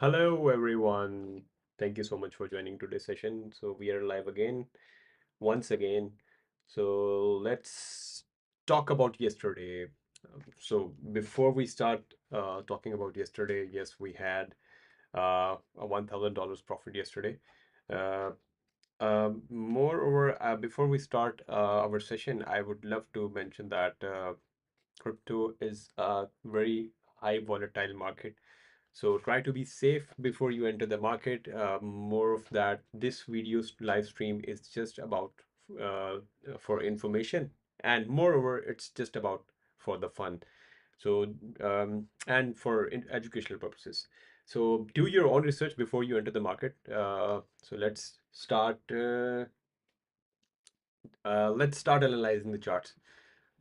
Hello, everyone. Thank you so much for joining today's session. So, we are live again, once again. So, let's talk about yesterday. So, before we start talking about yesterday, yes, we had a $1,000 profit yesterday. Uh, Moreover, before we start our session, I would love to mention that crypto is a very high volatile market, so try to be safe before you enter the market. More of that, this video's live stream is just about uh, for information, and moreover, it's just about for the fun. So and for educational purposes. So do your own research before you enter the market. So let's start analyzing the charts.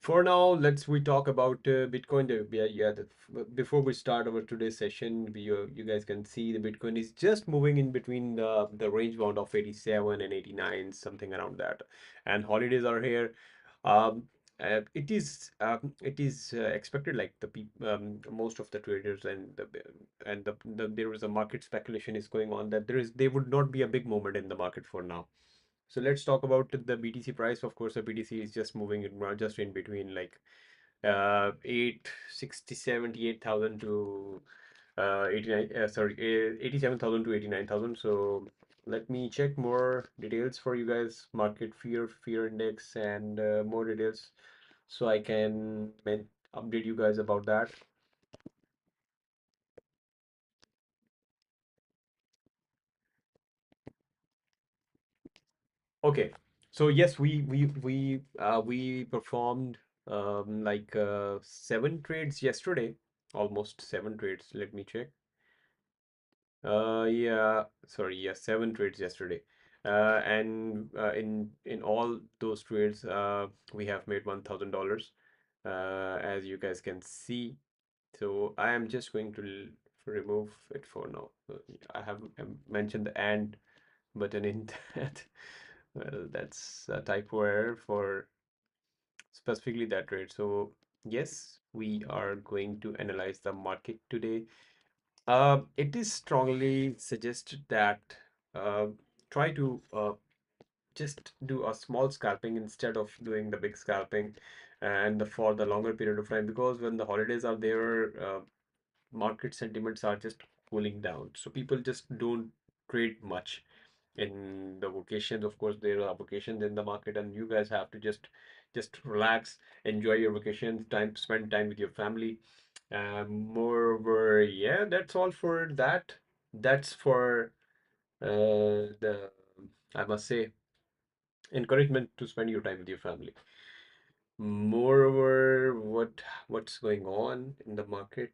For now, let's we talk about Bitcoin. Before we start our today's session, you guys can see the Bitcoin is just moving in between the range bound of 87 and 89, something around that. And holidays are here. Um, it is expected, like most of the traders and there is a market speculation is going on that there would not be a big moment in the market for now. So let's talk about the BTC price. Of course, the BTC is just moving just in between, like 78,000 to 89 sorry 87,000 to 89,000. So let me check more details for you guys, market fear index, and more details, so I can update you guys about that. Okay, so yes, we performed like 7 trades yesterday, almost 7 trades. Let me check. Yeah, sorry, yeah, 7 trades yesterday. And in all those trades, we have made $1,000, as you guys can see. So I am just going to remove it for now. I have mentioned the and button in that. Well, that's a typo error for specifically that trade. So yes, we are going to analyze the market today. It is strongly suggested that uh, try to just do a small scalping instead of doing the big scalping, and for the longer period of time, because when the holidays are there, market sentiments are just cooling down. So people just don't trade much in the vacations. Of course, there are vacations in the market, and you guys have to just relax, enjoy your vacation time, spend time with your family. Moreover, yeah, that's all for that. That's for the I must say encouragement to spend your time with your family. Moreover, what's going on in the market?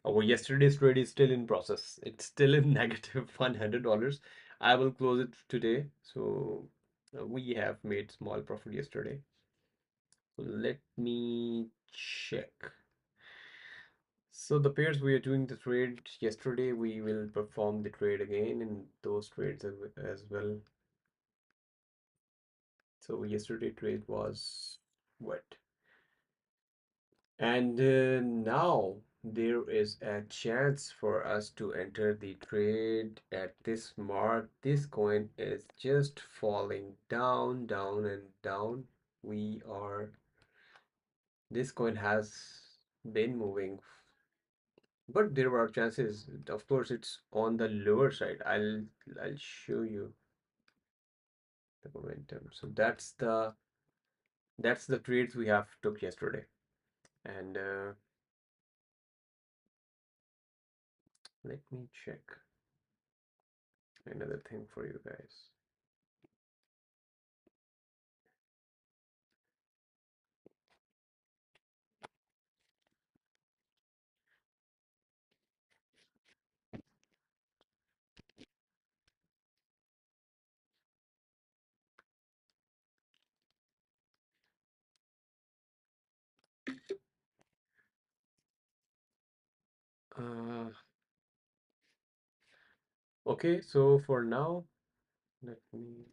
Our yesterday's trade is still in process. It's still in negative $100. I will close it today. So we have made small profit yesterday. Let me check. So the pairs we are doing the trade yesterday, we will perform the trade again in those trades as well. So yesterday trade was what? And now there is a chance for us to enter the trade at this mark. This coin is just falling down, down, and down. We are, this coin has been moving, but there are chances. Of course, it's on the lower side. I'll show you the momentum. So that's the trades we have took yesterday. And let me check another thing for you guys. Uh, okay, so for now, let me.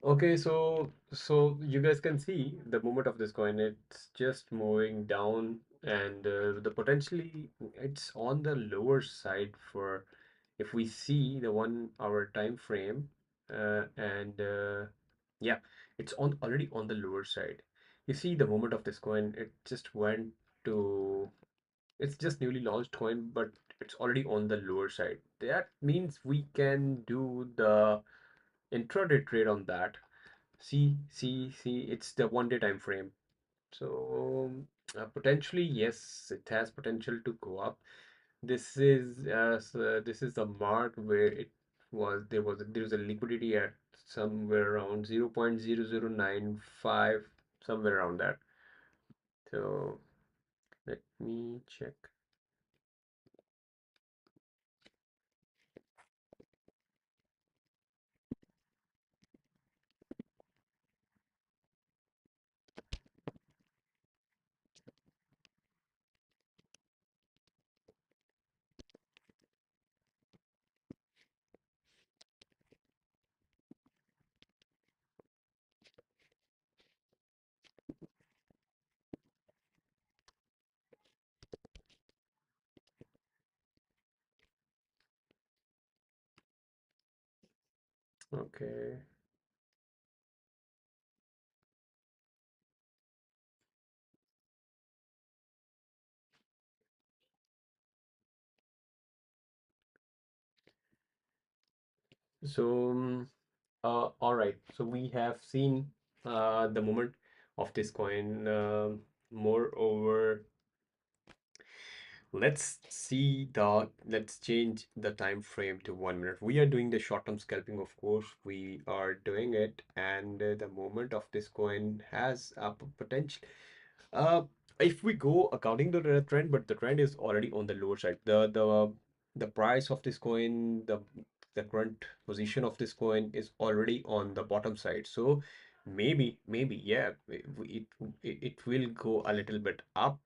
Okay, so you guys can see the movement of this coin. It's just moving down, and the potentially it's on the lower side for if we see the 1 hour time frame, and yeah, it's on already on the lower side. You see the movement of this coin. It just went to it's just newly launched coin, but it's already on the lower side. That means we can do the intraday trade on that. See, it's the 1 day time frame. So potentially, yes, it has potential to go up. This is the mark where it there's a liquidity at somewhere around 0.0095, somewhere around that. So let me check. Okay. So all right. So we have seen the movement of this coin. Moreover, let's change the time frame to 1 minute. We are doing the short-term scalping, of course. We are doing it, and the movement of this coin has a potential. Uh, if we go according to the trend, but the trend is already on the lower side. The price of this coin, the current position of this coin is already on the bottom side. So maybe yeah, it will go a little bit up,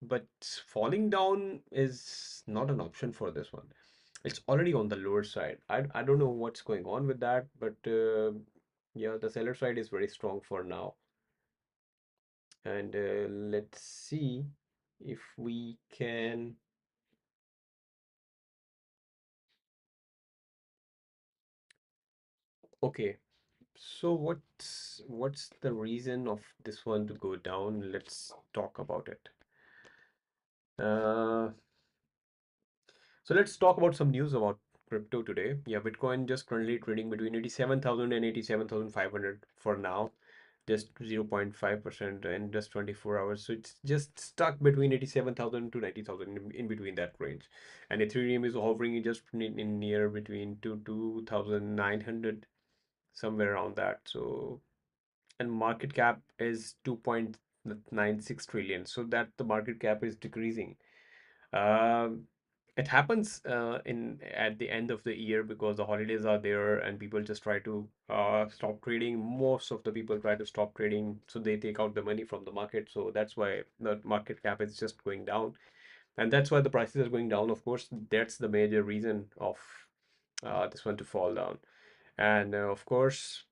but falling down is not an option for this one. It's already on the lower side. I don't know what's going on with that, but yeah, the seller side is very strong for now. And let's see if we can. Okay, so what's the reason of this one to go down? Let's talk about it. Uh, so let's talk about some news about crypto today. Yeah, Bitcoin just currently trading between 87,000 and 87,500 for now, just 0.5% in just 24 hours. So it's just stuck between 87,000 to 90,000 in between that range. And Ethereum is hovering just in near between to 2,900, somewhere around that. So, and market cap is 2.96 trillion. So that the market cap is decreasing. Um, it happens in at the end of the year because the holidays are there and people just try to stop trading. Most of the people try to stop trading, so they take out the money from the market. So that's why the market cap is just going down, and that's why the prices are going down. Of course, that's the major reason of this one to fall down. And of course,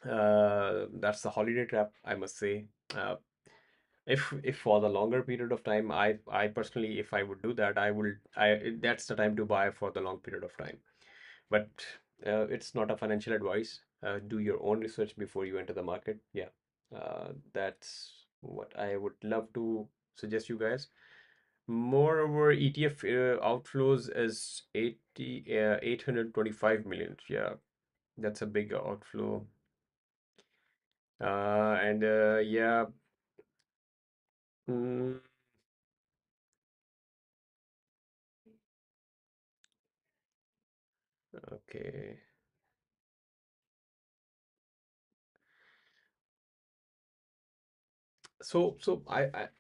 that's the holiday trap, I must say. Uh, if for the longer period of time, I personally, if I would do that, I that's the time to buy for the long period of time. But it's not a financial advice. Do your own research before you enter the market. Yeah, that's what I would love to suggest you guys. Moreover, ETF outflows is 825 million. Yeah, that's a big outflow. And yeah, mm, okay.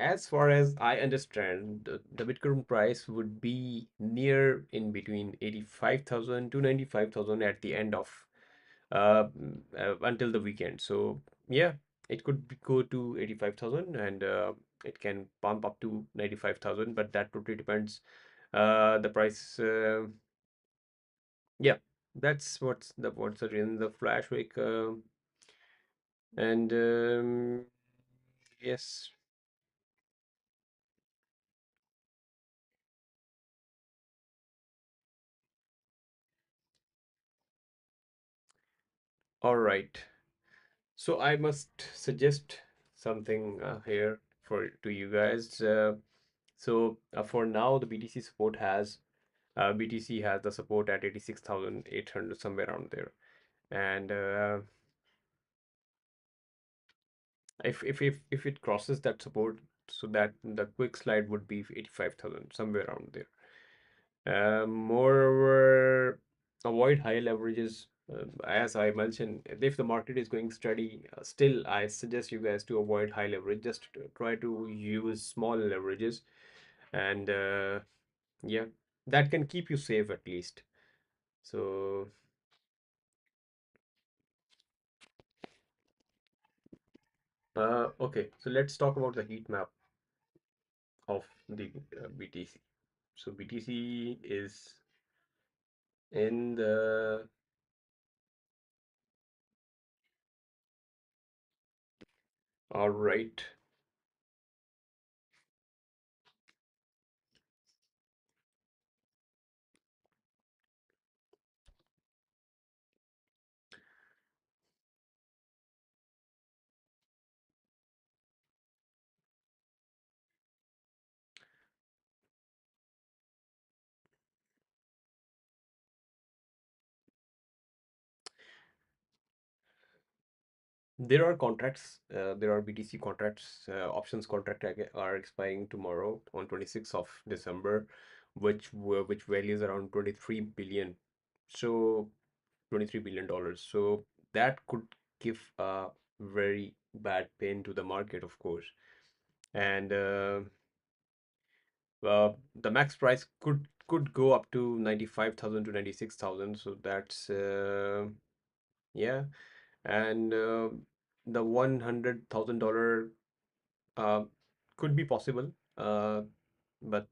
As far as I understand, the Bitcoin price would be near in between 85,000 to 95,000 at the end of until the weekend. So yeah, it could go to 85,000, and it can pump up to 95,000, but that totally depends. The price, yeah, That's what's the reason the flash wick and yes. All right. So I must suggest something here for to you guys. For now, the BTC support has BTC has the support at 86,800 somewhere around there, and if it crosses that support, so that the quick slide would be 85,000 somewhere around there. Moreover, avoid high leverages. As I mentioned, if the market is going steady, still I suggest you guys to avoid high leverage. Just try to use small leverages, and yeah, that can keep you safe at least. So, okay, so let's talk about the heat map of the BTC. So BTC is in the all right. There are contracts, there are BTC contracts, options contract are expiring tomorrow on 26th of December, which values around 23 billion. So $23 billion. So that could give a very bad pain to the market, of course. And the max price could go up to 95,000 to 96,000. So that's yeah. And the $100,000 uh, could be possible, but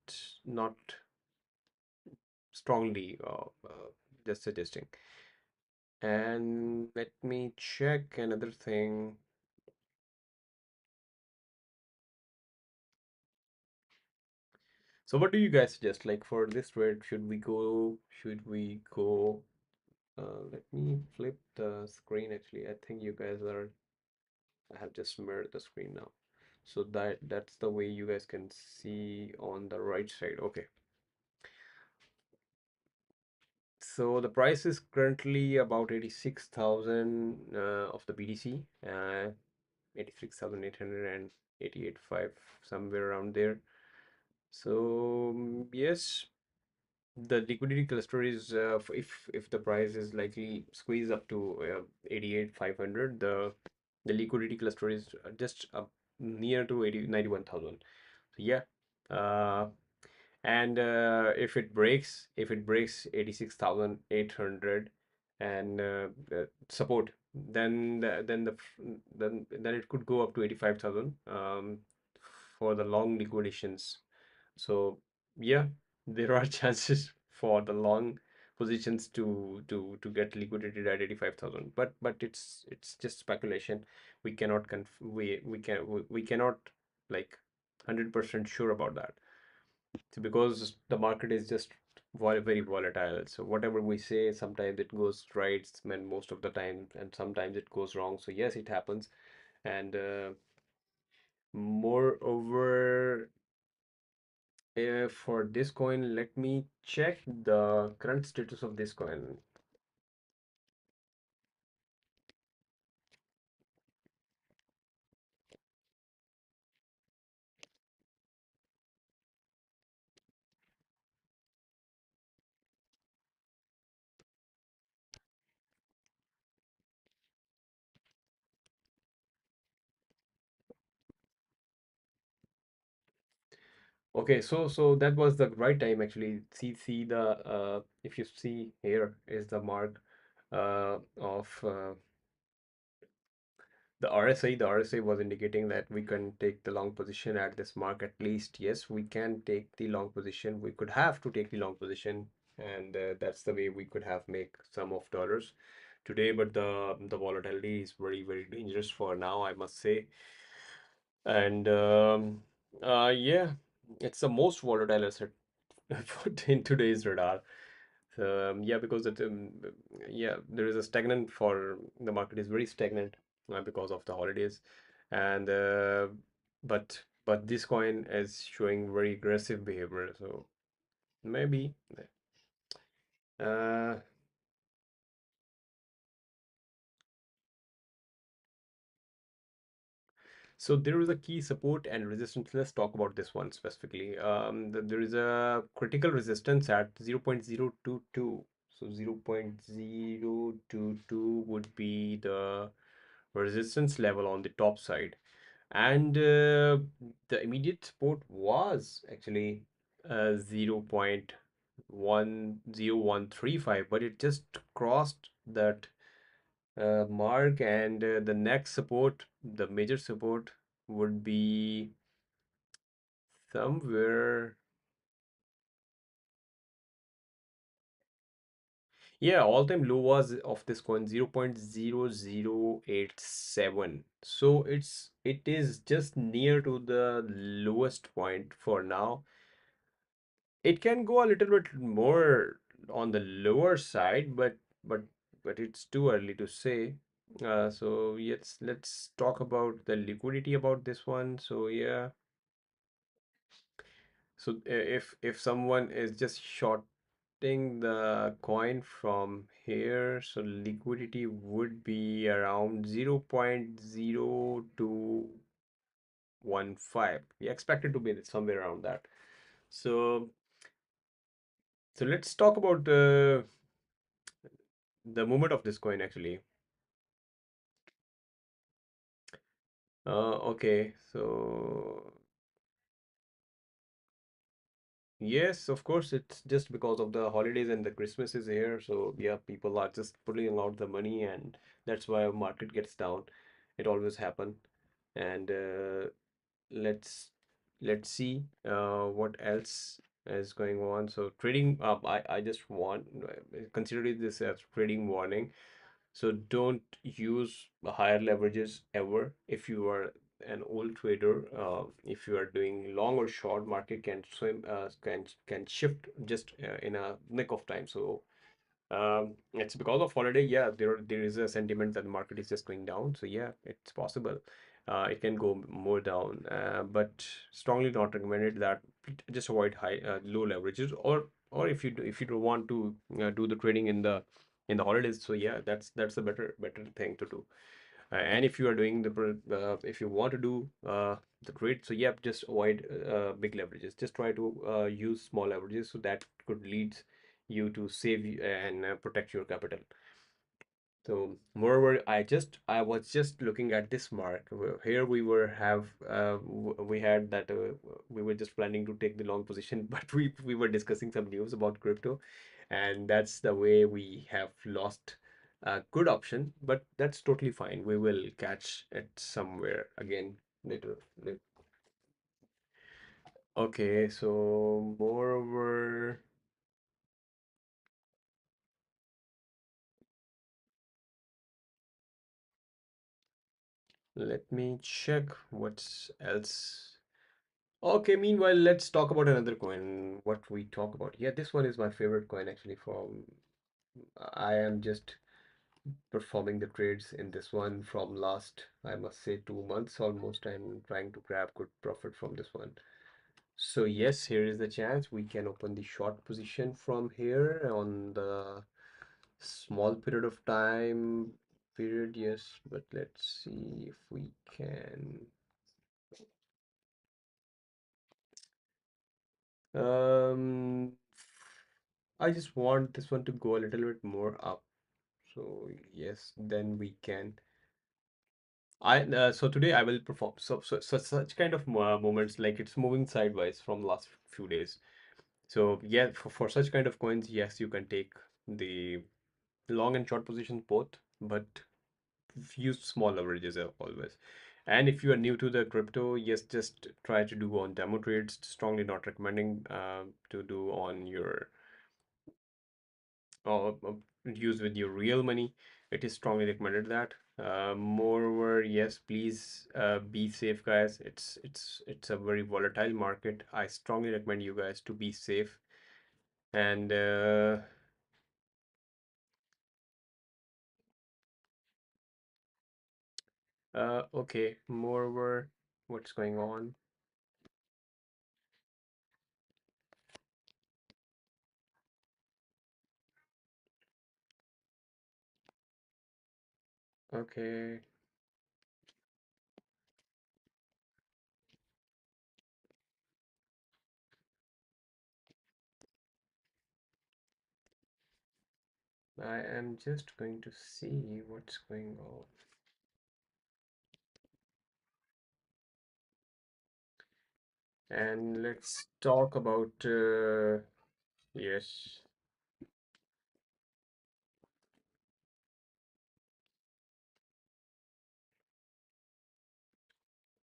not strongly just suggesting. And let me check another thing. So what do you guys suggest? Like for this trade, should we go, let me flip the screen actually. I think you guys are, I have just mirrored the screen now. So that's the way you guys can see on the right side. Okay. So the price is currently about 86,000 of the BTC, 86,888.5, somewhere around there. So yes, the liquidity cluster is if the price is likely squeeze up to 88,500, the liquidity cluster is just up near to 91,000. So yeah, uh, and if it breaks 86,800 and support, then it could go up to 85,000 for the long liquidations. So yeah, there are chances for the long positions to get liquidated at 85,000, but it's just speculation. We cannot we cannot like 100% sure about that. So because the market is just very volatile. So whatever we say, sometimes it goes right, and most of the time, and sometimes it goes wrong. So yes, it happens. And moreover, for this coin, let me check the current status of this coin. Okay, so that was the right time actually. See the if you see here is the mark of the RSI. The RSI was indicating that we can take the long position at this mark at least. Yes, we can take the long position. We could have to take the long position and that's the way we could have make some of dollars today. But the volatility is very dangerous for now, I must say. And yeah, it's the most volatile asset put in today's radar. So yeah, because yeah, there is a stagnant for the market is very stagnant because of the holidays, and but this coin is showing very aggressive behavior. So maybe uh, so there is a key support and resistance. Let's talk about this one specifically. There is a critical resistance at 0.022. So 0.022 would be the resistance level on the top side. And the immediate support was actually 0.10135, but it just crossed that mark, and the next support, the major support, would be somewhere. Yeah, all-time low was of this coin 0.0087. So it is just near to the lowest point for now. It can go a little bit more on the lower side, but but it's too early to say. So yes, let's talk about the liquidity about this one. So yeah, so if someone is just shorting the coin from here, so liquidity would be around 0.0215. We expect it to be somewhere around that. So so let's talk about the movement of this coin actually. Okay, so yes, of course, it's just because of the holidays and the Christmas is here. So yeah, people are just pulling out the money, and that's why market gets down. It always happen. And let's let's see what else is going on. So trading, I just want consider this as trading warning. So don't use higher leverages ever if you are an old trader. If you are doing long or short, market can swim, can shift just in a nick of time. So it's because of holiday. Yeah, there is a sentiment that the market is just going down. So yeah, it's possible. It can go more down, but strongly not recommended that just avoid low leverages, or if you don't want to do the trading in the holidays. So yeah, that's a better thing to do. And if you are doing if you want to do the trade, so yeah, just avoid big leverages. Just try to use small leverages, so that could lead you to save and protect your capital. So moreover, I was just looking at this mark. Here we were have we had that we were just planning to take the long position, but we were discussing some news about crypto, and that's the way we have lost a good option. But that's totally fine. We will catch it somewhere again later. Okay, so moreover, let me check what's else. Okay, meanwhile, let's talk about another coin. What we talk about. Yeah, this one is my favorite coin actually from I am just performing the trades in this one from last, I must say, 2 months almost. I'm trying to grab good profit from this one. So yes, here is the chance we can open the short position from here on the small period of time period. Yes, but let's see if we can. Um, I just want this one to go a little bit more up. So yes, then we can. So today I will perform such kind of moments, like it's moving sideways from last few days. So yeah, for such kind of coins, yes, you can take the long and short positions both, but use small leverages always. And if you are new to the crypto, yes, just try to do on demo trades. Strongly not recommending to do on your or use with your real money. It is strongly recommended that. Moreover, yes, please be safe, guys. It's a very volatile market. I strongly recommend you guys to be safe. And okay, moreover, what's going on? Okay, I am just going to see what's going on. And let's talk about yes.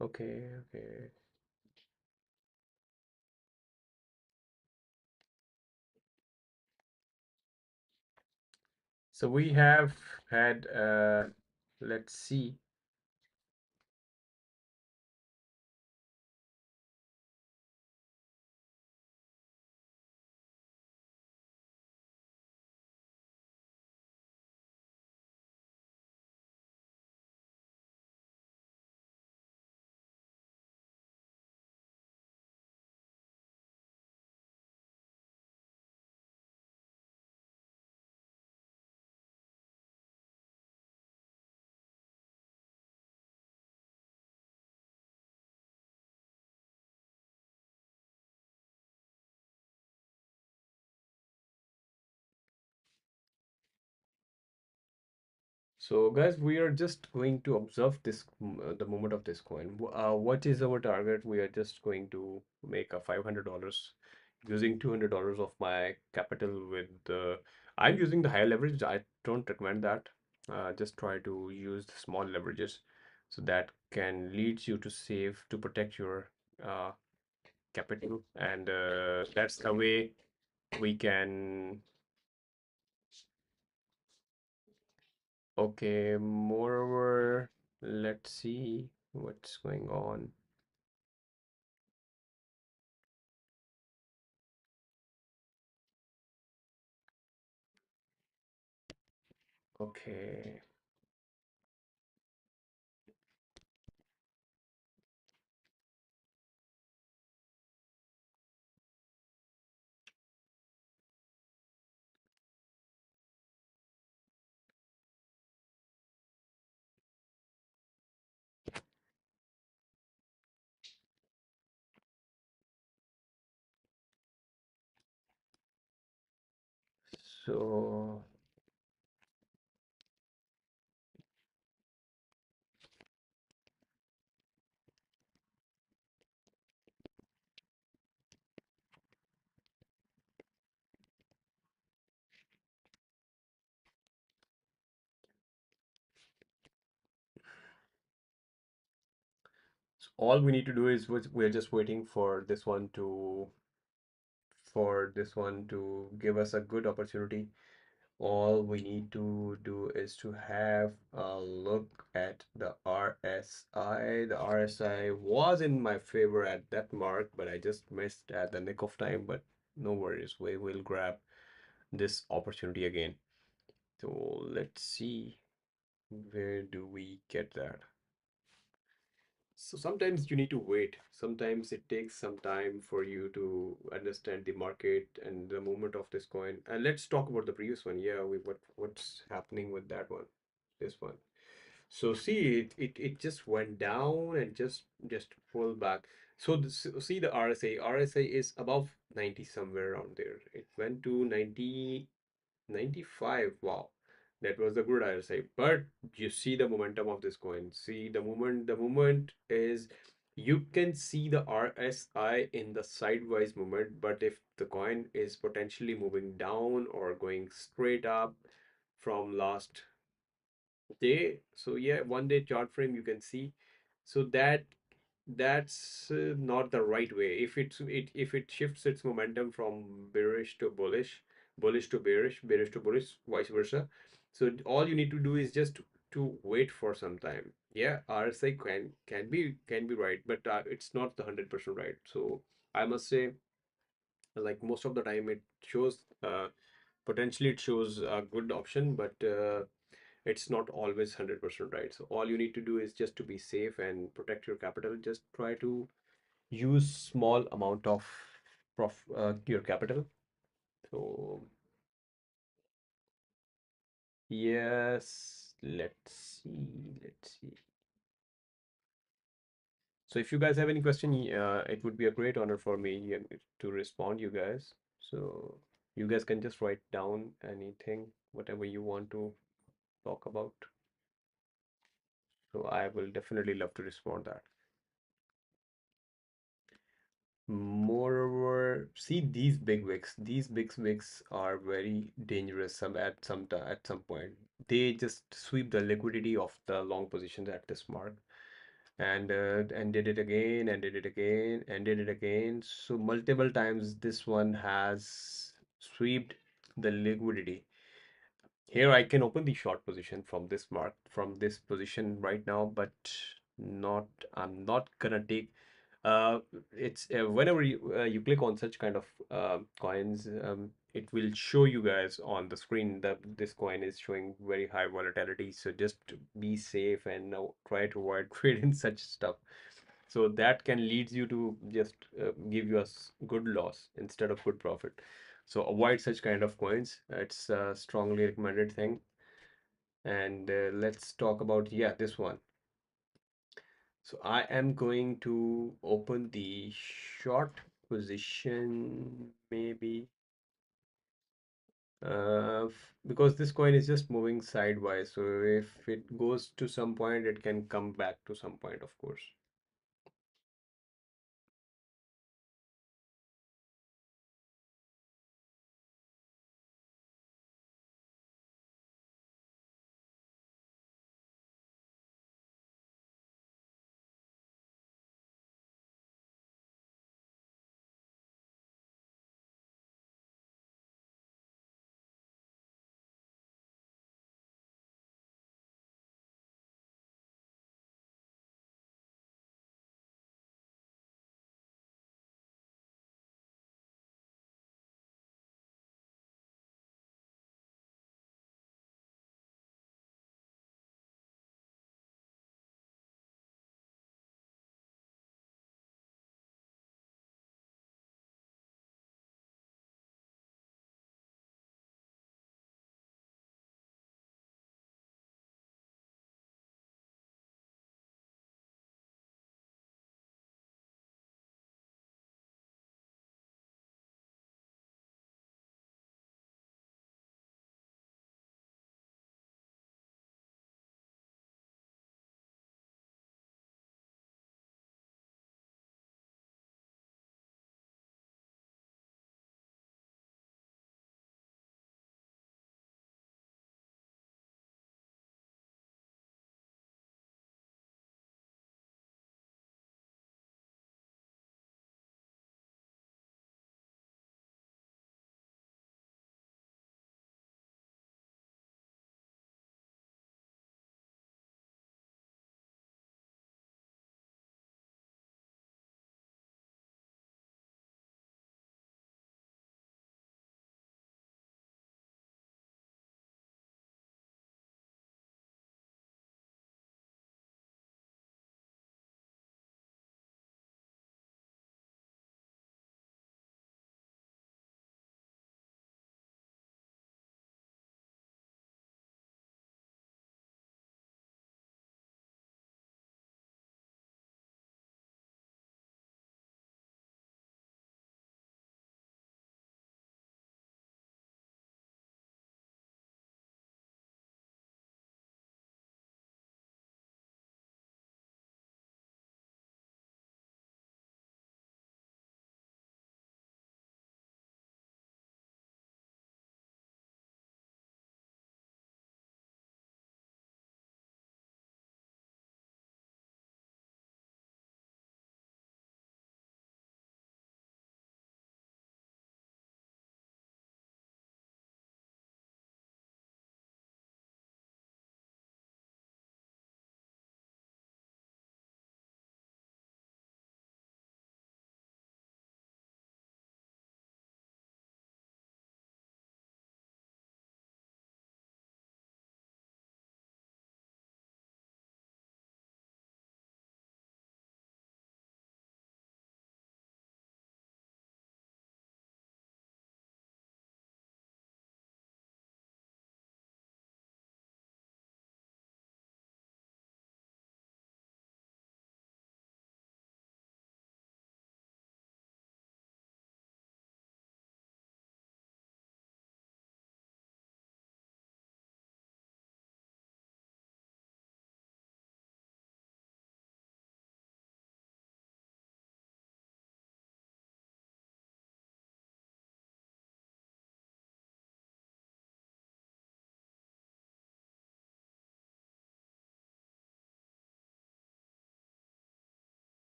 Okay, okay. So we have had let's see. So guys, we are just going to observe this the moment of this coin. What is our target? We are just going to make a $500 using $200 of my capital with I'm using the higher leverage. I don't recommend that. Just try to use the small leverages so that can lead you to save to protect your uh, capital, and that's the way we can. Okay, moreover, let's see what's going on. Okay, so all we need to do is we're just waiting for this one to give us a good opportunity. All we need to do is to have a look at the RSI. The RSI was in my favor at that mark, but I just missed at the nick of time. But no worries, we will grab this opportunity again. So let's see, where do we get that? So sometimes you need to wait. Sometimes it takes some time for you to understand the market and the movement of this coin. And let's talk about the previous one. Yeah, what's happening with that one? This one. So see, it just went down and just pulled back. So see the RSA. RSA is above 90 somewhere around there. It went to 95. Wow. That was a good RSI. But you see the momentum of this coin. See the movement is you can see the RSI in the sidewise movement, but if the coin is potentially moving down or going straight up from last day, so yeah, 1 day chart frame you can see. So that's not the right way. If it shifts its momentum from bearish to bullish, bullish to bearish, bearish to bullish, vice versa. So all you need to do is just to wait for some time. Yeah, RSI can be right, but it's not the 100% right. So I must say, like most of the time, it shows potentially it shows a good option, but it's not always 100% right. So all you need to do is just to be safe and protect your capital. Just try to use small amount of your capital. So yes, let's see. So if you guys have any question, it would be a great honor for me to respond you guys. So you guys can just write down anything, whatever you want to talk about. So I will definitely love to respond that. Moreover, see these big wicks are very dangerous at some point. They just sweep the liquidity of the long positions at this mark, and did it again and did it again and did it again. So multiple times this one has swept the liquidity. Here I can open the short position from this mark, from this position right now, but not, I'm not gonna take, uh, it's whenever you click on such kind of coins, it will show you guys on the screen that this coin is showing very high volatility. So just be safe and try to avoid trading such stuff. So that can leads you to just give you a good loss instead of good profit. So avoid such kind of coins. It's a strongly recommended thing. And let's talk about, yeah, this one. So I am going to open the short position maybe because this coin is just moving sideways. So if it goes to some point, it can come back to some point, of course.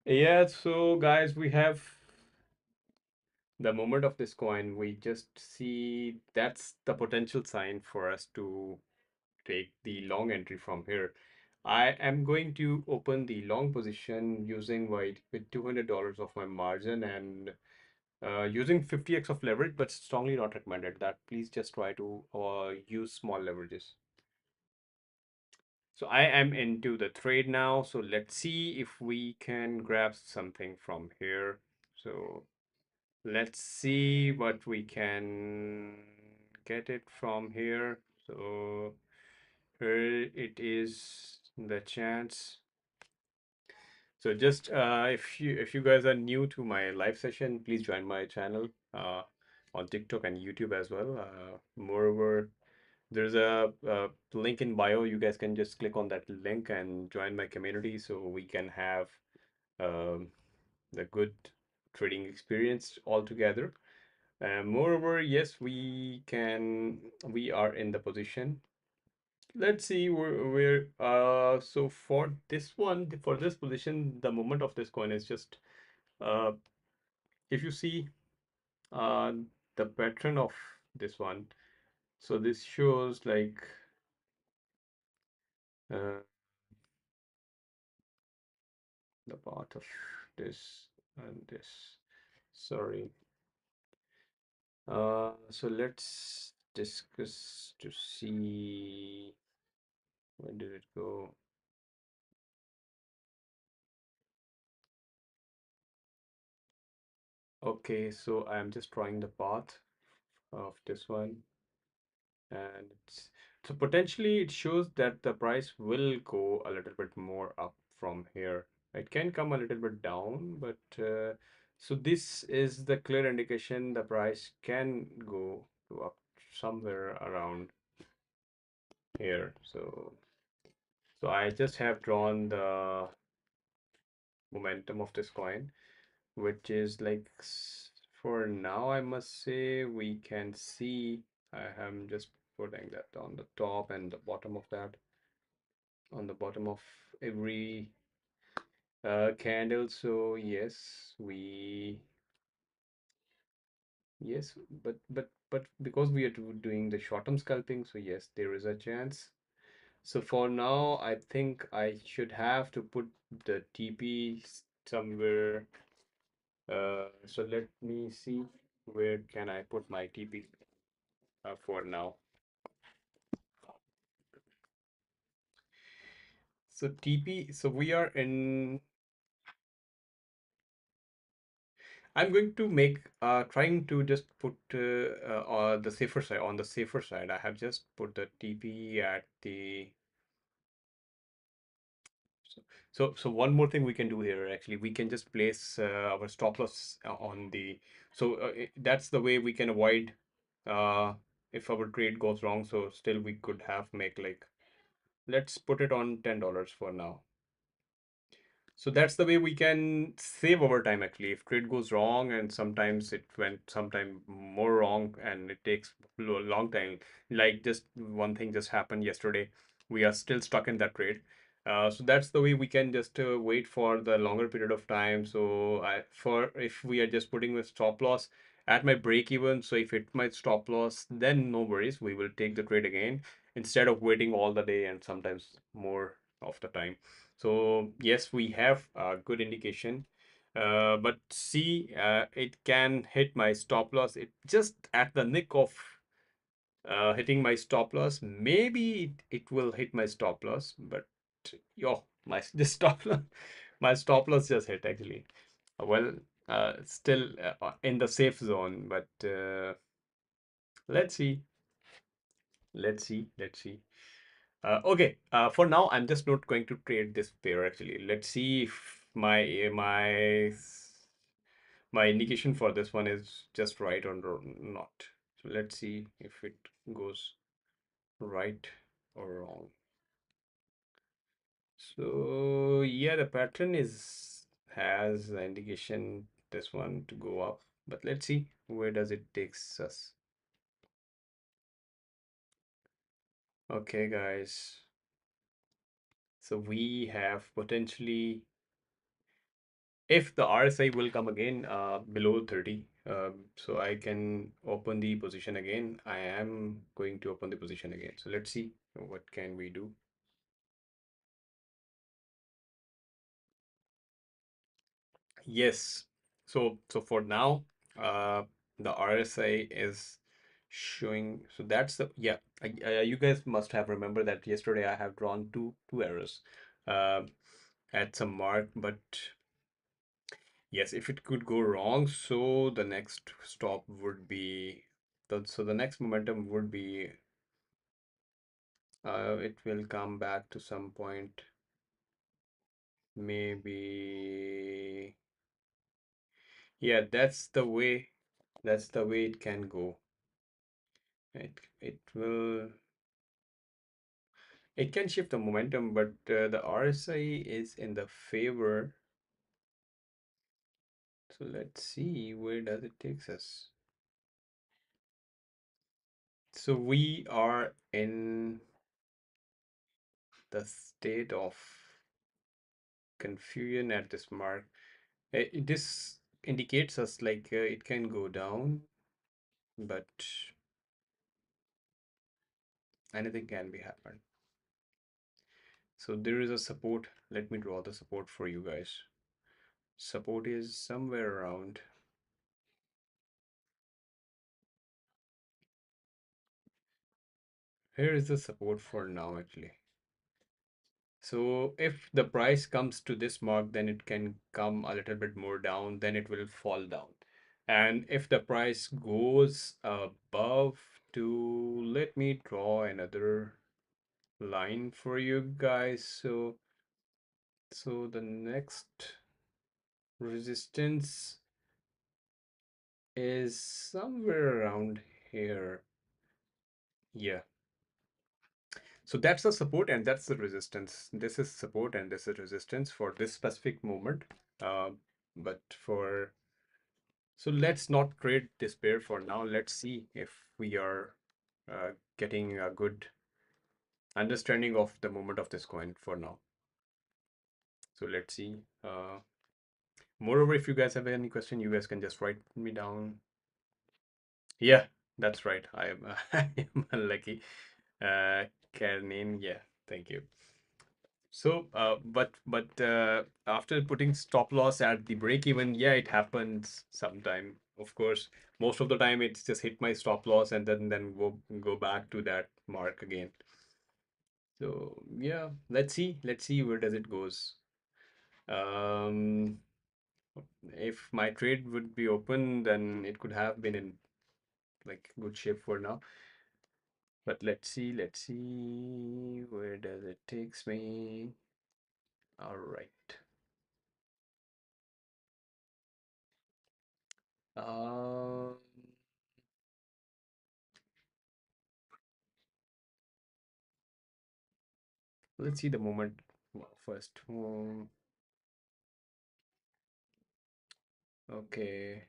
Yeah, so guys, we have the moment of this coin. We just see that's the potential sign for us to take the long entry from here. I am going to open the long position using white with $200 of my margin and using 50x of leverage, but strongly not recommended that please just try to use small leverages. So I am into the trade now. So let's see if we can grab something from here. So let's see what we can get it from here. So here it is, the chance. So just if you guys are new to my live session, please join my channel on TikTok and YouTube as well. Moreover, there's a link in bio. You guys can just click on that link and join my community so we can have um, the good trading experience all together. Moreover, yes, we are in the position. Let's see where so for this one, for this position, the moment of this coin is just uh if you see uh the pattern of this one. So this shows like uh the part of this and this. Sorry. So let's discuss to see where did it go? Okay, so I'm just drawing the path of this one, and so potentially it shows that the price will go a little bit more up from here. It can come a little bit down, but so this is the clear indication the price can go to up somewhere around here. So I just have drawn the momentum of this coin, which is like for now, I must say we can see. I am just putting that on the top and the bottom of that, on the bottom of every candle. So yes, yes, but because we are doing the short-term scalping, so yes, there is a chance. So for now, I think I should have to put the TP somewhere. So let me see where can I put my TP for now. So TP, so we are in, I'm going to make, trying to just put the safer side, on the safer side. I have just put the TP at the, so, so one more thing we can do here, actually, we can just place our stop loss on the, so that's the way we can avoid uh, if our trade goes wrong. So still we could have make like, let's put it on $10 for now. So that's the way we can save our time actually. If trade goes wrong and sometimes it went sometime more wrong and it takes a long time, like just one thing just happened yesterday, we are still stuck in that trade. So that's the way we can just wait for the longer period of time. So for if we are just putting a stop loss at my break even, so if it my stop loss, then no worries, we will take the trade again instead of waiting all the day and sometimes more of the time. So yes, we have a good indication. But see, it can hit my stop loss. It just at the nick of hitting my stop loss. Maybe it will hit my stop loss, but yo, my the stop loss, my stop loss just hit actually. Well, still in the safe zone, but let's see, let's see. Okay, for now, I'm just not going to trade this pair actually. Let's see if my indication for this one is just right or not. So let's see if it goes right or wrong. So yeah, the pattern is has the indication this one to go up, but let's see where does it takes us. Okay, guys. So we have potentially if the RSI will come again below 30, so I can open the position again. I am going to open the position again. So let's see what can we do. Yes. So for now, uh, the RSI is showing. So that's the yeah. You guys must have remembered that yesterday I have drawn two arrows uh, at some mark, but yes, if it could go wrong, so the next stop would be the next momentum would be it will come back to some point, maybe. Yeah, that's the way it can go. It can shift the momentum, but the RSI is in the favor. So let's see where does it takes us. So we are in the state of confusion at this mark. This indicates us like it can go down, but anything can be happen. So there is a support. Let me draw the support for you guys. Support is somewhere around. Here is the support for now actually. So if the price comes to this mark, then it can come a little bit more down, then it will fall down. And if the price goes above to, let me draw another line for you guys. So the next resistance is somewhere around here. Yeah. So that's the support and that's the resistance. This is support and this is resistance for this specific moment. Uh, but for so let's not create despair for now. Let's see if we are getting a good understanding of the movement of this coin for now. So let's see. Moreover, if you guys have any question, you guys can just write me down. Yeah, that's right. I am I am unlucky. Karnin, yeah, thank you. So, but after putting stop loss at the break even, yeah, it happens sometime. Of course, most of the time it's just hit my stop loss and then go back to that mark again. So yeah, let's see where does it goes. Um, if my trade would be open, then it could have been in like good shape for now. But let's see where does it takes me. All right. Um, let's see the moment first. Okay.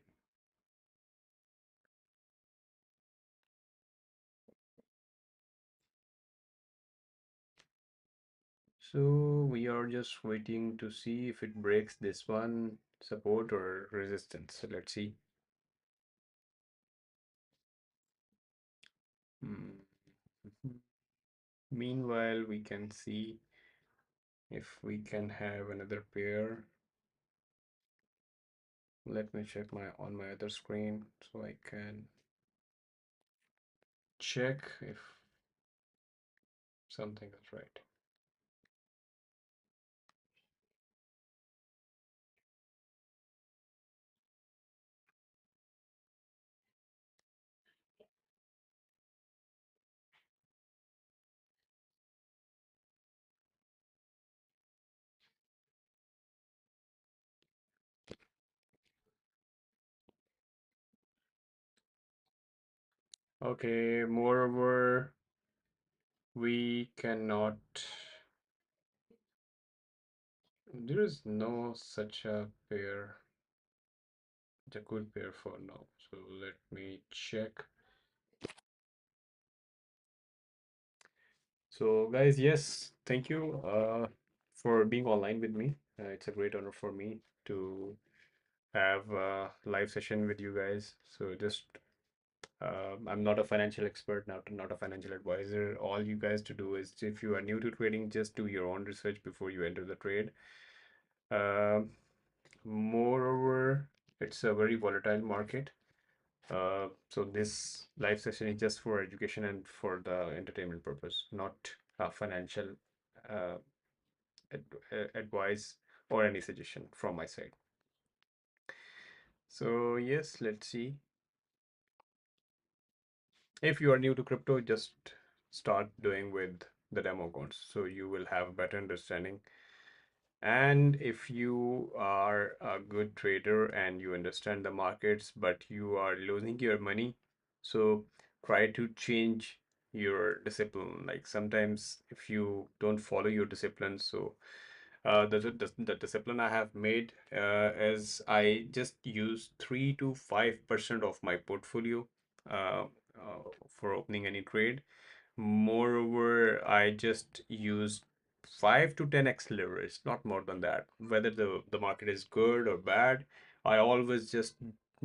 So we are just waiting to see if it breaks this one, support or resistance. So let's see. Hmm. Meanwhile, we can see if we can have another pair. Let me check my on my other screen so I can check if something is right. Okay, moreover, we cannot. There is no such a pair, the good pair for now. So let me check. So guys, yes, thank you for being online with me. It's a great honor for me to have a live session with you guys. So just I'm not a financial expert, not a financial advisor. All you guys to do is, if you are new to trading, just do your own research before you enter the trade. Um Moreover, it's a very volatile market. So this live session is just for education and for the entertainment purpose, not financial uh, advice or any suggestion from my side. So yes, let's see. If you are new to crypto, just start doing with the demo accounts, so you will have a better understanding. And if you are a good trader and you understand the markets, but you are losing your money, so try to change your discipline. Like sometimes if you don't follow your discipline, so the discipline I have made is I just use 3 to 5% of my portfolio uh, for opening any trade. Moreover, I just use 5 to 10x leverage, not more than that. Whether the market is good or bad, I always just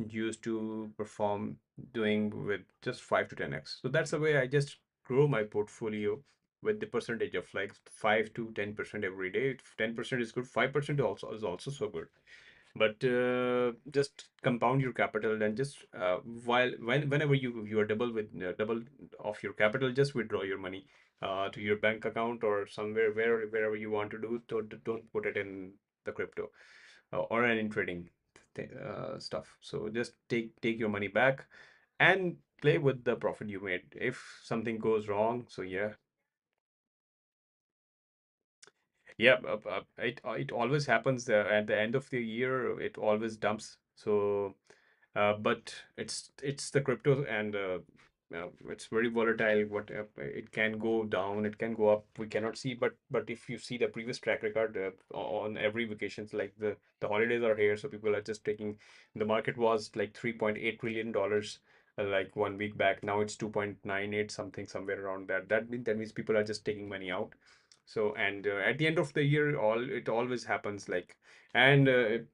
used to perform doing with just 5 to 10x. So that's the way I just grow my portfolio with the percentage of like 5 to 10% every day. If 10% is good, 5% also so good. But just compound your capital and just whenever you are double of your capital, just withdraw your money to your bank account or somewhere wherever you want to do. Don't put it in the crypto or any trading stuff. So just take your money back and play with the profit you made. If something goes wrong, so yeah. Yeah, it always happens at the end of the year. It always dumps. So, but it's the crypto, and it's very volatile. What it can go down, it can go up. We cannot see, but if you see the previous track record on every vacations, like the holidays are here, so people are just taking. The market was like $3.8 trillion. Like 1 week back, now it's 2.98 something, somewhere around that. That means people are just taking money out. So, and at the end of the year, it always happens like, and but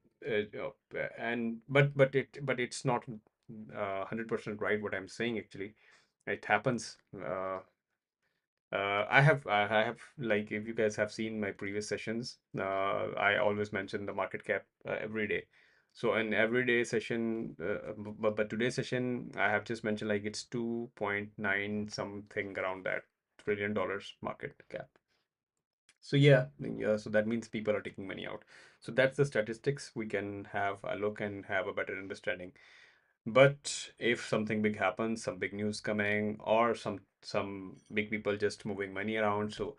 it's not 100% right what I'm saying actually. It happens. I have like, if you guys have seen my previous sessions, I always mention the market cap every day. So an everyday session, but today's session I have just mentioned like it's 2.9 something around that $1 trillion market cap. So yeah, so that means people are taking money out. So that's the statistics. We can have a look and have a better understanding. But if something big happens, some big news coming, or some big people just moving money around, so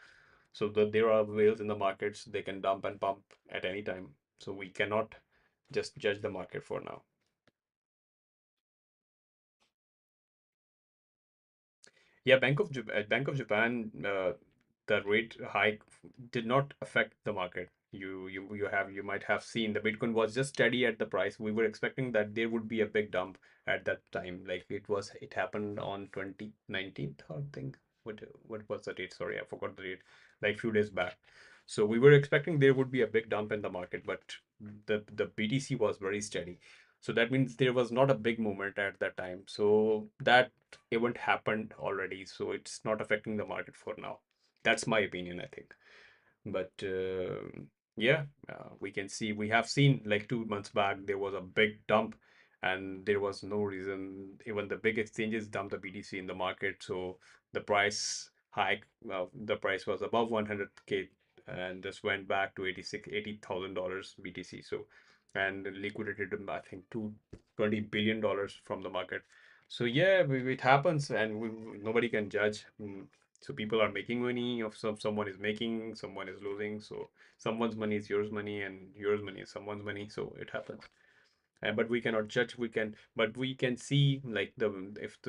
there are whales in the markets, they can dump and pump at any time. So we cannot just judge the market for now. Yeah, Bank of Japan, the rate hike did not affect the market. You might have seen the Bitcoin was just steady at the price. We were expecting that there would be a big dump at that time. Like it happened on 2019, I think. What was the date? Sorry, I forgot the date. Like few days back. So we were expecting there would be a big dump in the market, but the BTC was very steady. So that means there was not a big movement at that time. So that event happened already, so it's not affecting the market for now. That's my opinion, I think. But yeah, we can see, we have seen like 2 months back there was a big dump, and there was no reason. Even the big exchanges dumped the BTC in the market, so the price hike, the price was above 100K and just went back to 80,000 dollars BTC. So, and liquidated, I think, $20 billion from the market. So yeah, it happens, and nobody can judge. So people are making money, of someone is making, someone is losing. So someone's money is yours money, and yours money is someone's money. So it happens. But we cannot judge. But we can see like if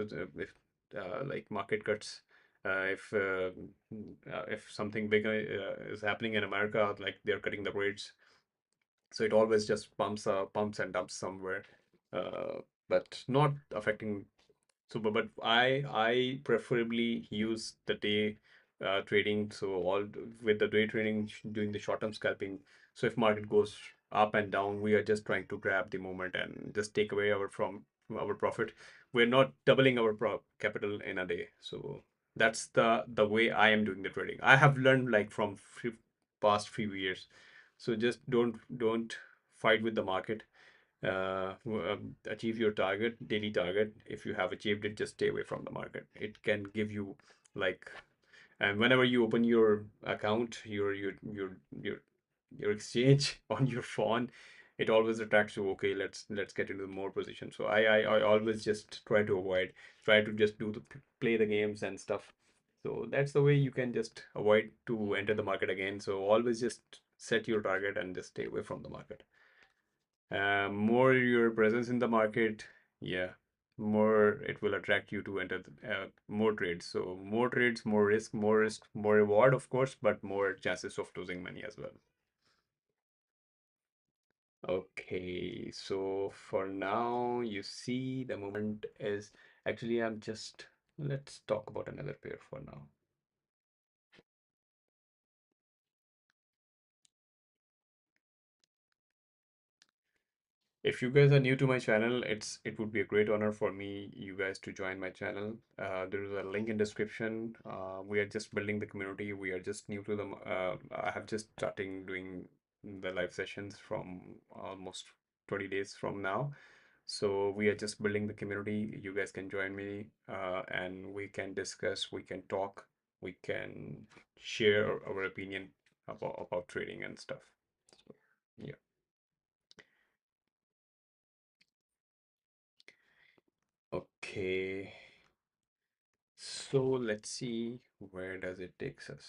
like market cuts, if something big is happening in America, like they're cutting the rates, so it always just pumps and dumps somewhere, uh, but not affecting. So, but I preferably use the day trading. So with the day trading, doing the short term scalping. So if market goes up and down. We are just trying to grab the moment and just take away from our profit. We're not doubling our capital in a day. So that's the way I am doing the trading. I have learned like from past few years. So just don't fight with the market. Achieve your daily target. If you have achieved it, just stay away from the market. It can give you like, and whenever you open your account, your exchange on your phone, it always attracts you. Okay, let's get into more position. So I always just try to just play the games and stuff. So that's the way you can just avoid to enter the market again. So always just set your target and just stay away from the market. More your presence in the market, yeah, more it will attract you to enter more trades. So more trades, more risk, more reward, of course, but more chances of losing money as well. Okay, so for now, you see the moment is actually I'm just let's talk about another pair for now. If you guys are new to my channel, it would be a great honor for me, you guys to join my channel. There is a link in description. We are just building the community. We are just new to them. I have just starting doing the live sessions from almost 20 days from now. So we are just building the community. You guys can join me, and we can discuss, we can talk, we can share our opinion about trading and stuff. So, yeah. Okay. So let's see where does it takes us.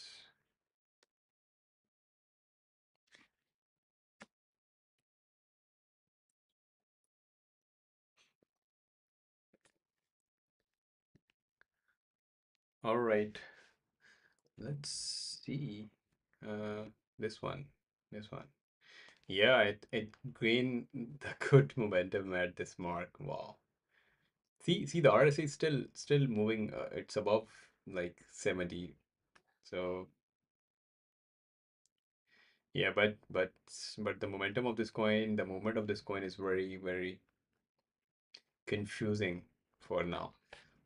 All right, let's see. Uh, this one, this one. Yeah, it gained the good momentum at this mark. Wow. See the RSI is still moving. It's above like 70. So yeah, but the momentum of this coin, the movement of this coin is very confusing for now.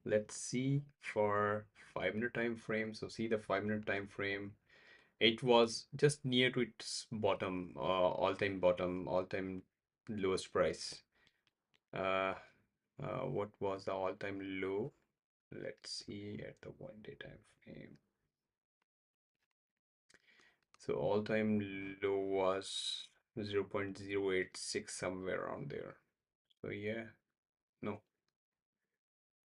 Let's see for 5 minute time frame. So see the 5 minute time frame. It was just near to its bottom, bottom, all-time lowest price. Uh, what was the all-time low? Let's see at the 1 day time frame. So all-time low was 0.086 somewhere around there. So yeah, no,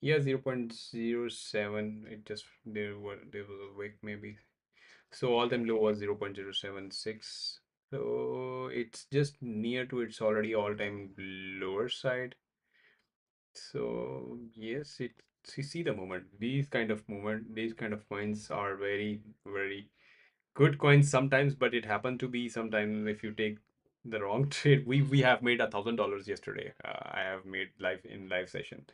yeah, 0.07. It just there was a wick maybe. So all-time low was 0.076. So it's just near to its already all-time lower side. So yes, see the moment. These kind of coins are very good coins sometimes, but it happened to be sometimes if you take the wrong trade. We have made $1,000 yesterday. I have made live session.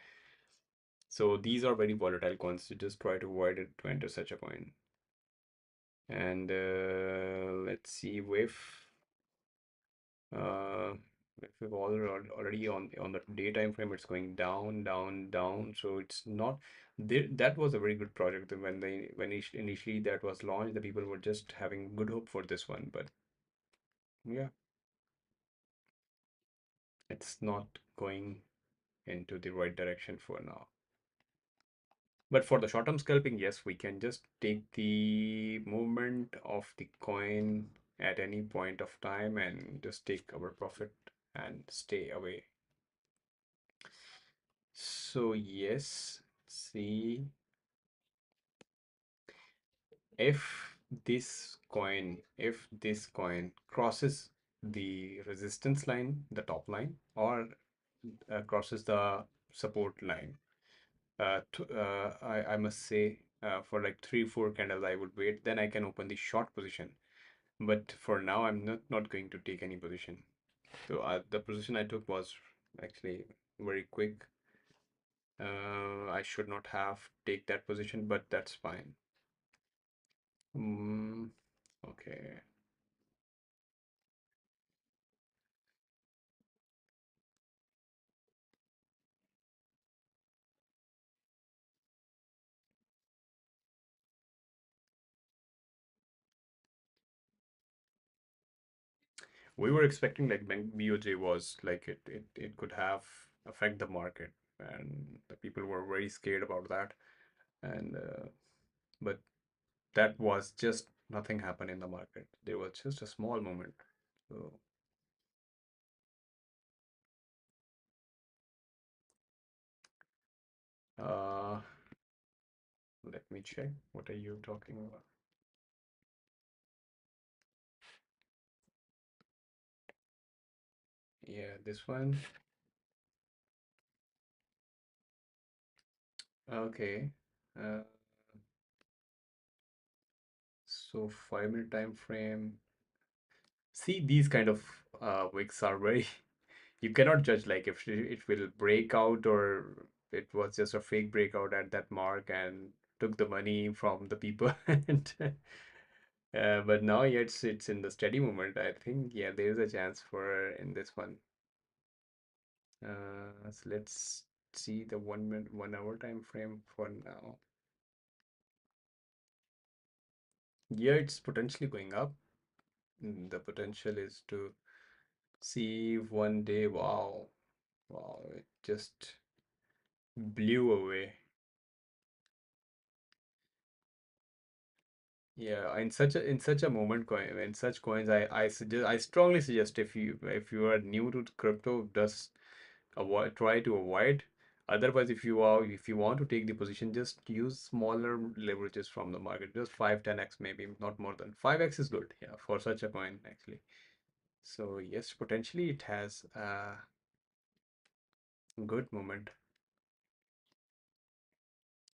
So these are very volatile coins. So just try to avoid it to enter such a coin. And let's see uh, if we've already on the day time frame, it's going down. So it's not there. That was a very good project. When initially that was launched, the people were just having good hope for this one, but yeah, it's not going into the right direction for now. But for the short-term scalping, yes, we can just take the movement of the coin at any point of time and just take our profit and stay away. So yes, see if this coin crosses the resistance line, the top line, or crosses the support line, I must say for like 3 4 candles I would wait, then I can open the short position. But for now I'm not going to take any position. So the position I took was actually very quick. I should not have take that position, but that's fine. Mm, okay. We were expecting like BOJ was like it could have affect the market, and the people were very scared about that. And but that was just nothing happened in the market. There was just a small moment. So uh, let me check. What are you talking about? Yeah, this one. Okay. Uh, so 5 minute time frame. See, these kind of wicks are very you cannot judge like if it will break out or it was just a fake breakout at that mark and took the money from the people and but now yeah, it's in the steady moment. I think yeah there is a chance for in this one. So let's see the 1 minute 1 hour time frame for now. Yeah, it's potentially going up. The potential is to see one day. Wow, wow, it just blew away. Yeah, in such a moment coin in such coins I strongly suggest if you are new to crypto, just avoid try to avoid. Otherwise, if you want to take the position, just use smaller leverages from the market, just 5-10x maybe, not more than 5x is good, yeah, for such a coin actually. So yes, potentially it has a good moment.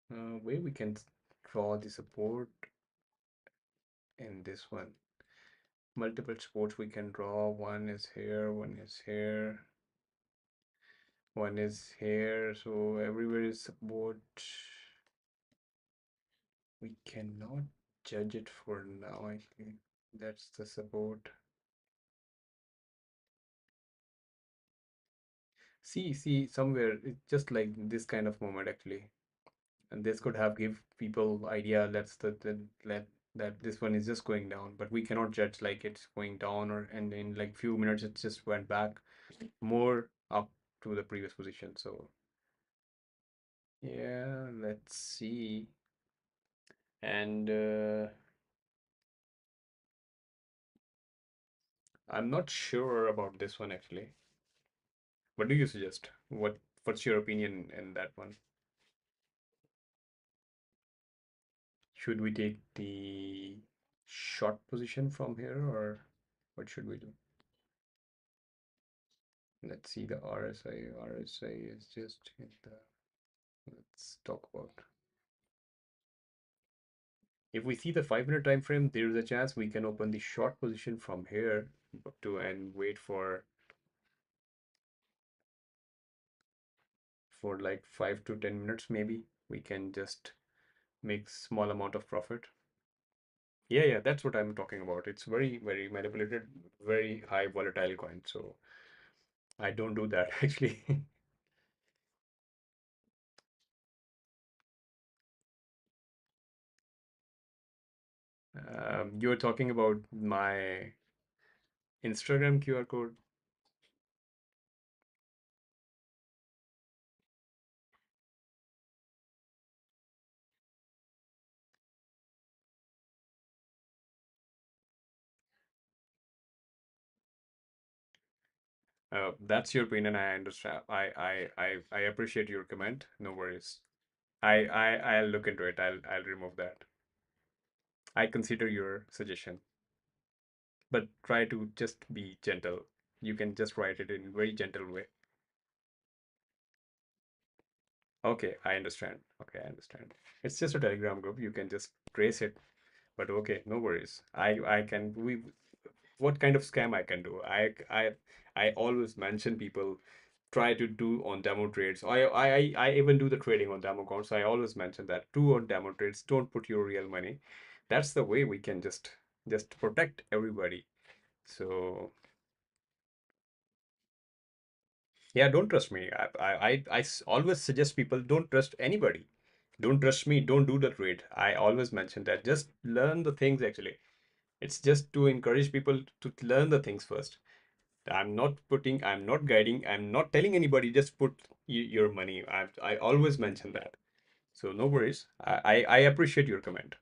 Where we can draw the support in this one. Multiple supports we can draw. One is here, one is here. One is here, so everywhere is support. We cannot judge it for now, actually. That's the support. See, somewhere it's just like this kind of moment actually. And this could have give people idea let that this one is just going down, but we cannot judge like it's going down or and in like few minutes it just went back more up to the previous position. So yeah, let's see. And I'm not sure about this one actually. What do you suggest? What's your opinion in that one? Should we take the short position from here or what should we do? Let's see the RSI. RSI is just in the let's talk about. If we see the 5 minute time frame, there is a chance we can open the short position from here to and wait for like 5 to 10 minutes maybe. We can just make small amount of profit. Yeah, that's what I'm talking about. It's very, very manipulated, very high volatile coin. So I don't do that actually. You're talking about my Instagram QR code. That's your opinion. I understand. I appreciate your comment. No worries. I'll look into it. I'll remove that. I consider your suggestion, but try to just be gentle. You can just write it in very gentle way. Okay, I understand. Okay, I understand. It's just a Telegram group. You can just trace it. But okay, no worries. I can we what kind of scam I can do? I always mention people try to do on demo trades. I even do the trading on demo accounts. I always mention that do on demo trades. Don't put your real money. That's the way we can just protect everybody. So yeah, don't trust me. Always suggest people don't trust anybody. Don't trust me. Don't do the trade. I always mention that. Just learn the things actually. It's just to encourage people to learn the things first. I'm not guiding, I'm not telling anybody, just put your money. I always mention that. So no worries. I appreciate your comment.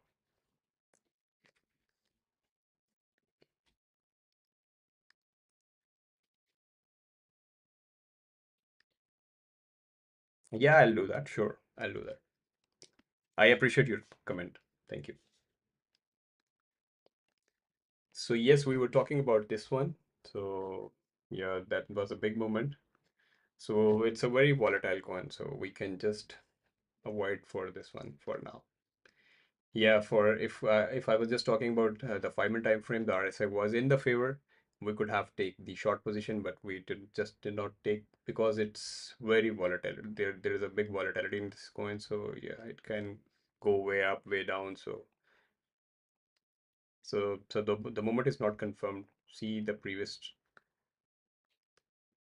Yeah, I'll do that. Sure, I'll do that. I appreciate your comment. Thank you. So yes, we were talking about this one. So yeah, that was a big moment. So it's a very volatile coin, so we can just avoid for this one for now. Yeah, for if I was just talking about the 5 minute time frame, the RSI was in the favor. We could have take the short position, but we did not take because it's very volatile. There is a big volatility in this coin, so yeah, it can go way up, way down. So the moment is not confirmed. See the previous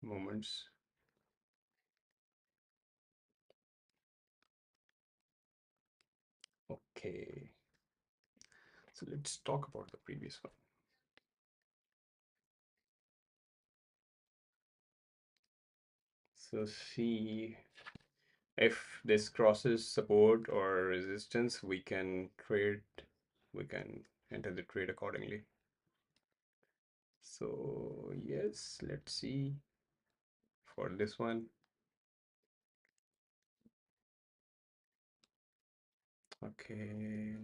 moments. Okay, so let's talk about the previous one. So see if this crosses support or resistance, we can enter the trade accordingly. So yes, let's see for this one. Okay.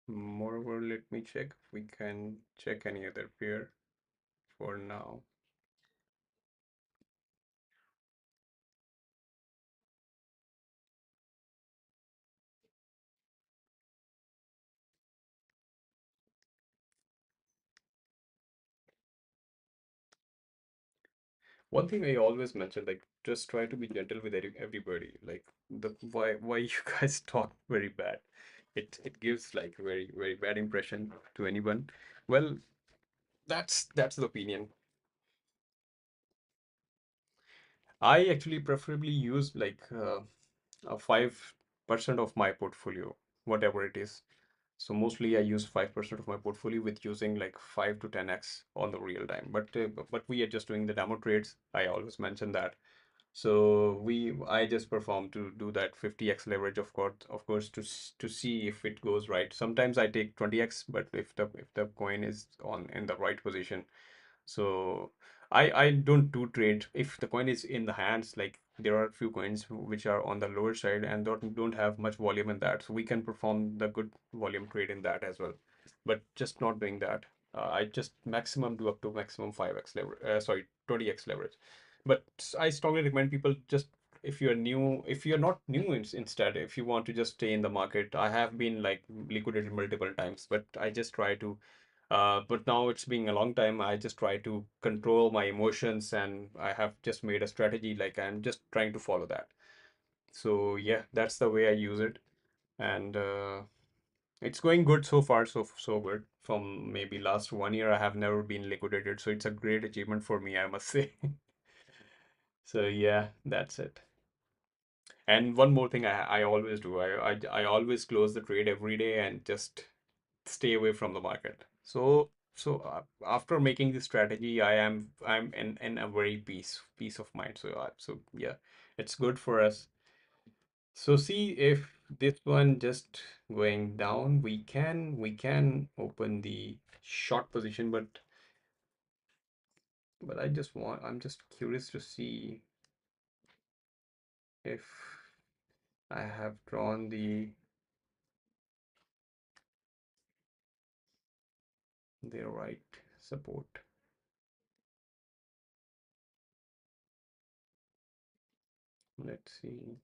Moreover, let me check if we can check any other pair for now. One thing I always mention, like just try to be gentle with everybody. Like the why you guys talk very bad. It gives like very bad impression to anyone. Well, that's the opinion. I actually preferably use like a 5% of my portfolio, whatever it is. So mostly I use 5% of my portfolio with using like 5 to 10x on the real time. But we are just doing the demo trades. I always mention that. So I just perform to do that 50x leverage, of course, to see if it goes right. Sometimes I take 20x, but if the coin is on in the right position, so I don't do trade if the coin is in the hands. Like there are a few coins which are on the lower side and don't have much volume in that, so we can perform the good volume trade in that as well. But just not doing that. I just maximum do up to maximum 5x leverage. Sorry, 20x leverage. But I strongly recommend people just if you're not new instead, if you want to just stay in the market. I have been like liquidated multiple times, but I just try to but now it's been a long time. I just try to control my emotions, and I have just made a strategy. Like I'm just trying to follow that. So yeah, that's the way I use it, and it's going good so far. So good. From maybe last 1 year, I have never been liquidated, so it's a great achievement for me, I must say. So yeah, that's it. And one more thing I always do, I always close the trade every day and just stay away from the market. So after making this strategy, I'm in a very peace of mind. So yeah, it's good for us. So see if this one just going down, we can open the short position, but I'm just curious to see if I have drawn the right support. Let's see.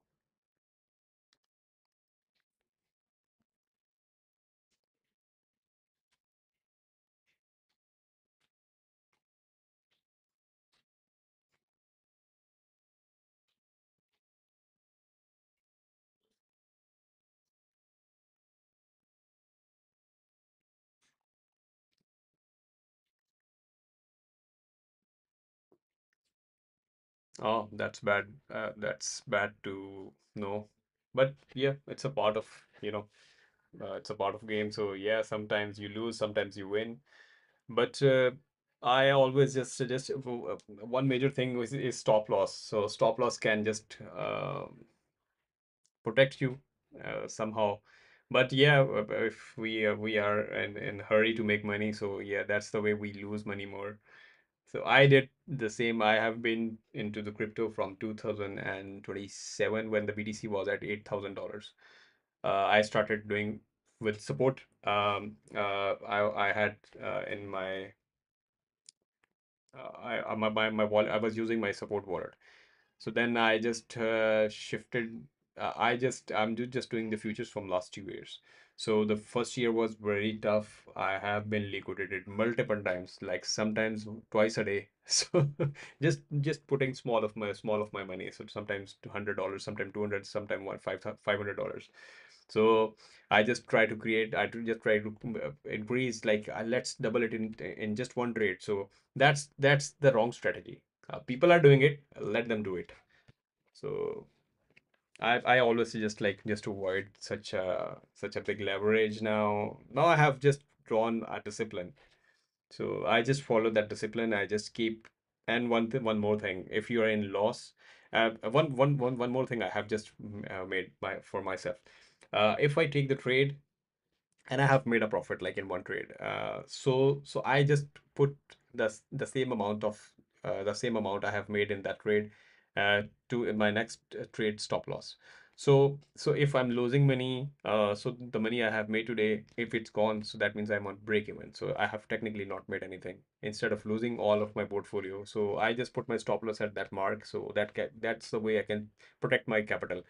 Oh, that's bad. That's bad to know. But yeah, it's a part of, you know, it's a part of game. So yeah, sometimes you lose, sometimes you win. But I always just suggest one major thing is stop loss. So stop loss can just protect you somehow. But yeah, if we are in hurry to make money, so yeah, that's the way we lose money more. So I did the same. I have been into the crypto from 2027 when the BTC was at $8,000. I started doing with support. I had in my my wallet. I was using my support wallet. So then I just shifted. I'm just doing the futures from last 2 years. So the first year was very tough. I have been liquidated multiple times, like sometimes twice a day. So just putting small of my money. So sometimes $200, sometimes 200, sometimes $500. So I just try to create. Just try to increase. Like let's double it in just one trade. So that's the wrong strategy. People are doing it. Let them do it. So I always suggest like just to avoid such a big leverage now. Now I have just drawn a discipline. So I just follow that discipline. I just keep and one more thing. If you are in loss, one more thing I have just made for myself. If I take the trade and I have made a profit like in one trade. So I just put the same amount of the same amount I have made in that trade to in my next trade stop loss. So if I'm losing money, so the money I have made today, if it's gone, so that means I'm on break even. So I have technically not made anything instead of losing all of my portfolio. So I just put my stop loss at that mark. So that's the way I can protect my capital.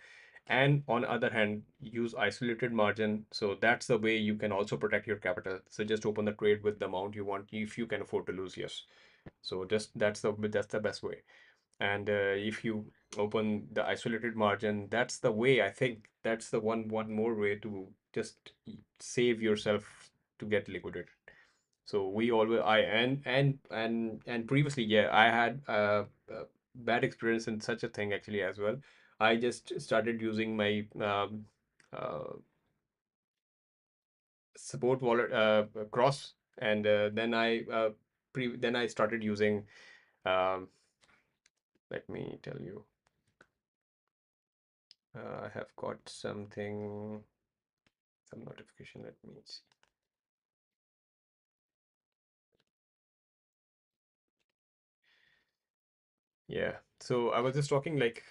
And on other hand, use isolated margin. So that's the way you can also protect your capital. So just open the trade with the amount you want if you can afford to lose. Yes. So just that's the best way. And if you open the isolated margin, that's the way. I think that's the one more way to just save yourself to get liquidated. So we always I and previously, yeah, I had a bad experience in such a thing actually as well. I just started using my uh, support wallet cross, and then I started using. Um, Let me tell you, I have got some notification. Let me see. Yeah. So I was just talking like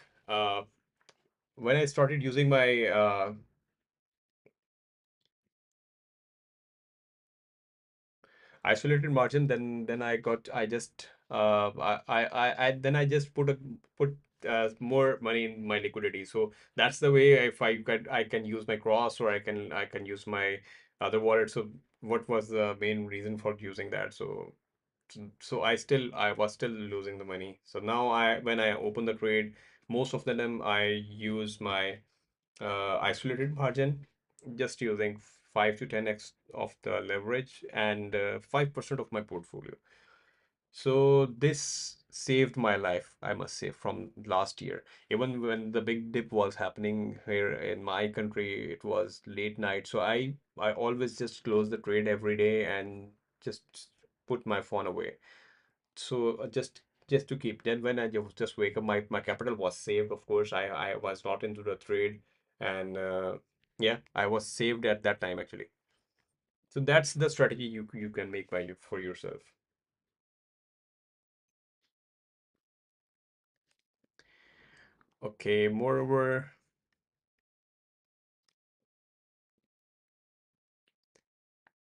when I started using my isolated margin, then I just then I just put more money in my liquidity. So that's the way. If I can use my cross, or I can use my other wallet. So what was the main reason for using that? So I was still losing the money. So now when I open the trade, most of the time I use my isolated margin, just using 5 to 10x of the leverage and 5% of my portfolio. So this saved my life, I must say, from last year. Even when the big dip was happening here in my country, it was late night. So I always just close the trade every day and just put my phone away. So just to keep. Then when I just wake up, my capital was saved. Of course, I was not into the trade, and yeah, I was saved at that time actually. So that's the strategy you can make value for yourself. Okay, moreover,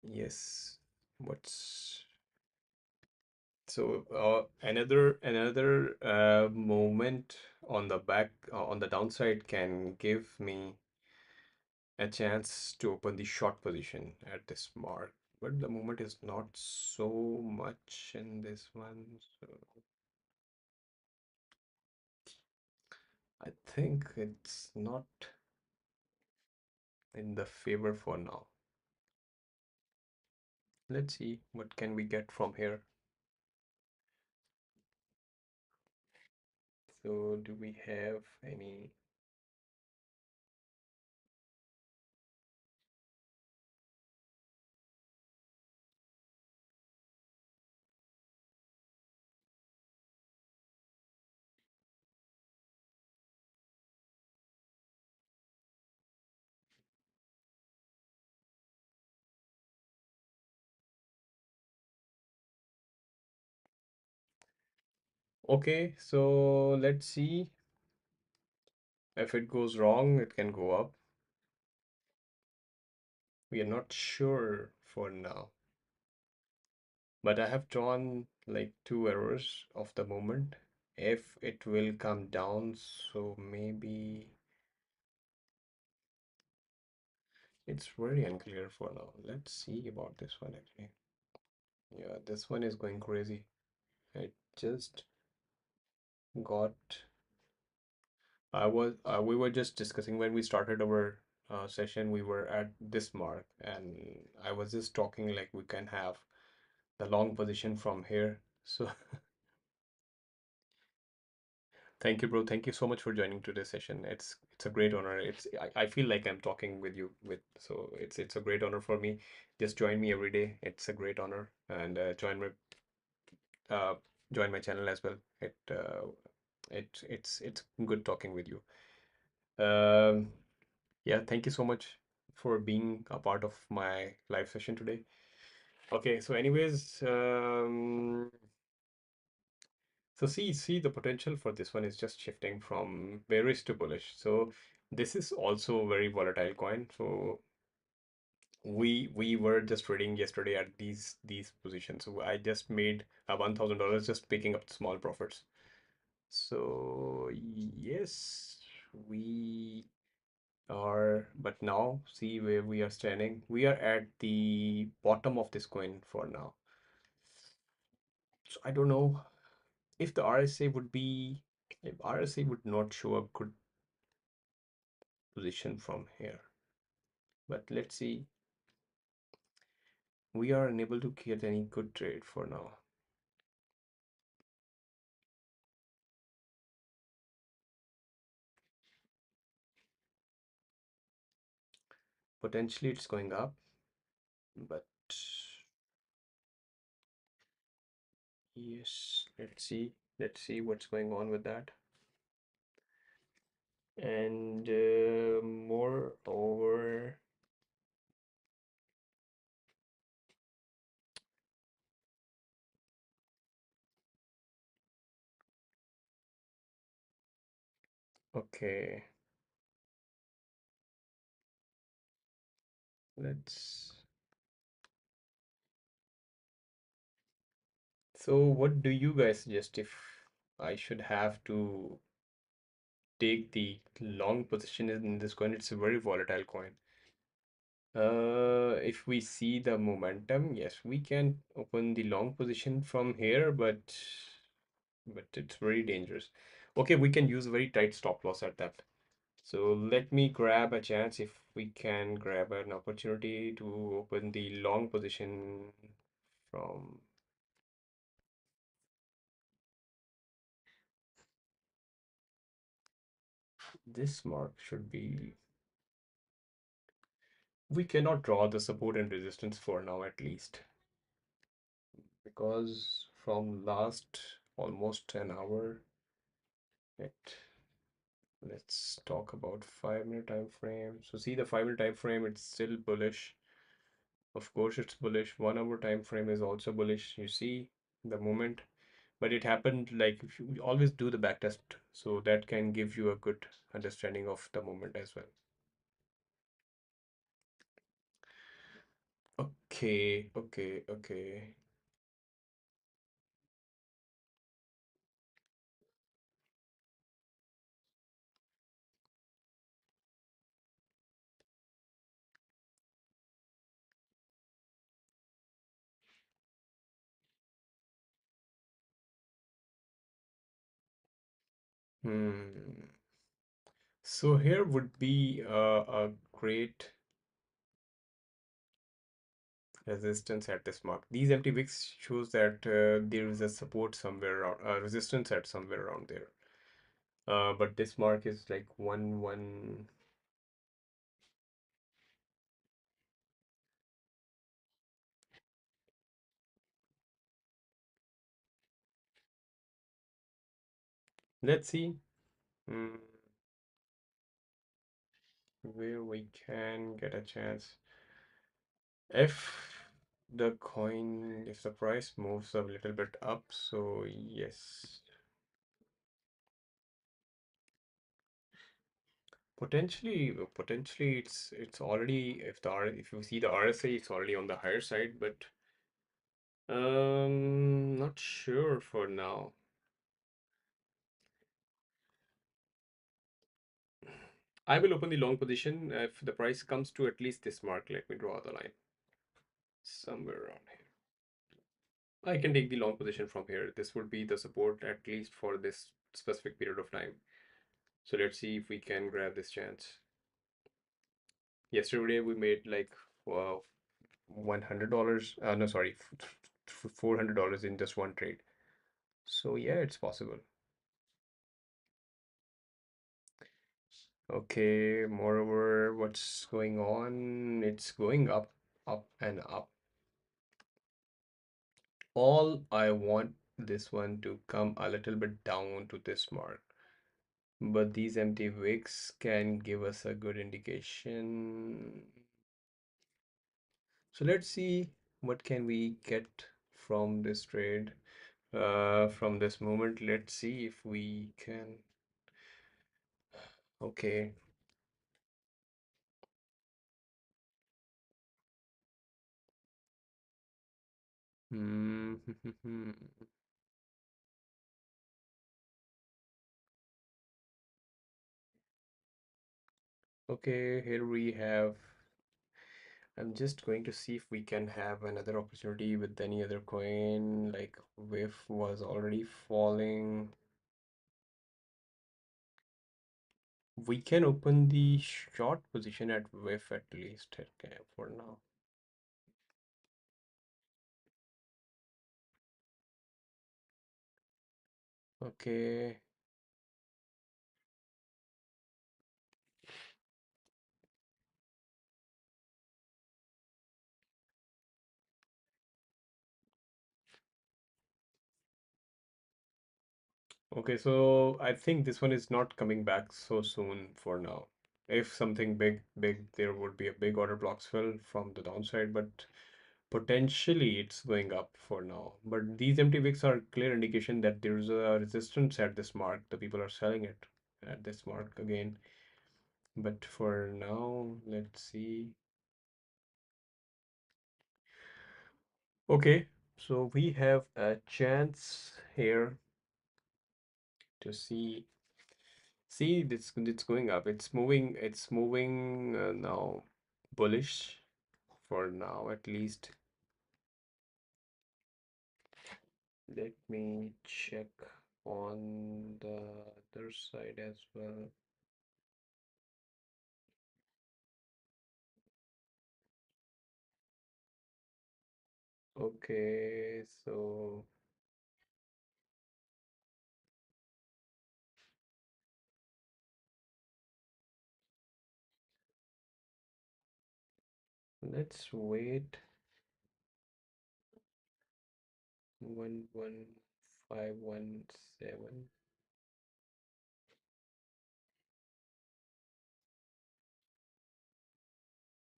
yes. What's so another moment on the on the downside can give me a chance to open the short position at this mark. But the movement is not so much in this one. So I think it's not in the favor for now. Let's see what can we get from here. So do we have any? Okay, so let's see. If it goes wrong, it can go up. We are not sure for now. But I have drawn like two arrows of the moment. If it will come down, so maybe it's very unclear for now. Let's see about this one actually. Yeah, this one is going crazy. I just got we were just discussing when we started our session, we were at this mark, and I was just talking like we can have the long position from here. So thank you, bro. Thank you so much for joining today's session. It's a great honor. I feel like I'm talking with you so it's a great honor for me. Just join me every day. It's a great honor, and uh, join my channel as well. It's good talking with you. Um, yeah, thank you so much for being a part of my live session today. Okay, so anyways, so see the potential for this one is just shifting from bearish to bullish. So this is also a very volatile coin. So we were just trading yesterday at these positions. So I just made a $1,000 just picking up small profits. So yes, we are, but now see where we are standing. We are at the bottom of this coin for now. So I don't know if the RSA would be, if RSA would not show a good position from here. But let's see. We are unable to get any good trade for now. Potentially it's going up, but yes, let's see. Let's see what's going on with that. And moreover, okay, let's. So what do you guys suggest if I should have to take the long position in this coin? It's a very volatile coin. If we see the momentum, yes, we can open the long position from here, but it's very dangerous. Okay, we can use a very tight stop loss at that. So let me grab a chance if we can grab an opportunity to open the long position from this mark should be. We cannot draw the support and resistance for now at least, because from last almost an hour, it let's talk about 5 minute time frame. So see the 5 minute time frame, it's still bullish. Of course it's bullish. 1 hour time frame is also bullish. You see the moment, but it happened like if you always do the back test, so that can give you a good understanding of the moment as well. Okay, okay, okay. Hmm. So here would be a great resistance at this mark. These empty wicks shows that there is a support somewhere around, resistance at somewhere around there. But this mark is like one. Let's see where we can get a chance. If the price moves a little bit up, so yes. Potentially it's already, if you see the RSA, it's already on the higher side, but not sure for now. I will open the long position if the price comes to at least this mark. Let me draw the line somewhere around here. I can take the long position from here. This would be the support at least for this specific period of time. So let's see if we can grab this chance. Yesterday we made like $100. No, sorry, $400 in just one trade. So yeah, it's possible. Okay, moreover, what's going on? It's going up, up, and up. All I want this one to come a little bit down to this mark. But these empty wicks can give us a good indication. So let's see what can we get from this trade, from this moment. Let's see if we can. Okay. Hmm. Okay, here we have. I'm just going to see if we can have another opportunity with any other coin. Like WIF was already falling. We can open the short position at WIF at least, okay, for now. Okay. Okay, so I think this one is not coming back so soon for now. If something big, there would be a big order blocks fill from the downside, but potentially it's going up for now. But these empty wicks are clear indication that there's a resistance at this mark. The people are selling it at this mark again. But for now, let's see. Okay, so we have a chance here to see this, it's going up. It's moving now bullish for now at least. Let me check on the other side as well. Okay, so let's wait. 11517,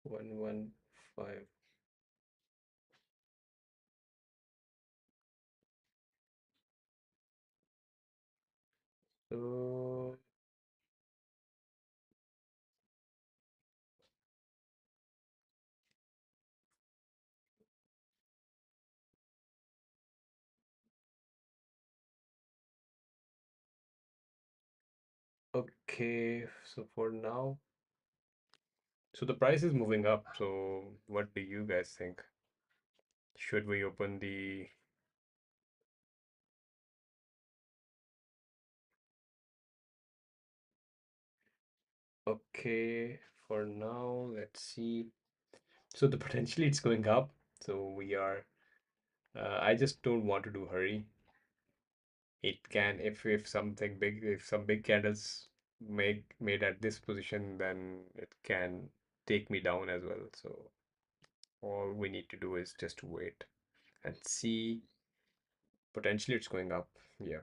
115. So okay, so for now, so the price is moving up. So what do you guys think? Should we open the okay, for now, let's see. So the potentially it's going up. So we are I just don't want to do hurry. It can, if something big, if some big candles made at this position, then it can take me down as well. So all we need to do is just wait and see. Potentially it's going up. Yeah.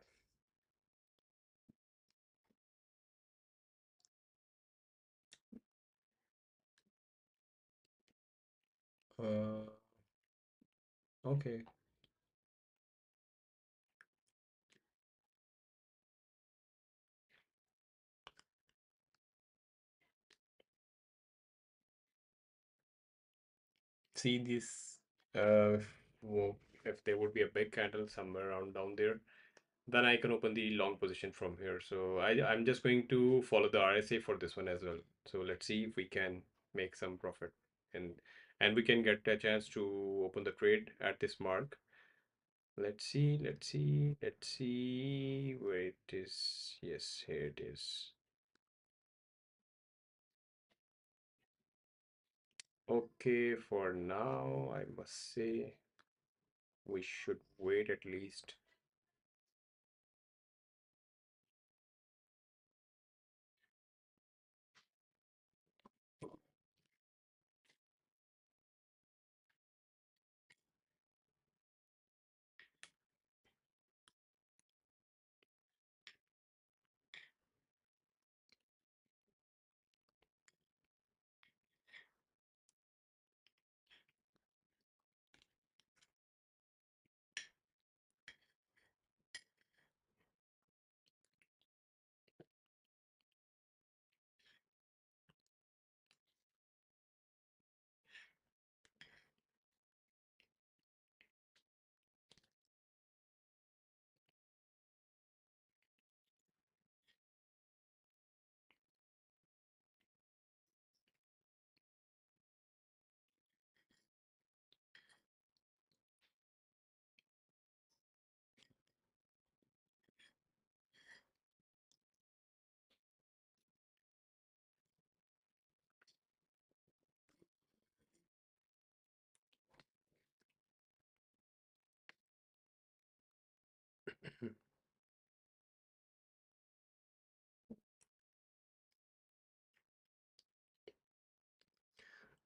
Uh, okay. see this, if there would be a big candle somewhere around down there, then I can open the long position from here. So I'm just going to follow the RSA for this one as well. So let's see if we can make some profit, and we can get a chance to open the trade at this mark. Let's see where it is. Yes, here it is. Okay, for now, I must say we should wait at least.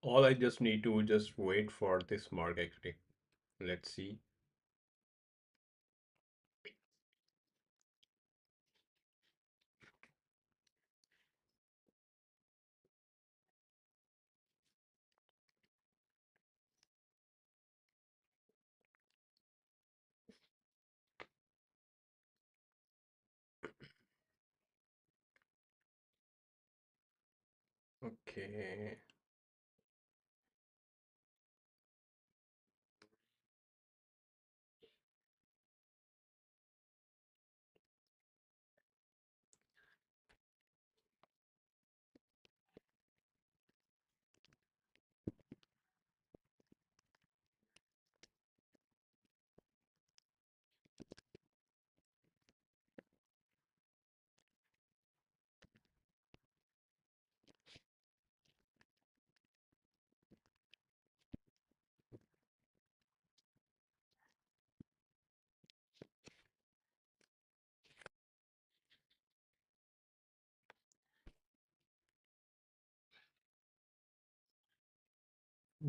All I just need to just wait for this mark actually. Let's see. Okay.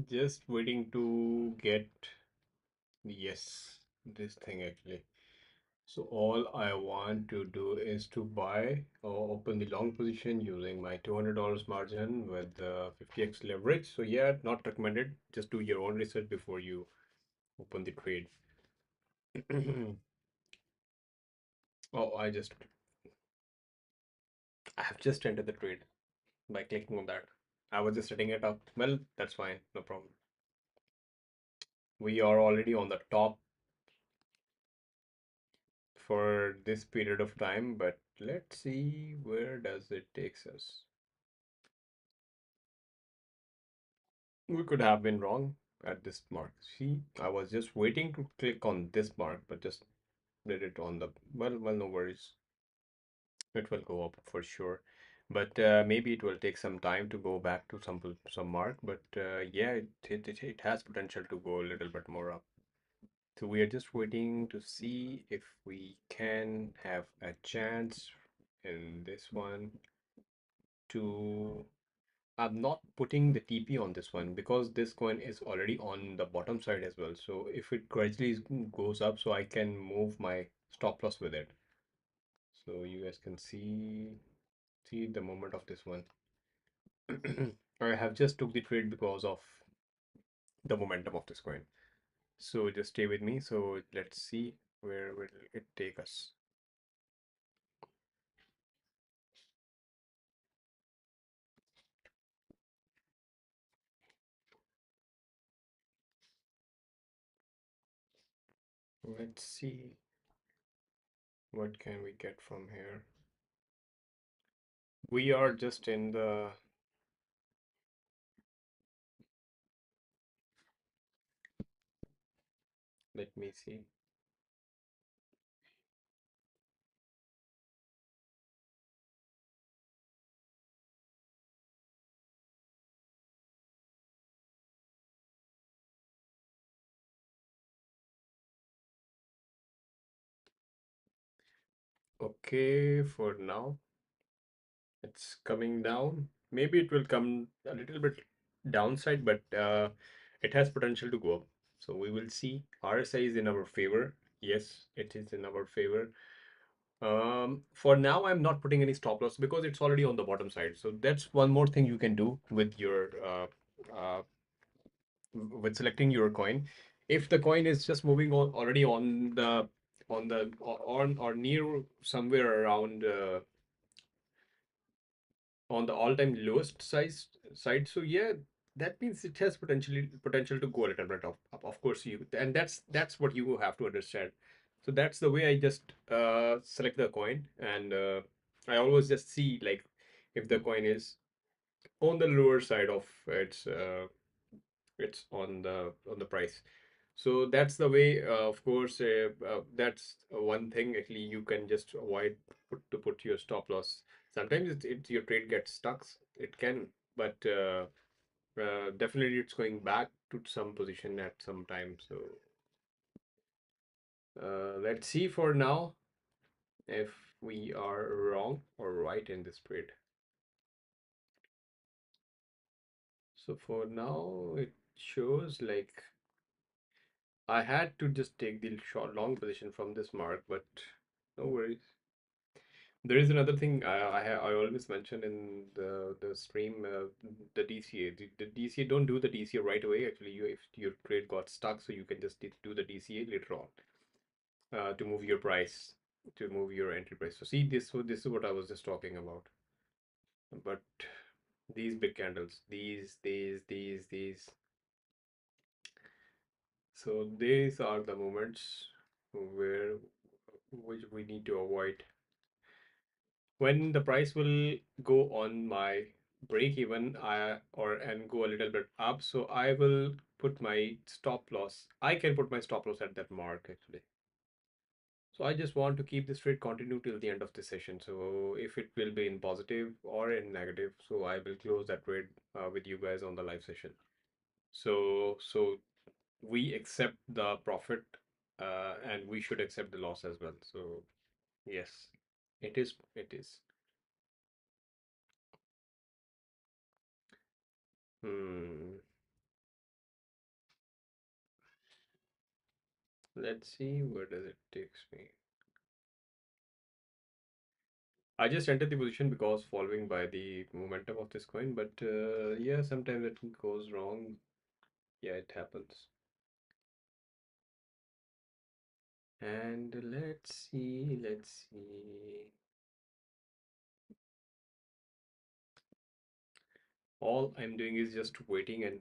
Just waiting to get, yes, this thing actually. So all I want to do is to buy or open the long position using my $200 margin with 50x leverage. So yeah, not recommended. Just do your own research before you open the trade. Oh, I have just entered the trade by clicking on that. I was just setting it up. Well, that's fine, no problem. We are already on the top for this period of time, but let's see where does it takes us. We could have been wrong at this mark. See, I was just waiting to click on this mark, but just did it on the, well, no worries. It will go up for sure. But maybe it will take some time to go back to some mark. But yeah, it has potential to go a little bit more up. So we are just waiting to see if we can have a chance in this one to. I'm not putting the TP on this one because this coin is already on the bottom side as well. So if it gradually goes up, so I can move my stop loss with it. So you guys can see the moment of this one. I have just took the trade because of the momentum of this coin. So just stay with me. So let's see where will it take us. Let's see what can we get from here. We are just in the, let me see. Okay, for now it's coming down. Maybe it will come a little bit downside, but it has potential to go up. So we will see. RSI is in our favor. Yes, it is in our favor. For now, I'm not putting any stop loss because it's already on the bottom side. So that's one more thing you can do with your with selecting your coin. If the coin is just moving on already on or near somewhere around on the all-time lowest size side, so yeah, that means it has potential to go a little bit up. Of course, you and that's what you have to understand. So that's the way I just select the coin, and I always just see like if the coin is on the lower side of it's on the price. So that's the way, of course, that's one thing actually you can just avoid put your stop loss. Sometimes your trade gets stuck. It can, but definitely it's going back to some position at some time. So let's see for now if we are wrong or right in this trade. So for now, it shows like I had to just take the short long position from this mark, but no worries. There is another thing I always mention in the stream, the DCA. The DCA, don't do the DCA right away. Actually, you if your trade got stuck, so you can just do the DCA later on to move your price, to move your entry price. So see this is what I was just talking about. But these big candles, these. So these are the moments where which we need to avoid when the price will go on my break even or and go a little bit up. So I will put my stop loss. I can put my stop loss at that mark actually. So I just want to keep this trade continue till the end of the session. So if it will be in positive or in negative, so I will close that trade with you guys on the live session. So we accept the profit and we should accept the loss as well. So yes, it is. Hmm. Let's see where does it takes me. I just entered the position because following by the momentum of this coin, but yeah, sometimes it goes wrong. Yeah, it happens. And let's see. All I'm doing is just waiting and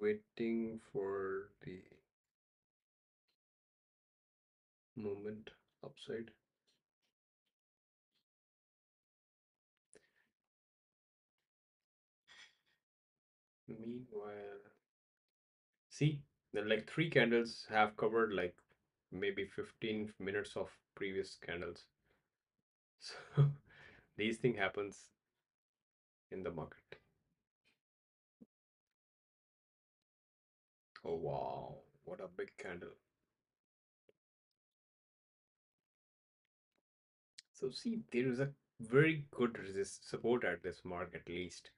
waiting for the moment upside. Meanwhile, see, like three candles have covered like maybe 15 minutes of previous candles. So these thing happens in the market. Oh wow, what a big candle. So see, there is a very good resist support at this mark at least.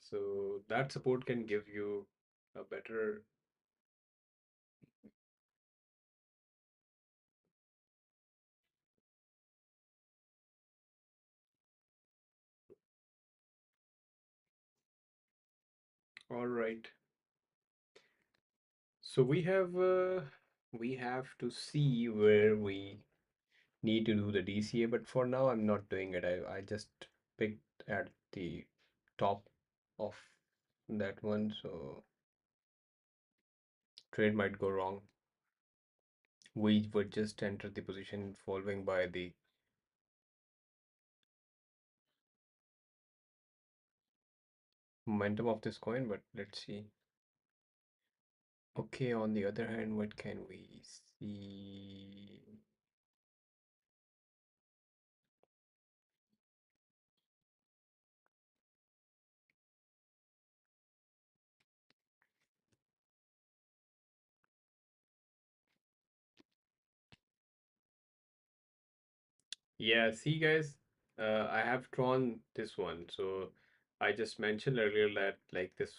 So that support can give you a better. All right. So we have to see where we need to do the DCA, but for now I'm not doing it. I just picked at the top of that one, so trade might go wrong. We would just enter the position following by the momentum of this coin, but let's see. Okay, on the other hand, what can we see? Yeah, see guys, I have drawn this one. So I just mentioned earlier that like this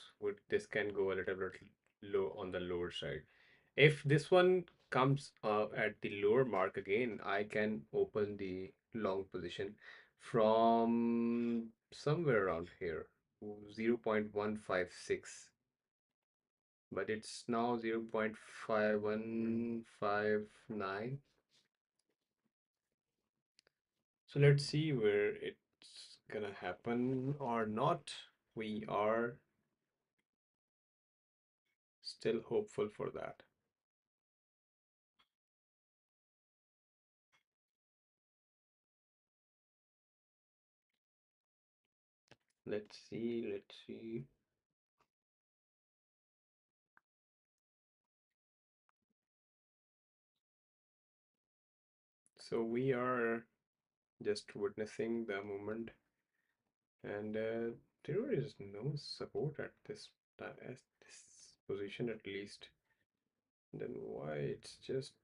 can go a little low on the lower side. If this one comes at the lower mark again, I can open the long position from somewhere around here, 0.156. But it's now 0.5159. So let's see where it's gonna happen or not. We are still hopeful for that. Let's see, let's see. So we are just witnessing the moment, and there is no support at at this position at least. Then why it's just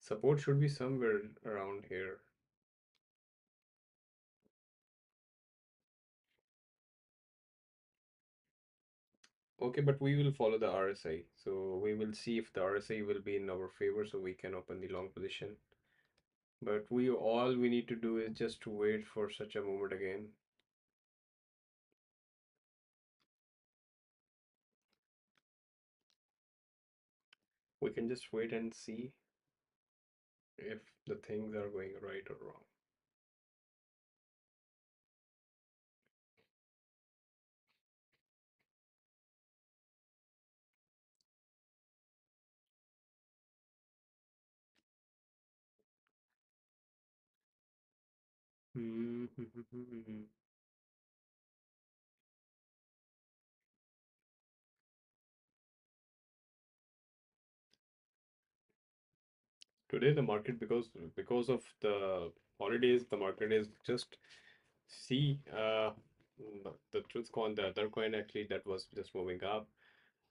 support should be somewhere around here. Okay, but we will follow the RSI. So we will see if the RSI will be in our favor so we can open the long position. But we all we need to do is just to wait for such a moment again. We can just wait and see if the things are going right or wrong. Today the market because of the holidays, the market is just see the truth coin, the other coin actually that was just moving up,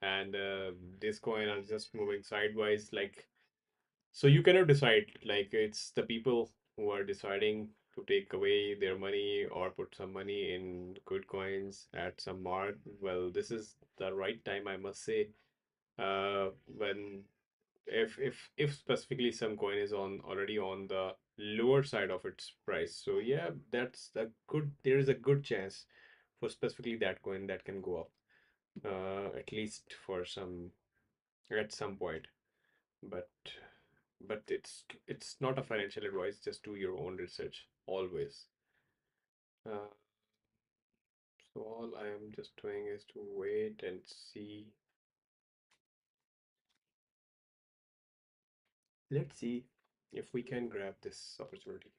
and this coin are just moving sideways like. So you cannot decide. Like it's the people who are deciding to take away their money or put some money in good coins at some mark. Well, this is the right time, I must say. When if specifically some coin is on already on the lower side of its price. So yeah, that's a good. There is a good chance for specifically that coin that can go up. At least for some at some point. But it's not a financial advice. Just do your own research always. uh, so all I am just doing is to wait and see. Let's see if we can grab this opportunity.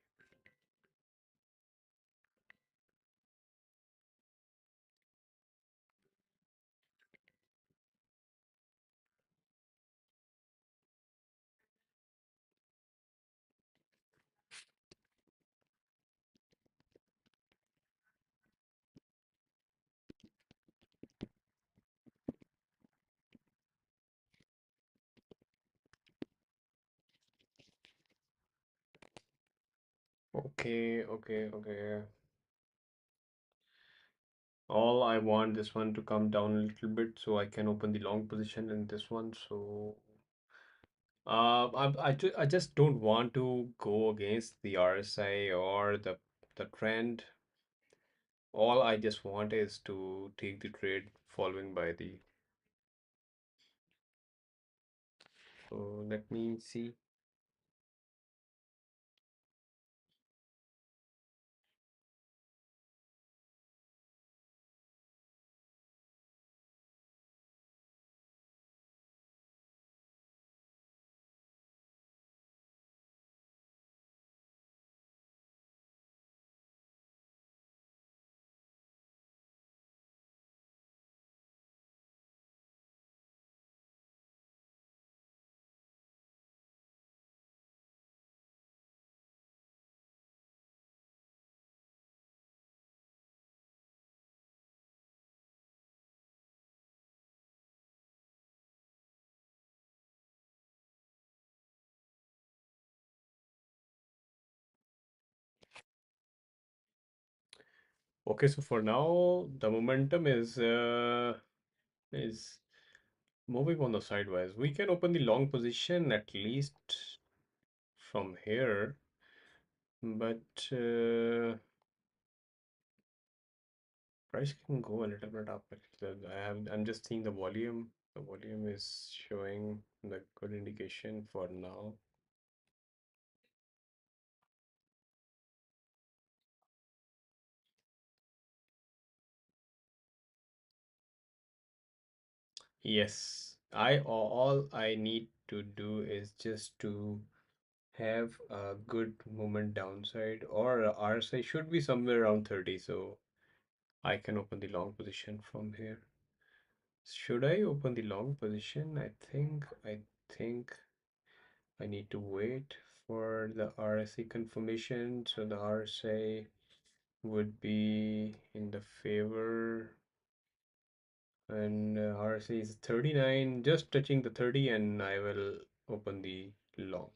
Okay, okay, okay. All I want this one to come down a little bit so I can open the long position in this one. So I just don't want to go against the RSI or the trend. All I just want is to take the trade following by the. So let me see. Okay, so for now, the momentum is moving on the sideways. We can open the long position at least from here, but price can go a little bit up. I'm just seeing the volume. The volume is showing the good indication for now. Yes, all I need to do is just to have a good movement downside, or RSI should be somewhere around 30, so I can open the long position from here. Should I open the long position? I think I need to wait for the RSI confirmation. So the RSI would be in the favor, and RSI is 39, just touching the 30, and I will open the long.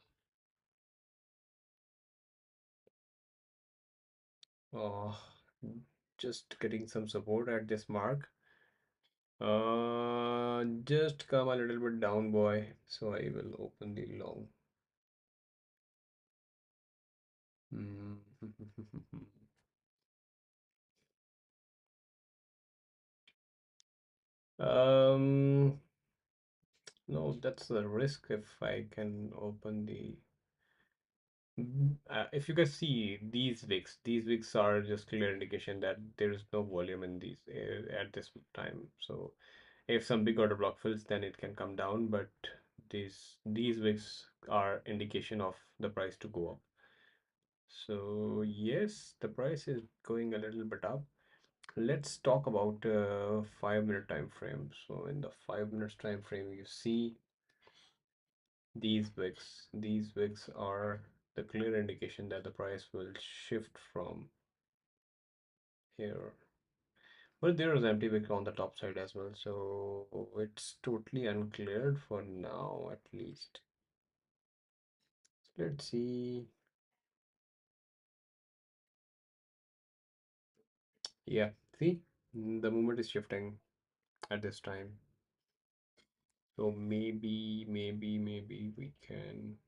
Oh, just getting some support at this mark. Just come a little bit down, boy. So I will open the long. Hmm. Um, no, that's the risk if I can open the. If you guys see these wicks are just clear indication that there is no volume in these at this time. So if some big order block fills, then it can come down, but these wicks are indication of the price to go up. So yes, the price is going a little bit up. Let's talk about 5 minute time frame. So in the 5 minutes time frame, you see these wicks. These wicks are the clear indication that the price will shift from here. But there is empty wick on the top side as well, so it's totally uncleared for now at least. So let's see. Yeah, see, the movement is shifting at this time. So maybe we can.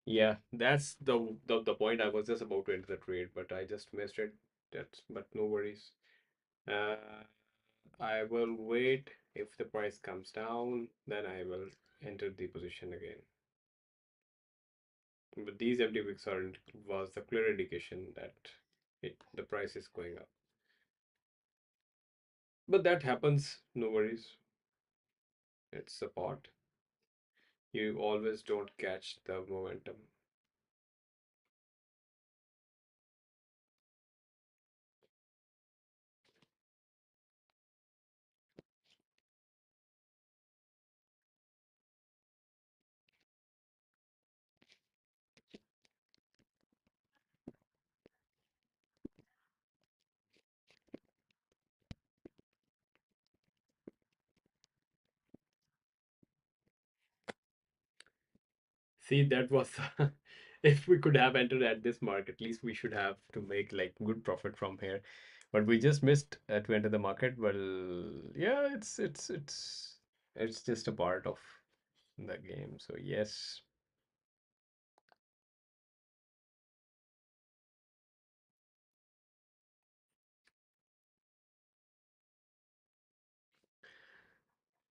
Yeah, that's the point. I was just about to enter the trade, but I just missed it. That's but no worries. Uh, I will wait. If the price comes down, then I will enter the position again. But these empty wicks are was the clear indication that the price is going up. But that happens. No worries. It's a pot. You always don't catch the momentum. See, that was if we could have entered at this mark, at least we should have to make like good profit from here. But we just missed to enter the market. Well, yeah, it's just a part of the game. So yes.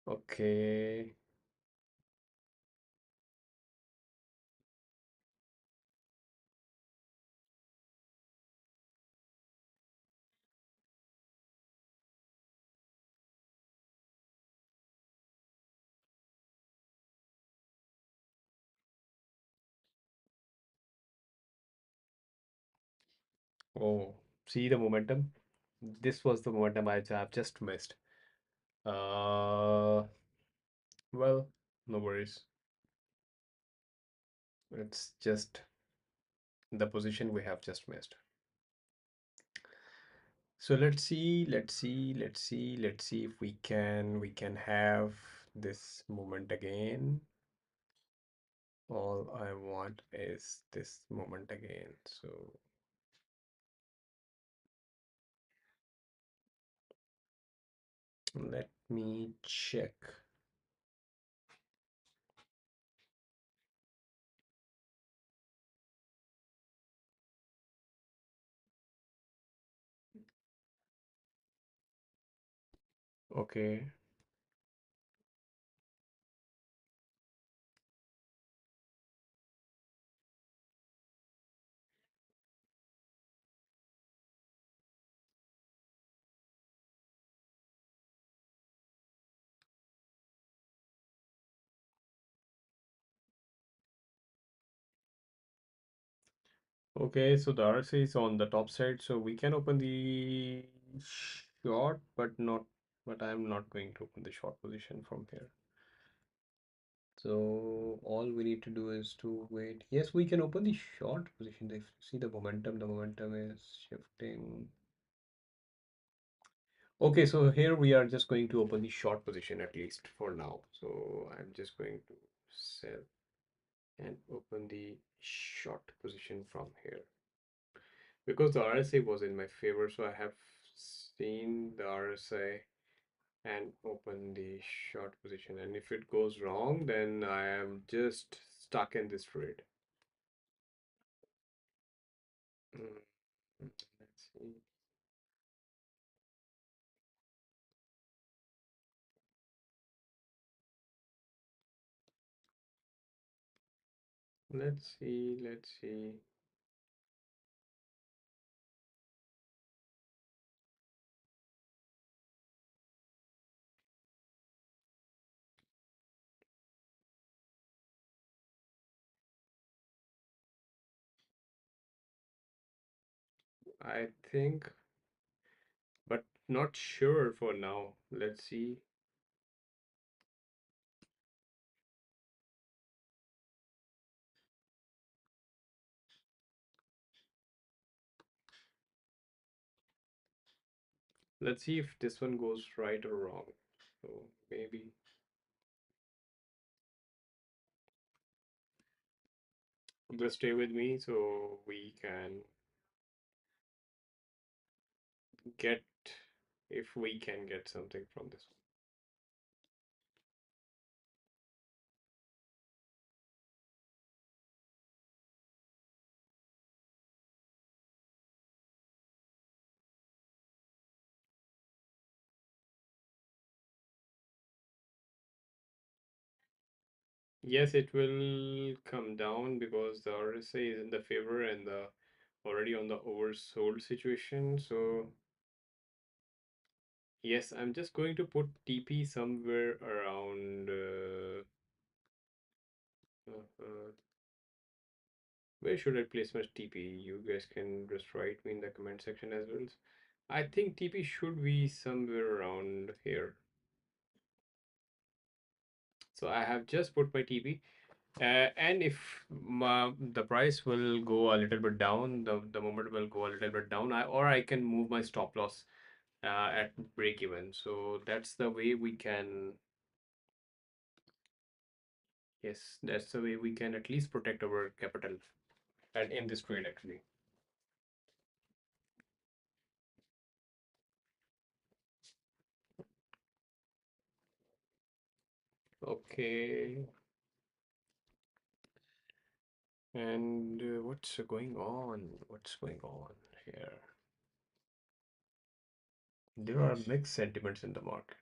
Okay. Oh, see the momentum? This was the momentum I have just missed. Uh, well, no worries. It's just the position we have just missed. So let's see if we can have this moment again. All I want is this moment again. So let me check. Okay. Okay, so the RSA is on the top side, so we can open the short, but I'm not going to open the short position from here. So all we need to do is to wait. Yes, we can open the short position. If you see the momentum is shifting. Okay, so here we are just going to open the short position at least for now. So I'm just going to sell and open the short position from here. Because the RSA was in my favor, so I have seen the RSA and open the short position. And if it goes wrong, then I am just stuck in this trade. Mm, let's see. Let's see. Let's see. I think, but not sure for now. Let's see. Let's see if this one goes right or wrong. So maybe just stay with me so we can get, if we can get something from this one. Yes, it will come down because the RSA is in the favor and the already on the oversold situation. So yes, I'm just going to put TP somewhere around where should I place my TP? You guys can just write me in the comment section as well. I think TP should be somewhere around here. So I have just put my TP. And if the price will go a little bit down, the moment will go a little bit down, or I can move my stop loss at break even. So that's the way we can, yes, that's the way we can at least protect our capital and in this trade actually. Okay. And what's going on? What's going on here? There are mixed sentiments in the market.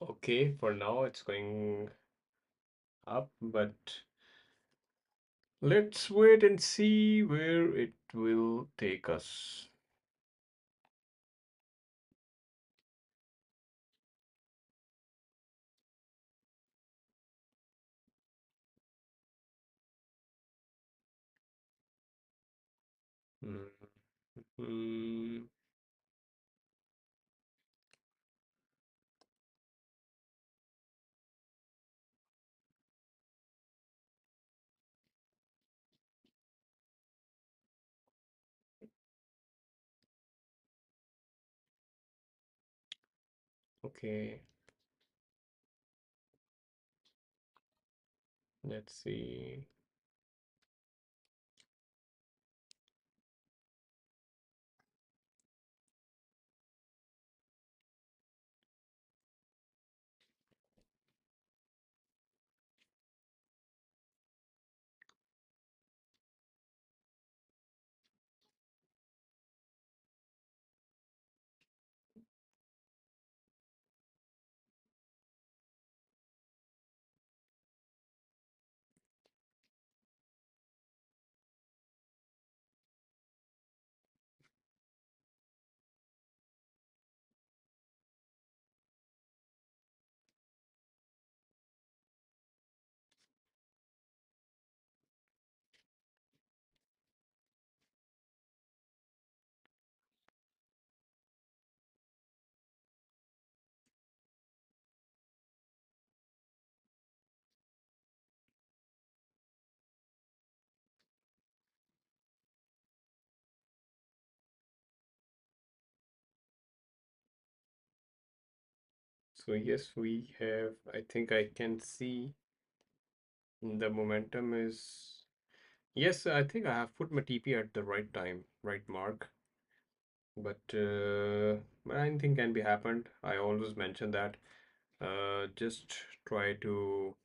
Okay, for now it's going up, but let's wait and see where it will take us. Mm, okay, let's see. So yes, we have, I think I can see the momentum is, yes, I think I have put my TP at the right time, right mark. But anything can be happened. I always mention that. Just try to,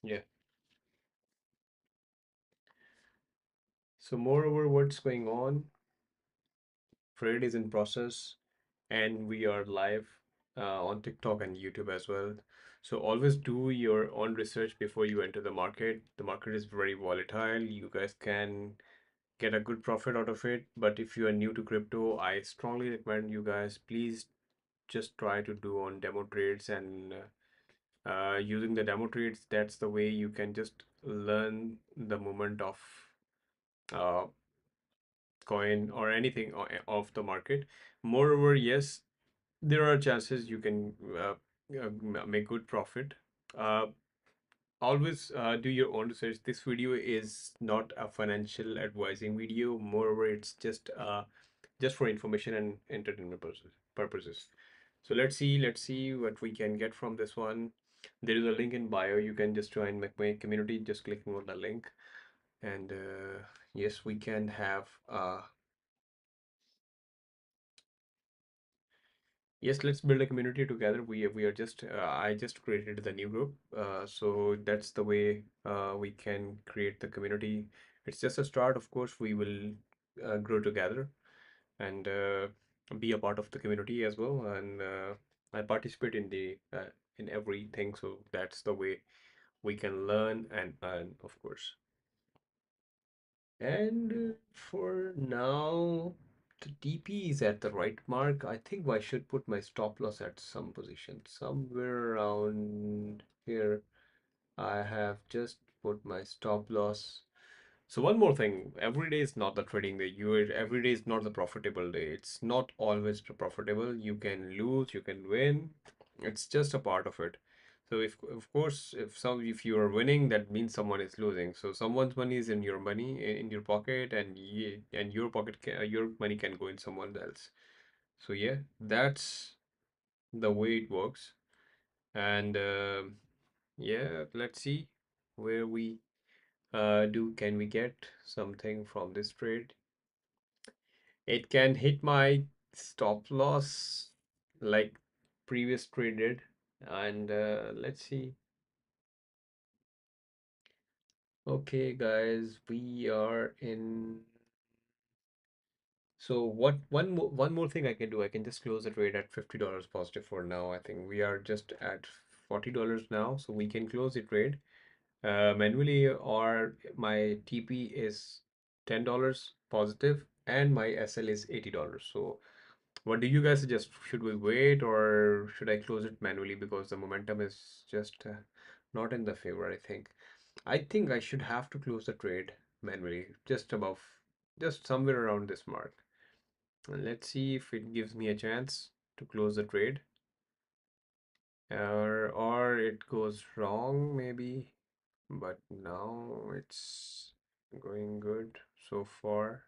yeah. So moreover, what's going on? Trade is in process, and we are live on TikTok and YouTube as well. So always do your own research before you enter the market. The market is very volatile. You guys can get a good profit out of it. But if you are new to crypto, I strongly recommend you guys please just try to do on demo trades and using the demo trades. That's the way you can just learn the movement of uh, coin or anything of the market. Moreover, yes, there are chances you can make good profit. Uh, Always do your own research. This video is not a financial advising video. Moreover, it's just for information and entertainment purposes. So let's see what we can get from this one. There is a link in bio. You can just join my community just clicking on the link. And yes, we can have yes, let's build a community together. We are just I just created the new group. So that's the way we can create the community. It's just a start, of course. We will grow together and be a part of the community as well. And I participate in everything. So that's the way we can learn and earn, of course. And for now, the DP is at the right mark. I think I should put my stop loss at some position, somewhere around here. I have just put my stop loss. So one more thing, every day is not the trading day. Every day is not the profitable day. It's not always profitable. You can lose, you can win. It's just a part of it. So if of course if you are winning, that means someone is losing. So someone's money is in your money in your pocket, and your money can go in someone else. So yeah, that's the way it works. And yeah, let's see where we do can we get something from this trade? It can hit my stop loss like previous trade did. And let's see. Okay, guys, we are in So what one more thing I can do, I can just close the trade at $50 positive for now. I think we are just at $40 now, so we can close the trade manually, or my TP is $10 positive and my SL is $80. So what do you guys suggest? Should we wait or should I close it manually because the momentum is just not in the favor, I think. I think I should have to close the trade manually, just above, just somewhere around this mark. And let's see if it gives me a chance to close the trade, or it goes wrong maybe. But now it's going good so far.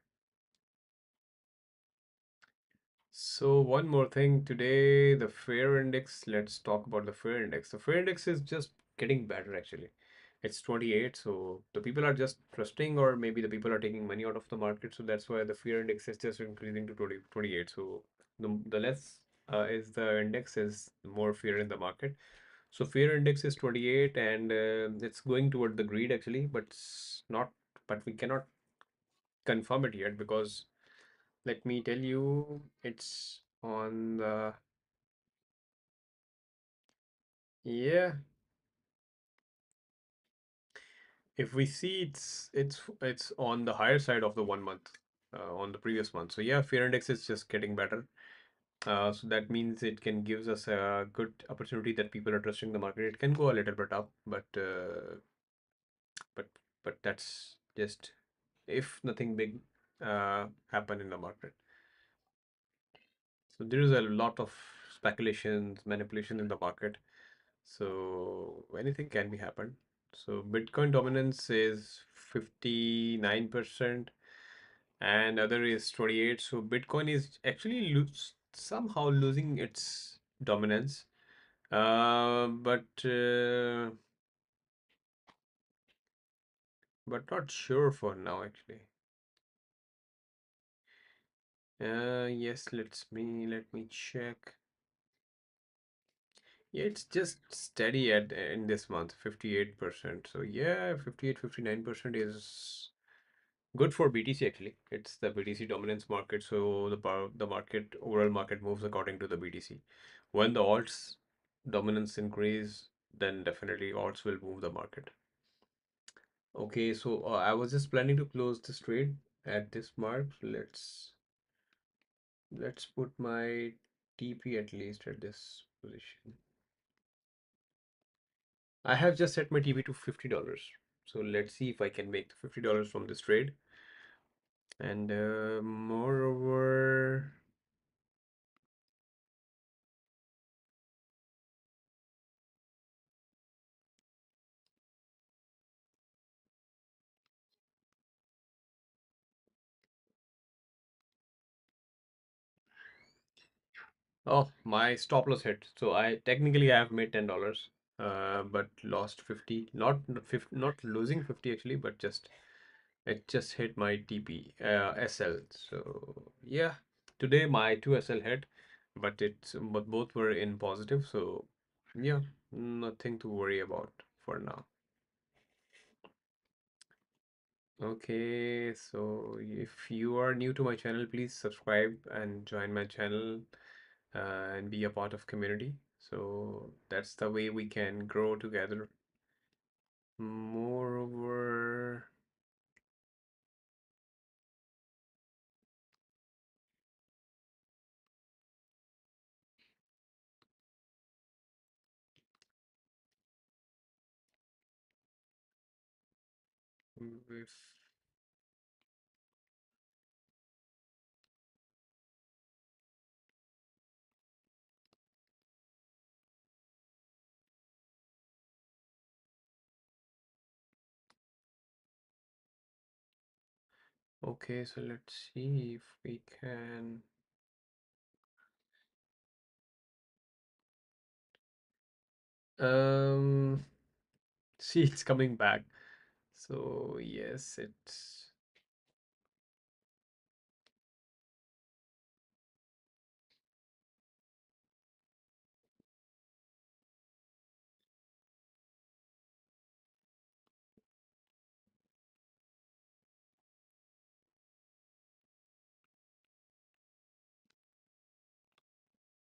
So one more thing today, the fair index. Let's talk about the fair index. The fair index is just getting better actually. It's 28, so the people are just trusting, or maybe the people are taking money out of the market. So that's why the fear index is just increasing to 28. So the less is the index, is the more fear in the market. So fear index is 28, and it's going toward the greed actually, but it's not. But we cannot confirm it yet because let me tell you, it's on the, yeah. If we see, it's on the higher side of the 1 month, on the previous month. So yeah, fear index is just getting better. So that means it can gives us a good opportunity that people are trusting the market. It can go a little bit up, but but that's just if nothing big happen in the market. So there is a lot of speculations, manipulation in the market. So anything can be happen. So Bitcoin dominance is 59% and other is 28. So Bitcoin is actually somehow losing its dominance. But not sure for now actually. Yes, let me check. Yeah, it's just steady at in this month, 58%. So yeah, 58, 59% is good for BTC actually. It's the BTC dominance market, so the market, overall market moves according to the BTC. When the alts dominance increase, then definitely alts will move the market. Okay, so I was just planning to close this trade at this mark. Let's put my TP at least at this position. I have just set my TP to $50. So let's see if I can make $50 from this trade. And moreover, oh, my stop loss hit. So I technically I have made $10, but lost 50. Not losing 50 actually, but just it just hit my TP SL. So yeah, today my two SL hit, but both were in positive. So yeah, nothing to worry about for now. Okay, so if you are new to my channel, please subscribe and join my channel and be a part of community. So that's the way we can grow together. Moreover, if okay, so let's see if we can. Um, see, it's coming back. So yes, it's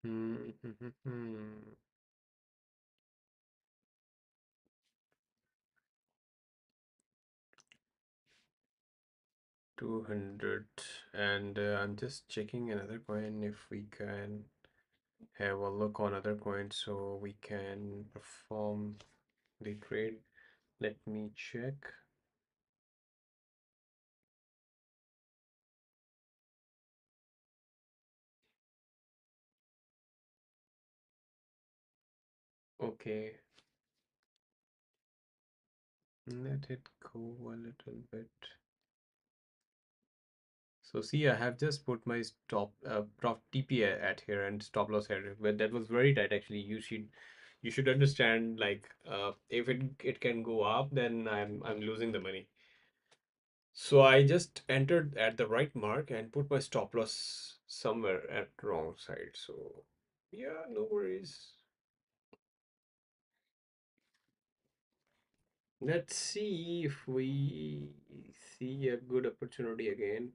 Hmm, hmm, hmm, hmm. 200. And I'm just checking another coin if we can have a look on other coins so we can perform the trade. Let me check. Okay, let it go a little bit. So see, I have just put my stop prof TP at here and stop loss here, but that was very tight actually. You should understand like if it can go up, then I'm losing the money. So I just entered at the right mark and put my stop loss somewhere at wrong side. So yeah, no worries. Let's see if we see a good opportunity again.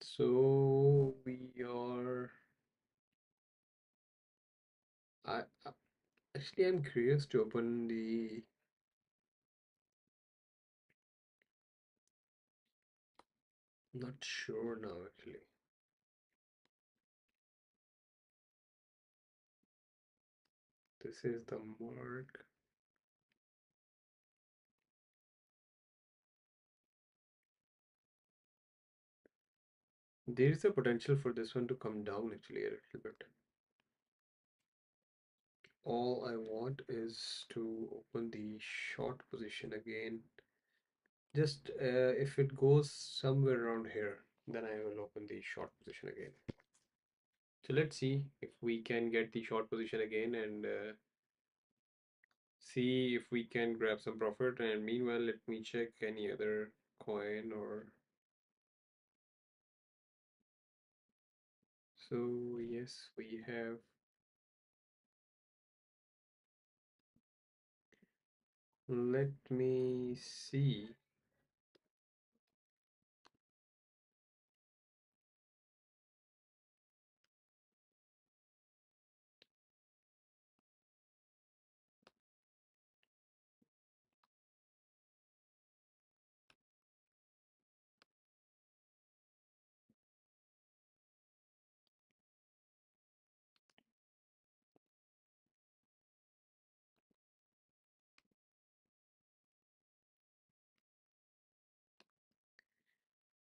So we are. Actually, I'm curious to open the. Not sure now actually. This is the mark. There is a potential for this one to come down actually a little bit. All I want is to open the short position again. Just if it goes somewhere around here, then I will open the short position again. So let's see if we can get the short position again and see if we can grab some profit. And meanwhile, let me check any other coin or so. Yes, we have. Let me see.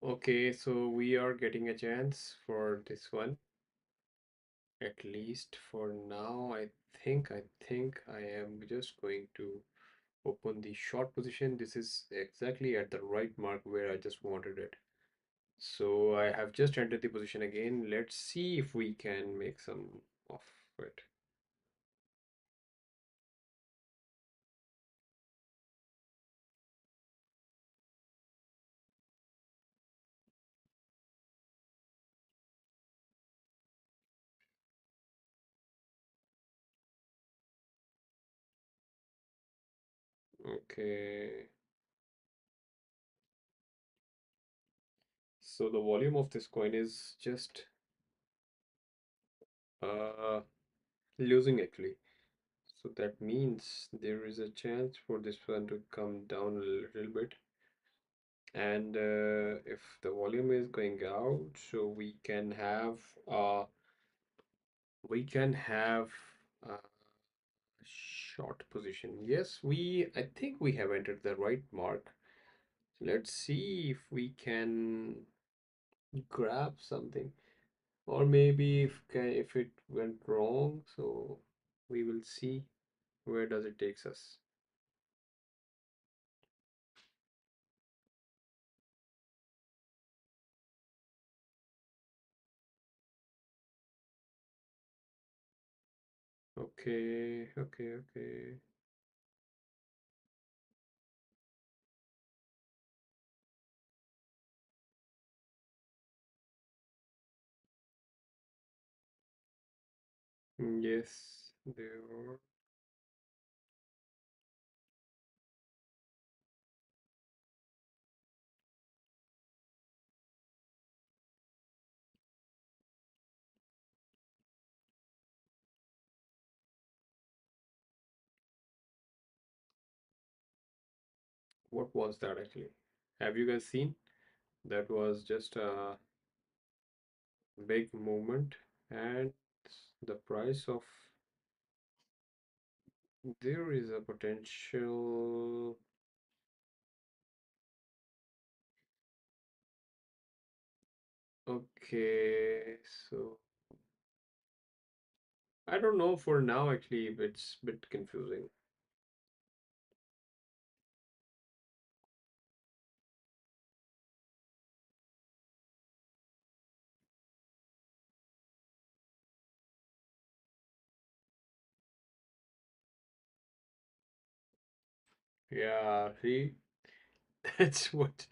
Okay, so we are getting a chance for this one. At least for now, I think I am just going to open the short position. This is exactly at the right mark where I just wanted it. So I have just entered the position again. Let's see if we can make some of it. Okay. So the volume of this coin is just uh losing actually. So that means there is a chance for this one to come down a little bit. And if the volume is going out, so we can have a short position. Yes, I think we have entered the right mark. Let's see if we can grab something, or maybe if it went wrong, so we will see where does it takes us. Okay, okay, okay. Yes, there are. What was that actually? Have you guys seen? That was just a big movement, and the price of there is a potential. Okay, so I don't know for now actually, it's a bit confusing. Yeah, see, that's what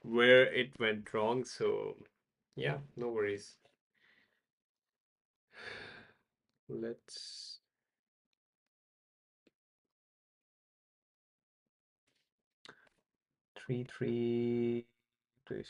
where it went wrong. So yeah, no worries. Let's 3 3 this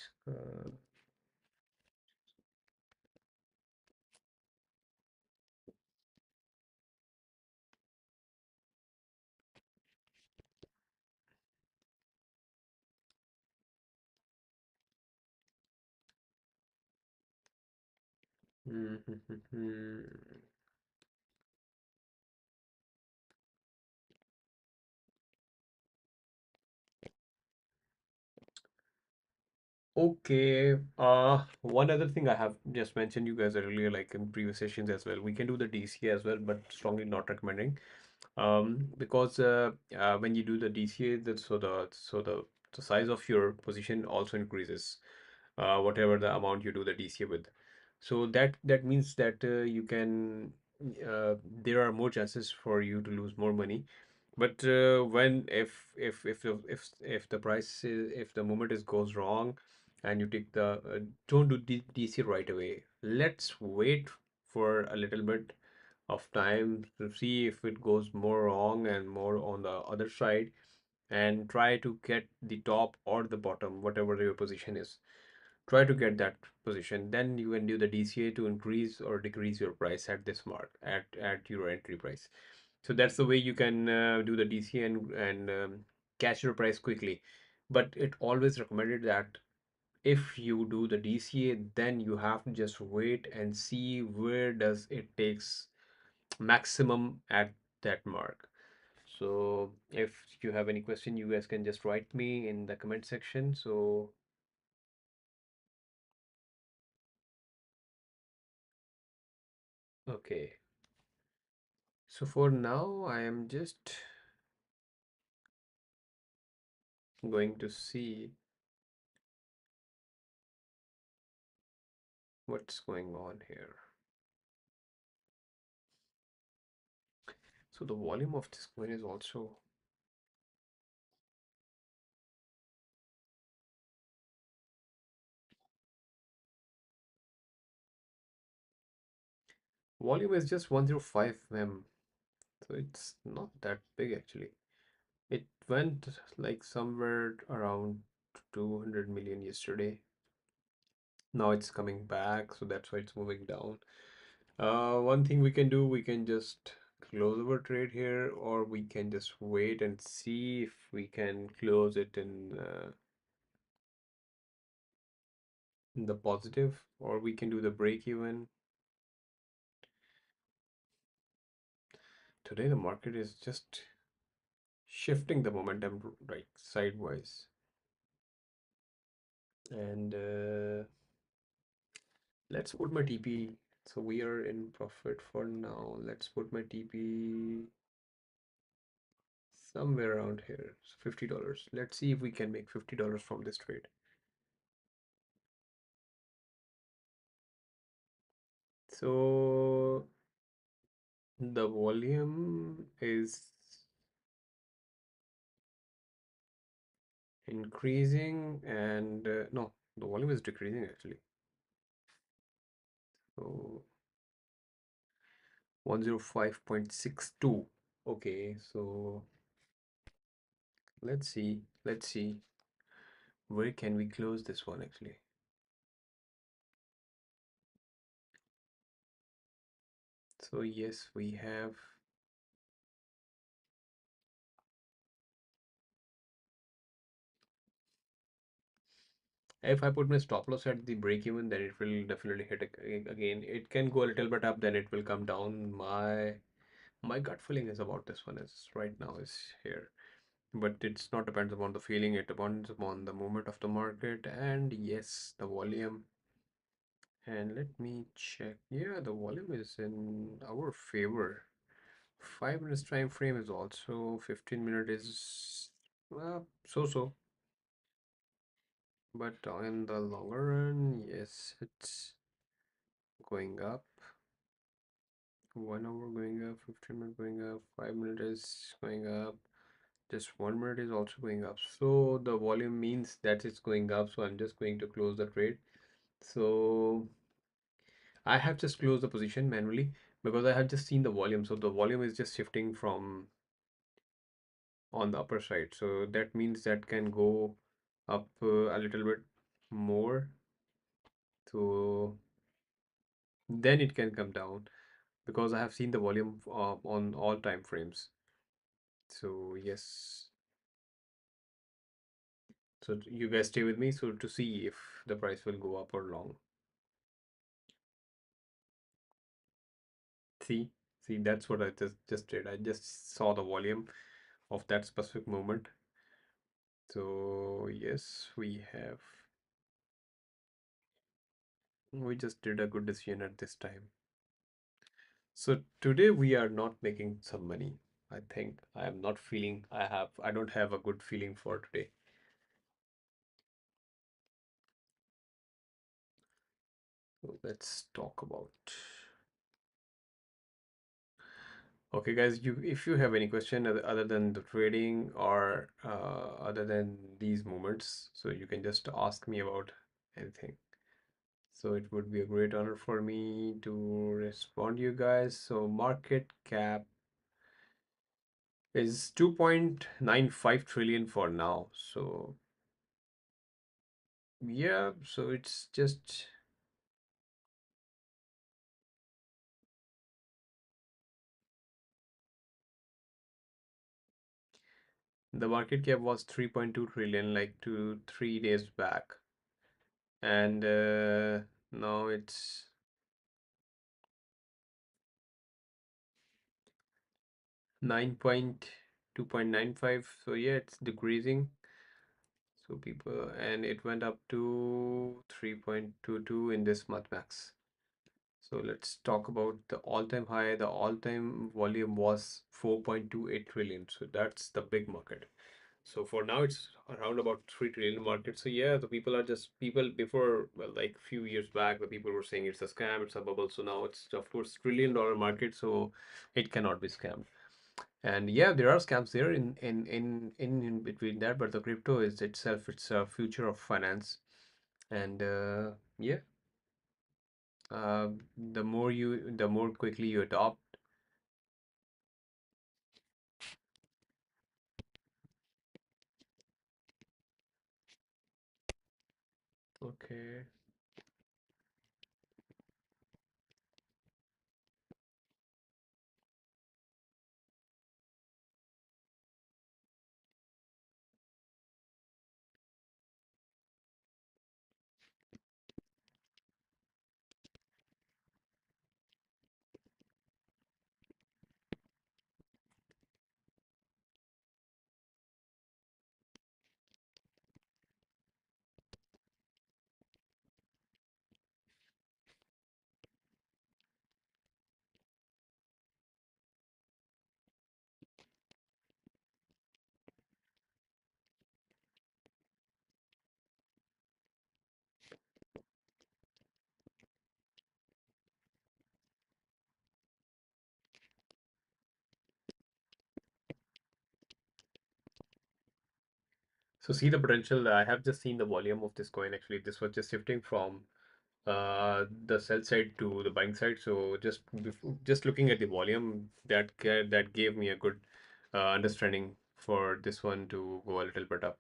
Okay. One other thing I have just mentioned you guys earlier, like in previous sessions as well, we can do the DCA as well, but strongly not recommending. Because when you do the DCA, the size of your position also increases, whatever the amount you do the DCA with. So that means that you can there are more chances for you to lose more money. But when if the price if the moment is goes wrong and you take the don't do DC right away. Let's wait for a little bit of time to see if it goes more wrong and more on the other side, and try to get the top or the bottom, whatever your position is. Try to get that position. Then you can do the DCA to increase or decrease your price at this mark at your entry price. So that's the way you can do the DCA and catch your price quickly. But it always recommended that if you do the DCA, then you have to just wait and see where does it takes maximum at that mark. So if you have any question, you guys can just write me in the comment section. So okay. So for now, I am just going to see what's going on here. So the volume of this coin is also volume is just 105 mem. So it's not that big actually. It went like somewhere around 200 million yesterday. Now it's coming back, so that's why it's moving down. One thing we can do, we can just close our trade here, or we can just wait and see if we can close it in the positive, or we can do the break even. Today the market is just shifting the momentum right sideways, and let's put my TP. So we are in profit for now. Let's put my TP somewhere around here. So $50. Let's see if we can make $50 from this trade. So the volume is increasing and no, the volume is decreasing actually. So 105.62. Okay, so let's see where can we close this one actually. So yes, we have, if I put my stop loss at the break even, then it will definitely hit again. It can go a little bit up, then it will come down. My gut feeling is about this one is right now is here. But it's not depends upon the feeling, it depends upon the movement of the market and yes, the volume. And let me check. Yeah, the volume is in our favor. 5 minutes time frame is also 15 minute is so. But in the longer run, yes, it's going up. 1 hour going up, 15 minute going up, 5 minute is going up. Just 1 minute is also going up. So the volume means that it's going up. So I'm just going to close the trade. So I have just closed the position manually because I have just seen the volume. So the volume is just shifting from on the upper side. So that means that can go up a little bit more. So then it can come down because I have seen the volume on all time frames. So yes. So you guys stay with me so to see if the price will go up or long. See, see, that's what I just did. I just saw the volume of that specific moment. So yes, we just did a good decision at this time. So today we are not making some money. I think I am not feeling I don't have a good feeling for today. So let's talk about. Okay, guys, you if you have any question other than the trading or other than these moments, so you can just ask me about anything. So it would be a great honor for me to respond to you guys. So market cap is 2.95 trillion for now. So yeah, so it's just the market cap was 3.2 trillion like 2 3 days back, and now it's 2.95. So yeah, it's decreasing. So people, and it went up to 3.22 in this month max. So let's talk about the all-time high. The all-time volume was 4.28 trillion. So that's the big market. So for now, it's around about 3 trillion market. So yeah, the people are just people before, well, like few years back, the people were saying it's a scam, it's a bubble. So now it's of course $1 trillion market, so it cannot be scammed. And yeah, there are scams there in between that, but the crypto is itself, it's a future of finance. And yeah, the more quickly you adopt. Okay. So see the potential. I have just seen the volume of this coin. Actually, this was just shifting from the sell side to the buying side. So just looking at the volume, that gave me a good understanding for this one to go a little bit up.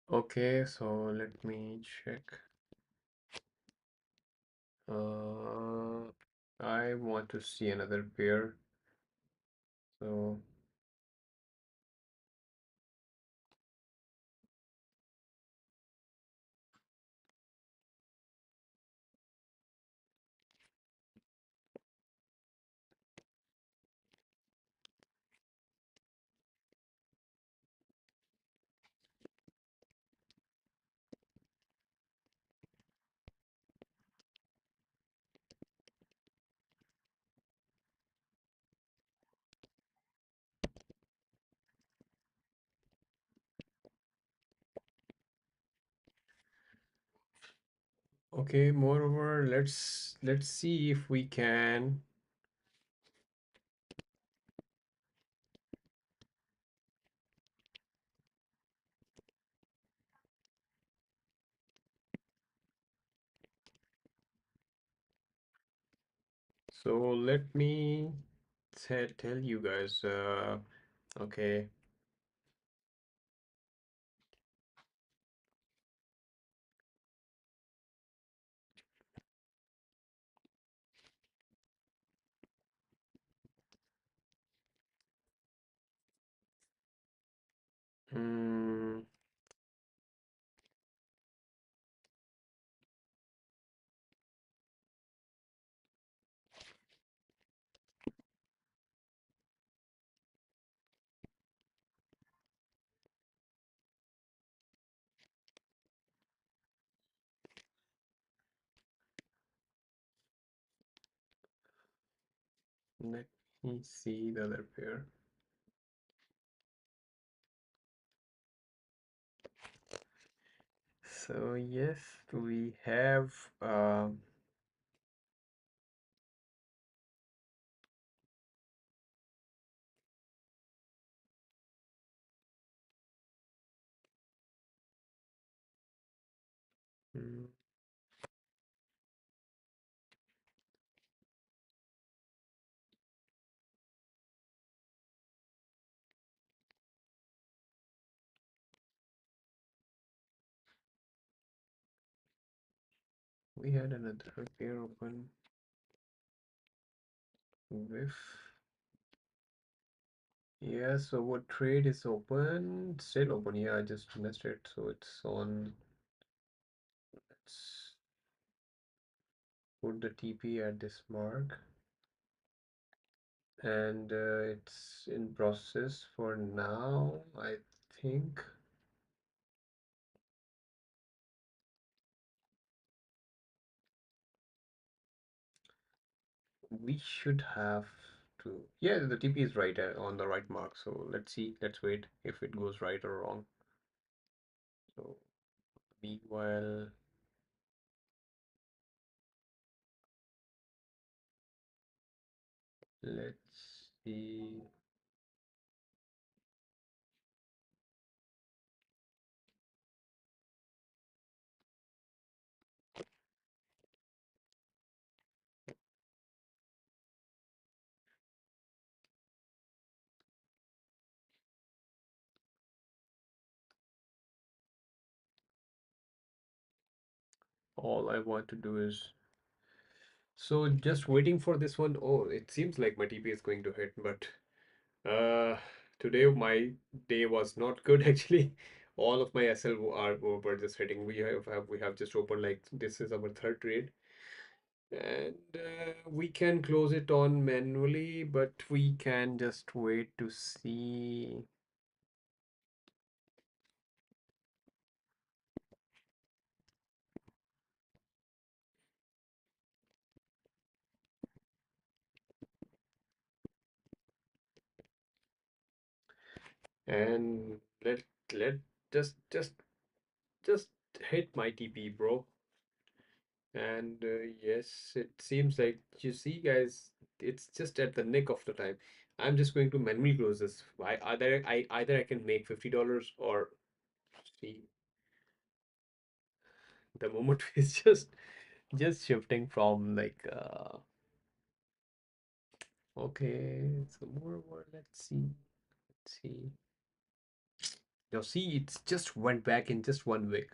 Okay, so let me check. Uh, I want to see another pair. So okay, moreover, let's see if we can. So let me tell you guys. Okay. Hmm. Let me see the other pair. So yes, we have mm, we had another pair open with. Yeah, so what trade is open? Still open. Yeah, I just missed it. So it's on. Let's put the TP at this mark. And it's in process for now, I think. We should have to. Yeah, the TP is right on the right mark. So let's see. Let's wait if it goes right or wrong. So meanwhile, let's see. All I want to do is so just waiting for this one. Oh, it seems like my TP is going to hit, but uh, today my day was not good actually. All of my SL are were just hitting. We have just opened like this is our third trade. And we can close it on manually, but we can just wait to see. And let just hit my TP, bro. And yes, it seems like, you see, guys, it's just at the nick of the time. I'm just going to manually close this. Either I can make $50 or see, the moment is just shifting from like okay, so more, let's see. Let's see. Now see, it's just went back in just 1 week.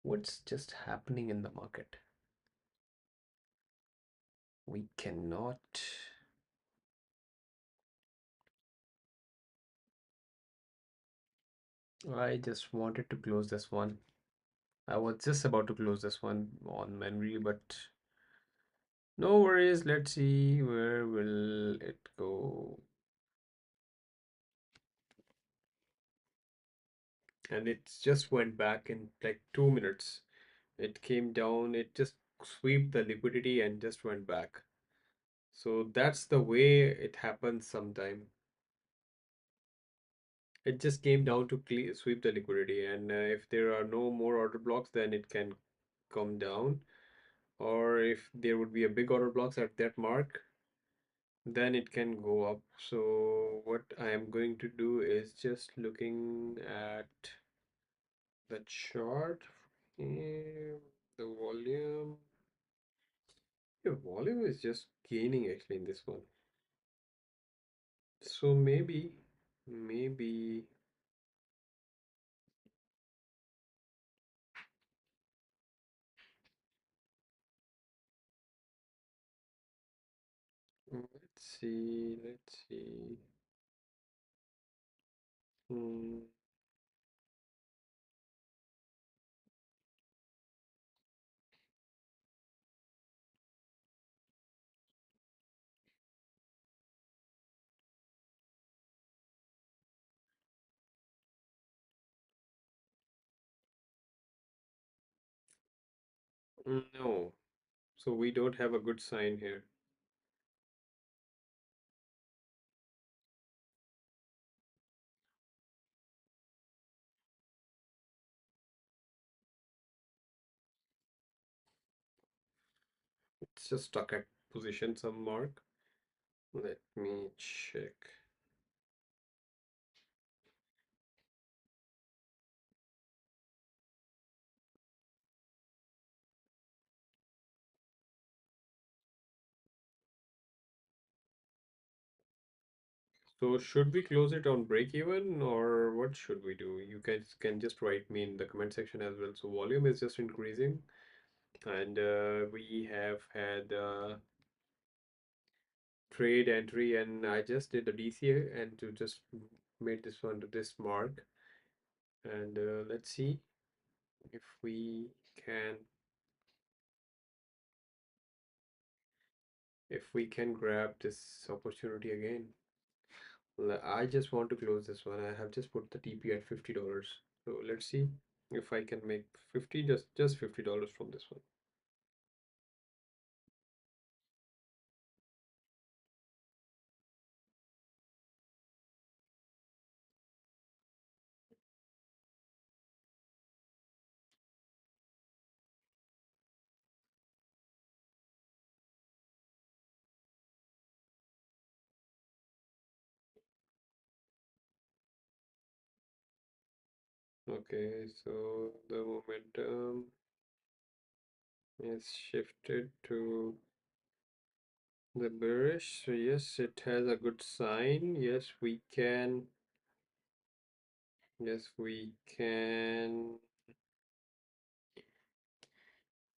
What's just happening in the market? We cannot. I just wanted to close this one. I was just about to close this one on memory, but no worries. Let's see where will it go. And it just went back in like 2 minutes. It came down, it just swept the liquidity and just went back. So that's the way it happens sometime. It just came down to sweep the liquidity, and if there are no more order blocks, then it can come down. Or if there would be a big order blocks at that mark, then it can go up. So what I am going to do is just looking at the chart, the volume. Yeah, volume is just gaining actually in this one. So maybe, let's see. Hmm. No, so we don't have a good sign here. It's just stuck at position some mark. Let me check. So should we close it on break even, or what should we do? You guys can just write me in the comment section as well. So volume is just increasing, and we have had trade entry, and I just did the DCA and to just made this one to this mark. And let's see if we can grab this opportunity again. I just want to close this one. I have just put the TP at $50. So let's see if I can make 50, just $50 from this one. Okay, so the momentum is shifted to the bearish. So yes, it has a good sign. Yes, we can. Yes, we can.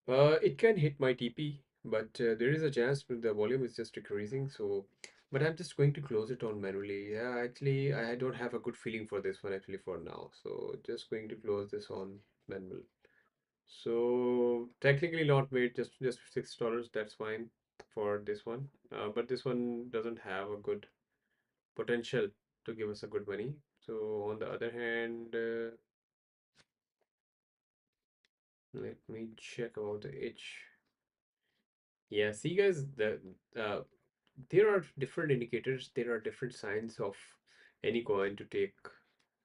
It can hit my TP, but there is a chance the volume is just decreasing. So, but I'm just going to close it on manually. Yeah, actually, I don't have a good feeling for this one actually for now. So, just going to close this on manual. So Technically not made, just $6. That's fine for this one. But this one doesn't have a good potential to give us a good money. So on the other hand, let me check about the H. Yeah, see guys, uh, there are different indicators, there are different signs of any coin to take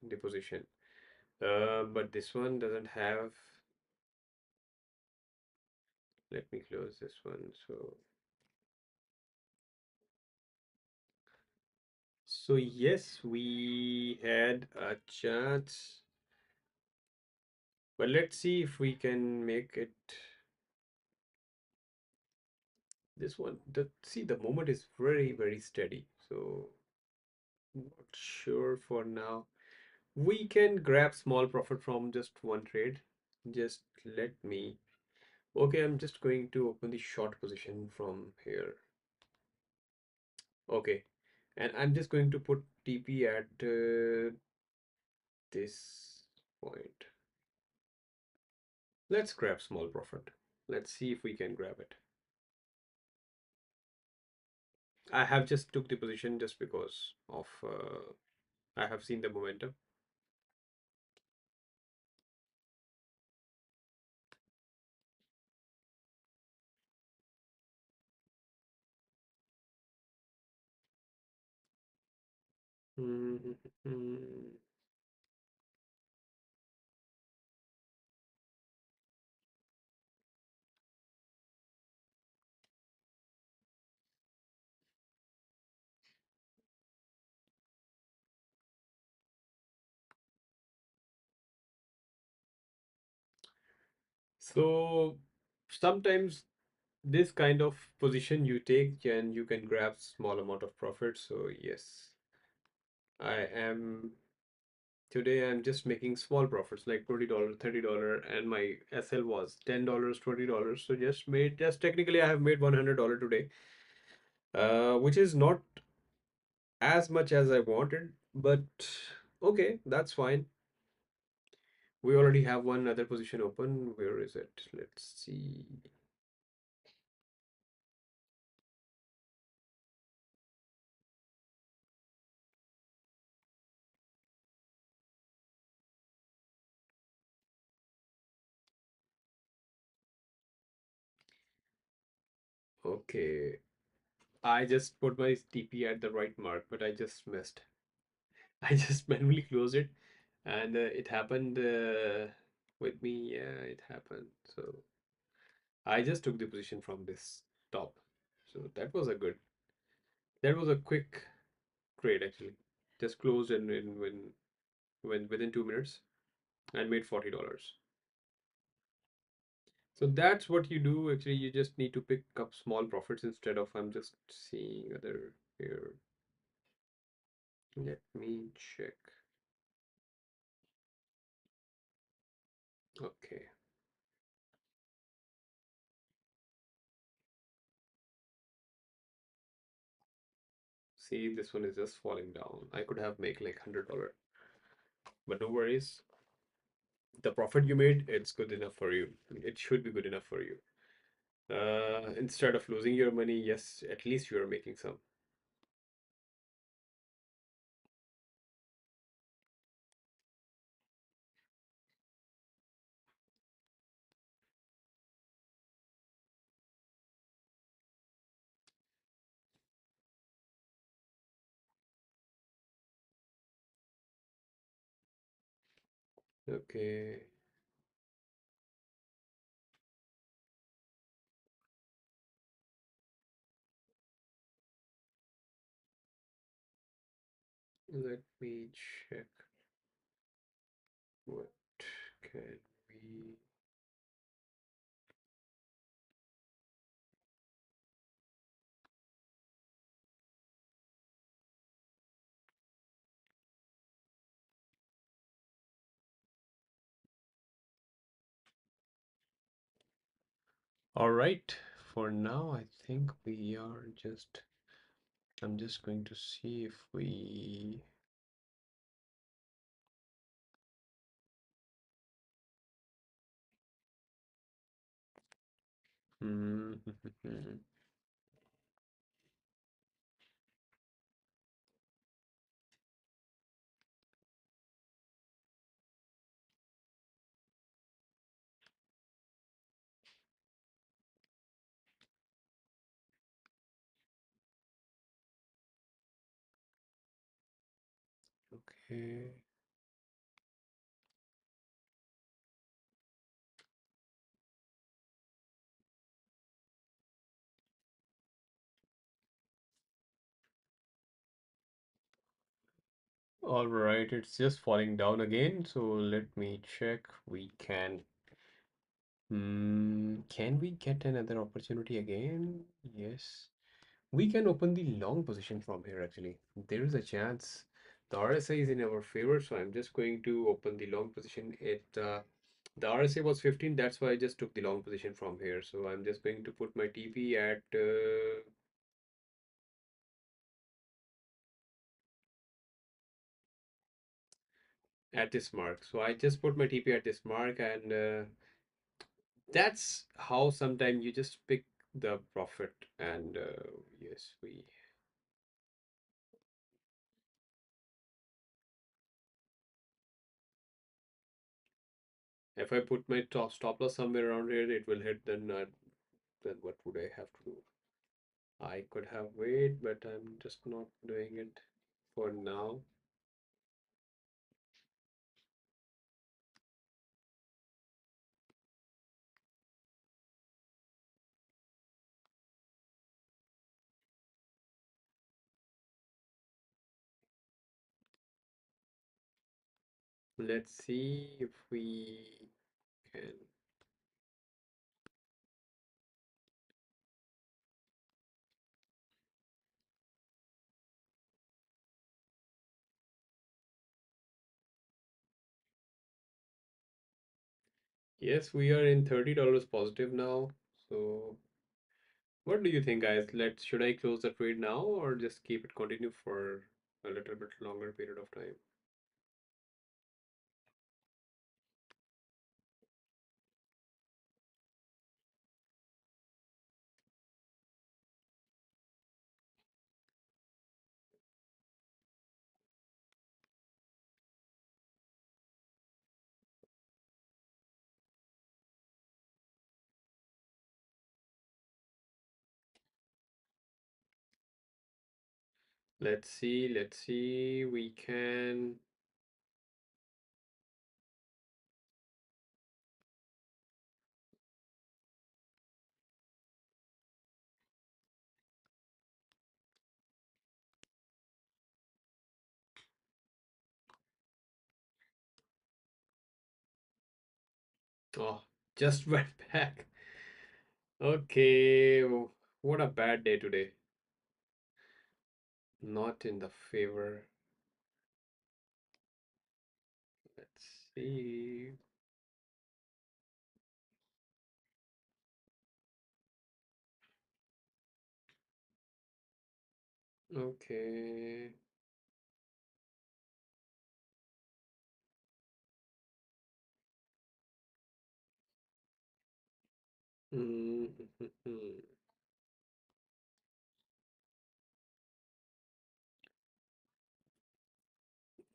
the position. But this one doesn't have. Let me close this one. So yes, we had a chance, but let's see if we can make it. This one, the moment is very steady. So not sure for now. We can grab small profit from just one trade. Just let me. Okay, I'm just going to open the short position from here. Okay, and I'm just going to put TP at this point. Let's grab small profit. Let's see if we can grab it. I have just took the position just because of I have seen the momentum. So sometimes this kind of position you take and you can grab small amount of profit. So yes, I am today I'm just making small profits like $20, $30, and my SL was $10, $20. So just technically I have made $100 today, which is not as much as I wanted, but okay, that's fine. We already have one other position open. Where is it? Let's see. Okay, I just put my TP at the right mark, but I just missed. I just manually closed it, and it happened with me. Yeah, it happened. So I just took the position from this top. So that was a quick trade actually. Just closed in when within 2 minutes and made $40. So that's what you do. Actually, you just need to pick up small profits instead of I'm just seeing other here. Let me check. Okay. See, this one is just falling down. I could have made like $100, but no worries. The profit you made, it's good enough for you. It should be good enough for you. Instead of losing your money, yes, at least you are making some. Okay. Let me check what can we. All right. For now, I think we are just. I'm just going to see if we. Mm. Okay. All right, it's just falling down again. So let me check. We can we get another opportunity again? Yes. We can open the long position from here actually. There is a chance. The RSI is in our favor, so I'm just going to open the long position. The RSI was 15, that's why I just took the long position from here. So I'm just going to put my TP at this mark. So I just put my TP at this mark, and that's how sometimes you just pick the profit. And yes, we if I put my top stop loss somewhere around here, it will hit. Then what would I have to do? I could have wait, but I'm just not doing it for now. Let's see if we can. Yes, we are in $30 positive now. So what do you think, guys? Should I close the trade now or just keep it continue for a little bit longer period of time? Let's see, let's see. We can. Oh, just went back. Okay, what a bad day today. Not in the favor. Let's see. Okay. Mm.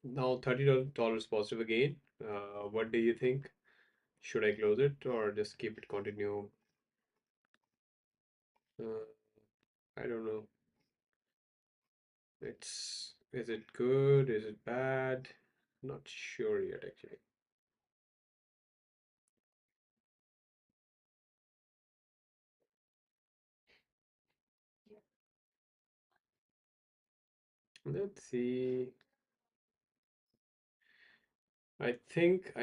Now $30 positive again. What do you think? Should I close it or just keep it continue? Uh, I don't know. Is it good? Is it bad? Not sure yet actually. Let's see. I think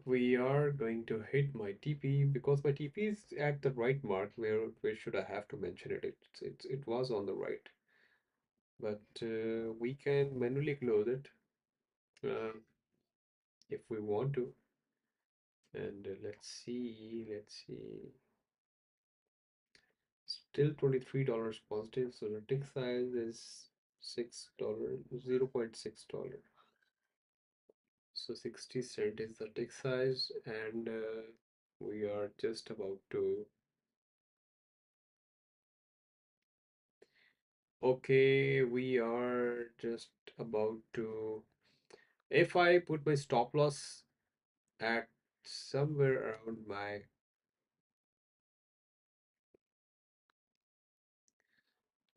we are going to hit my TP because my TP is at the right mark where should I have to mention it? It was on the right, but we can manually close it if we want to. And let's see. Still $23 positive, so the tick size is $6, $0.6. So 60 cent is the tick size, and we are just about to Okay, we are just about to. If I put my stop loss at somewhere around my.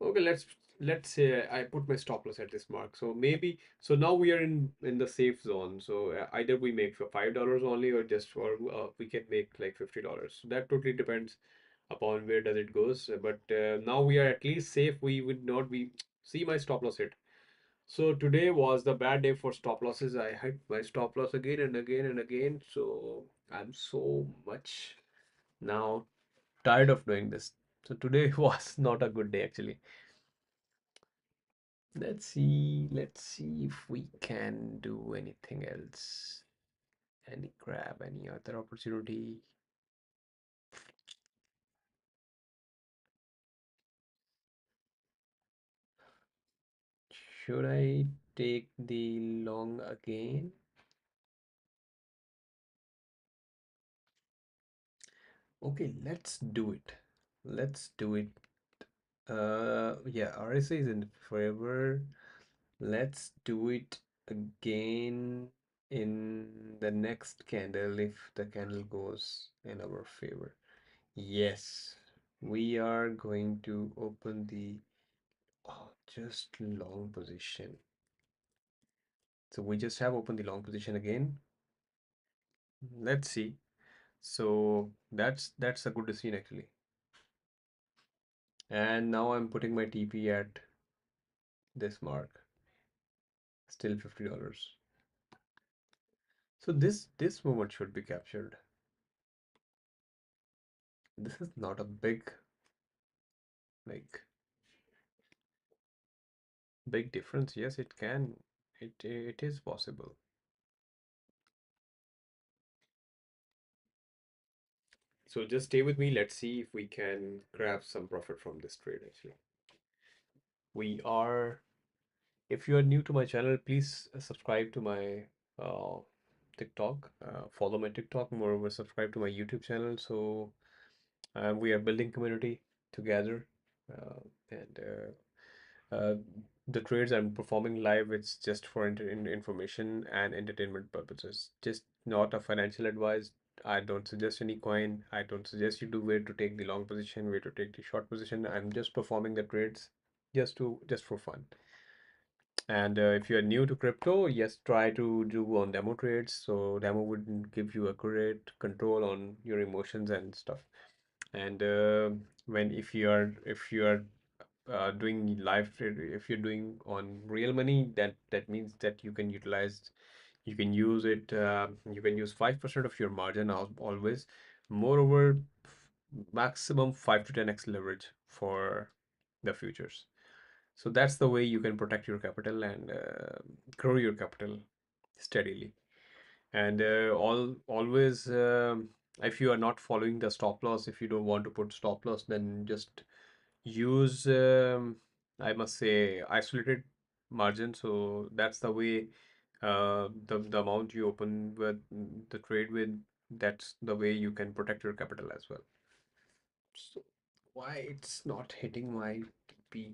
Okay, let's say I put my stop loss at this mark. So maybe so now we are in the safe zone. So either we make for $5 only or just or we can make like $50. So that totally depends upon where does it goes. But now we are at least safe. We would not be see my stop loss hit. So today was the bad day for stop losses. I hit my stop loss again and again and again. So I'm so much now tired of doing this. So today was not a good day actually. Let's see if we can do anything else. Any grab, any other opportunity. Should I take the long again? Okay, let's do it. Let's do it. Yeah, RSA is in forever. Let's do it again in the next candle if the candle goes in our favor. Yes, we are going to open the just long position. So we just have opened the long position again. Let's see. So that's a good decision actually. And now I'm putting my TP at this mark, still $50. So this moment should be captured. This is not a like big difference. Yes, it can. It is possible. So just stay with me. Let's see if we can grab some profit from this trade actually. We are, if you are new to my channel, please subscribe to my uh, TikTok, follow my TikTok, moreover subscribe to my YouTube channel. So we are building community together, and the trades I'm performing live, it's just for information and entertainment purposes, just not a financial advice. I don't suggest any coin. I don't suggest you do where to take the long position, where to take the short position. I'm just performing the trades just for fun. And if you are new to crypto, yes, try to do on demo trades. So demo would give you accurate control on your emotions and stuff. And when if you are doing live trade, if you're doing on real money, that means that you can use it. You can use 5% of your margin always. Moreover, maximum 5 to 10x leverage for the futures. So that's the way you can protect your capital and grow your capital steadily. And always, if you are not following the stop loss, if you don't want to put stop loss, then just use, I must say, isolated margin. So that's the way the amount you open with the trade with, that's the way you can protect your capital as well. So why it's not hitting my TP?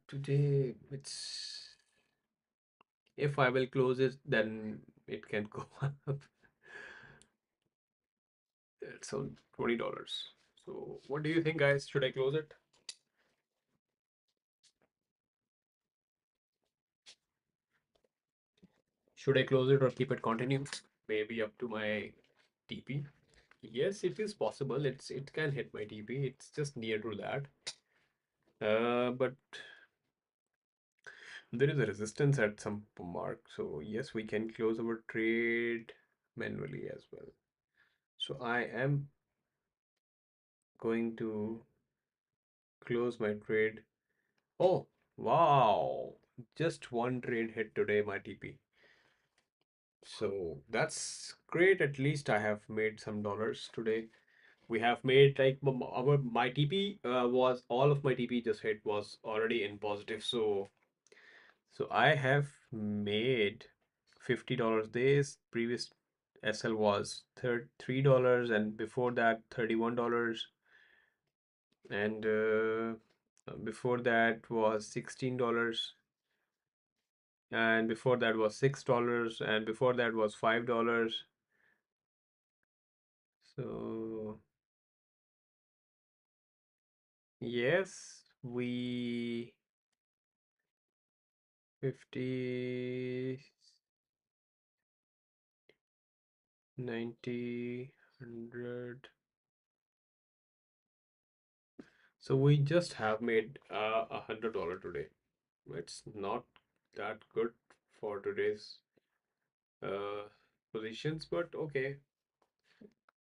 Today it's if I will close it, then it can go up. It's on $20. So what do you think, guys? Should I close it? Should I close it or keep it continue? Maybe up to my TP. Yes, it is possible. It can hit my TP. It's just near to that. But there is a resistance at some mark. So yes, we can close our trade manually as well. So I am going to close my trade. Oh, wow. Just one trade hit today, my TP. So that's great. At least I have made some dollars today. We have made like our my TP was all of my TP just hit was already in positive. So I have made $50. This previous SL was $3 and before that $31. And Before that was $16, and before that was $6, and before that was $5. So yes, we 50, 90, 100. So we just have made $100 today. It's not that good for today's uh, positions, but okay,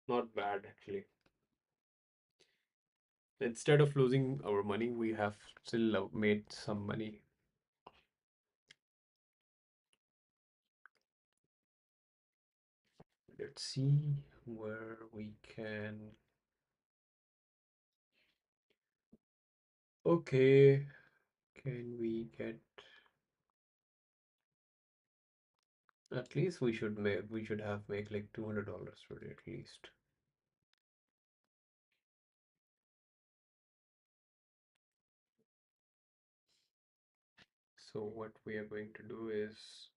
not bad actually. Instead of losing our money, we have still made some money. Let's see where we can. Okay, can we get at least we should have make like $200 today at least. So what we are going to do is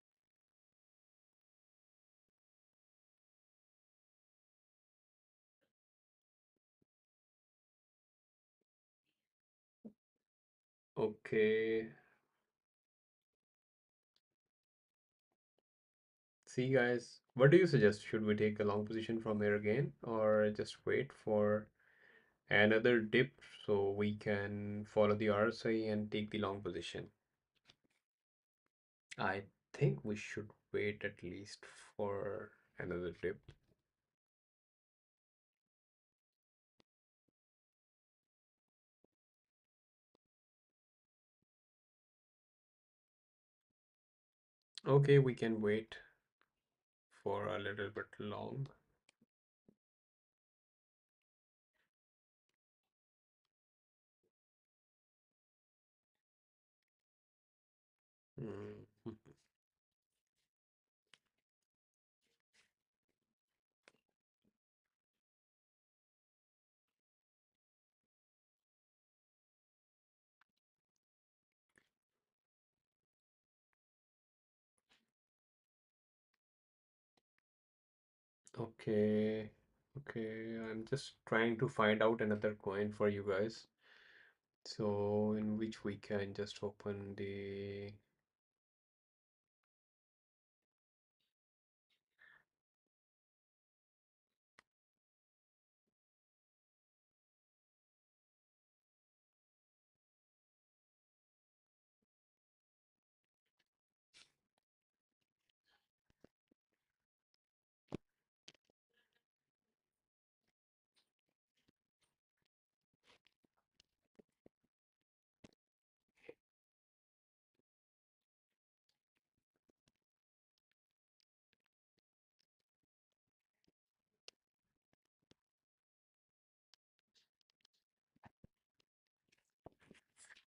okay. See guys, what do you suggest? Should we take a long position from here again or just wait for another dip so we can follow the RSI and take the long position? I think we should wait at least for another dip. Okay, we can wait for a little bit long. Mm. Okay, okay, I'm just trying to find out another coin for you guys. So in which we can just open the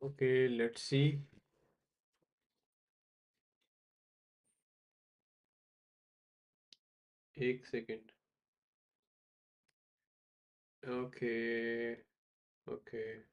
okay, let's see. एक second. Okay, okay.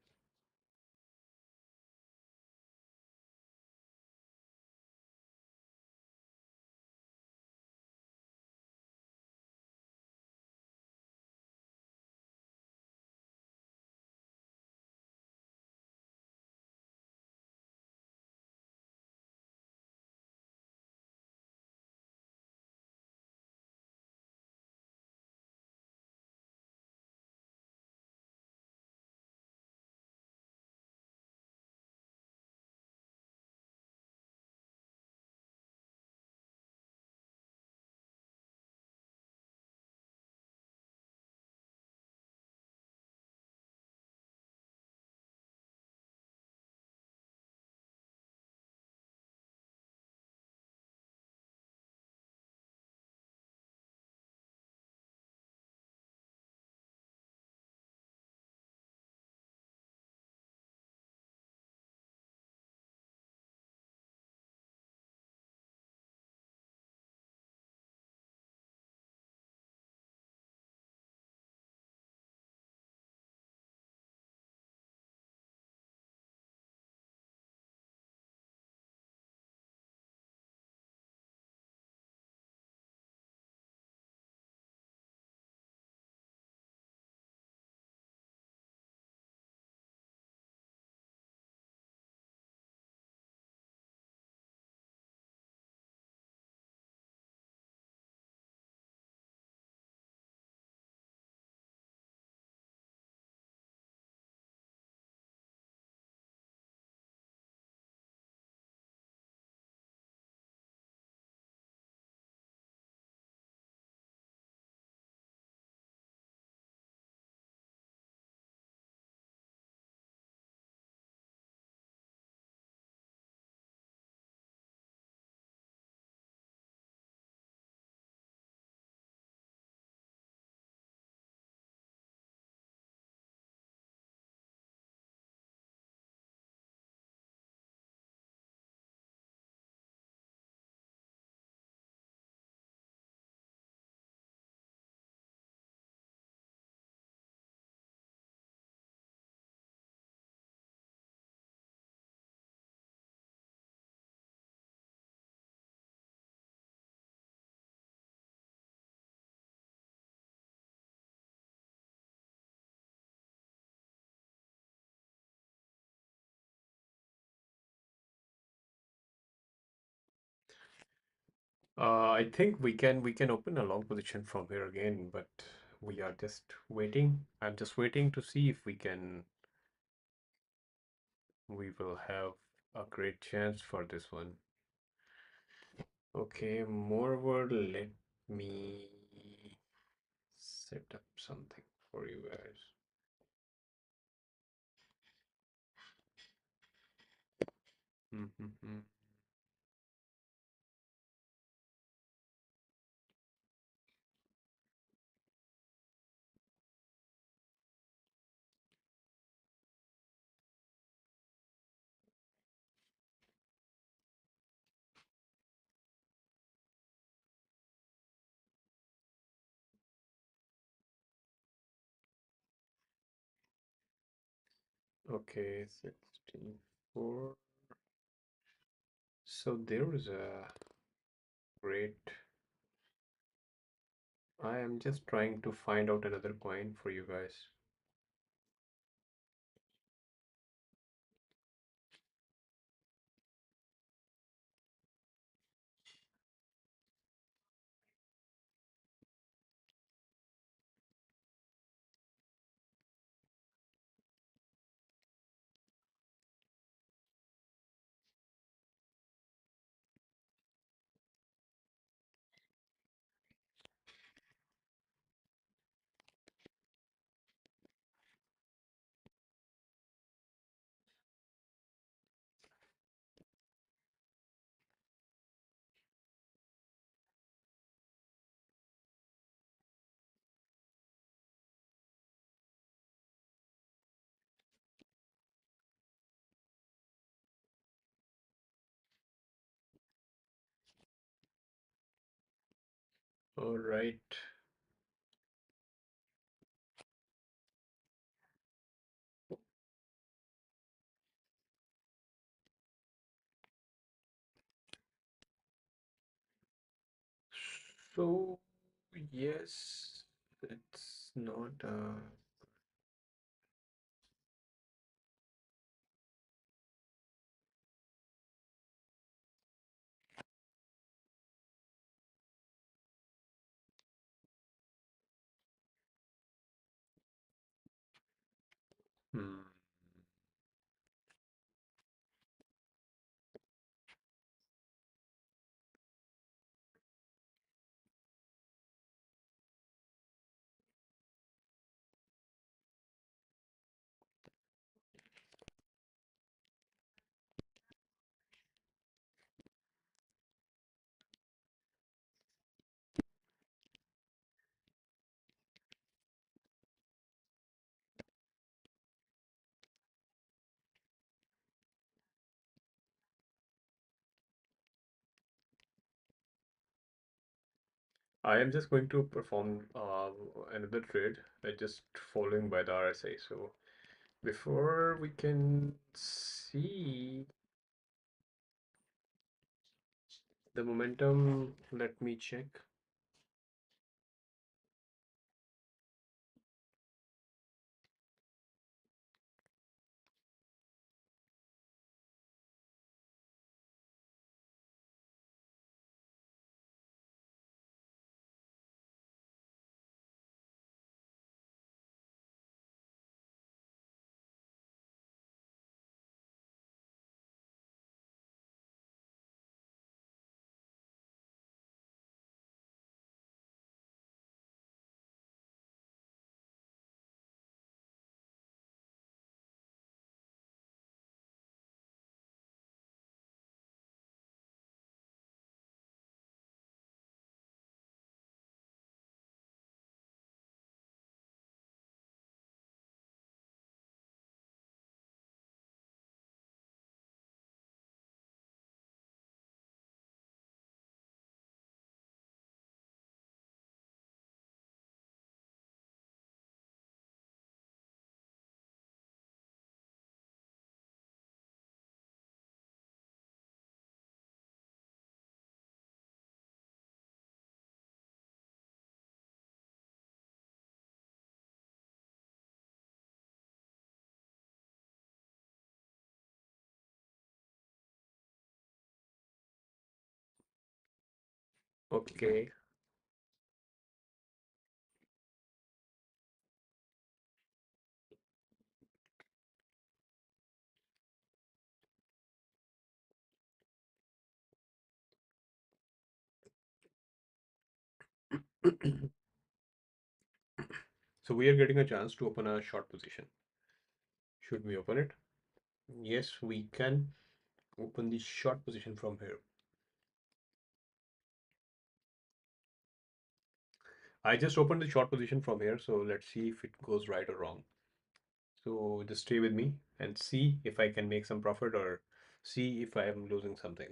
I think we can open a long position from here again, but we are just waiting. I'm just waiting to see if we will have a great chance for this one. Okay, moreover, let me set up something for you guys. Mm-hmm. Okay, 64. So there is a great. I am just trying to find out another coin for you guys. All right. So yes, it's not hmm. I am just going to perform another trade, just following by the RSI. So before we can see the momentum, let me check. Okay. So we are getting a chance to open a short position. Should we open it? Yes, we can open the short position from here. I just opened the short position from here, so let's see if it goes right or wrong. So just stay with me and see if I can make some profit or see if I am losing something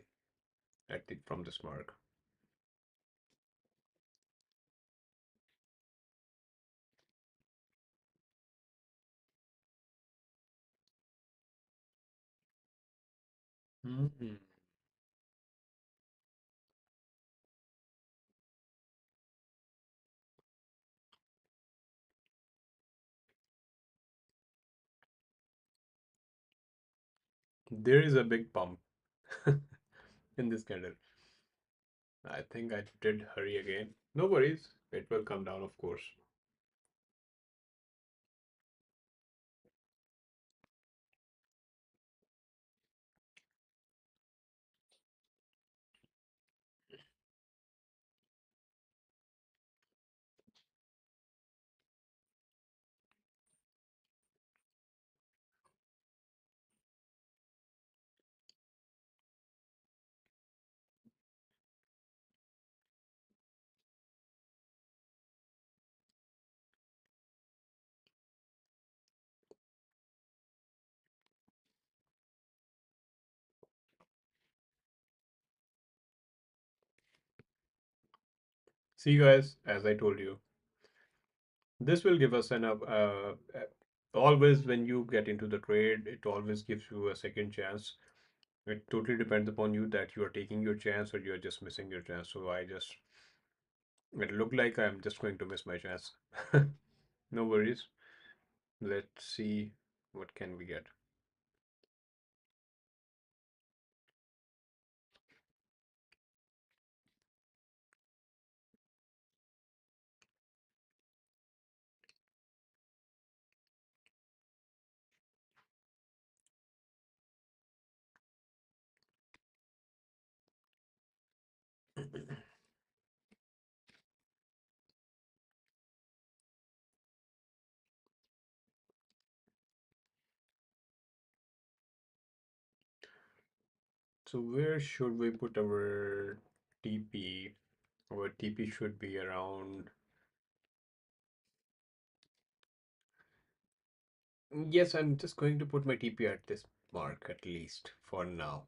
from this mark. Mhm. There is a big pump in this candle. I think I did hurry again. No worries, it will come down, of course. See you guys, as I told you, this will give us always when you get into the trade, it always gives you a second chance. It totally depends upon you that you are taking your chance or you're just missing your chance. So it looked like I'm just going to miss my chance. No worries. Let's see what can we get. So where should we put our TP? Our TP should be around. Yes, I'm just going to put my TP at this mark at least for now.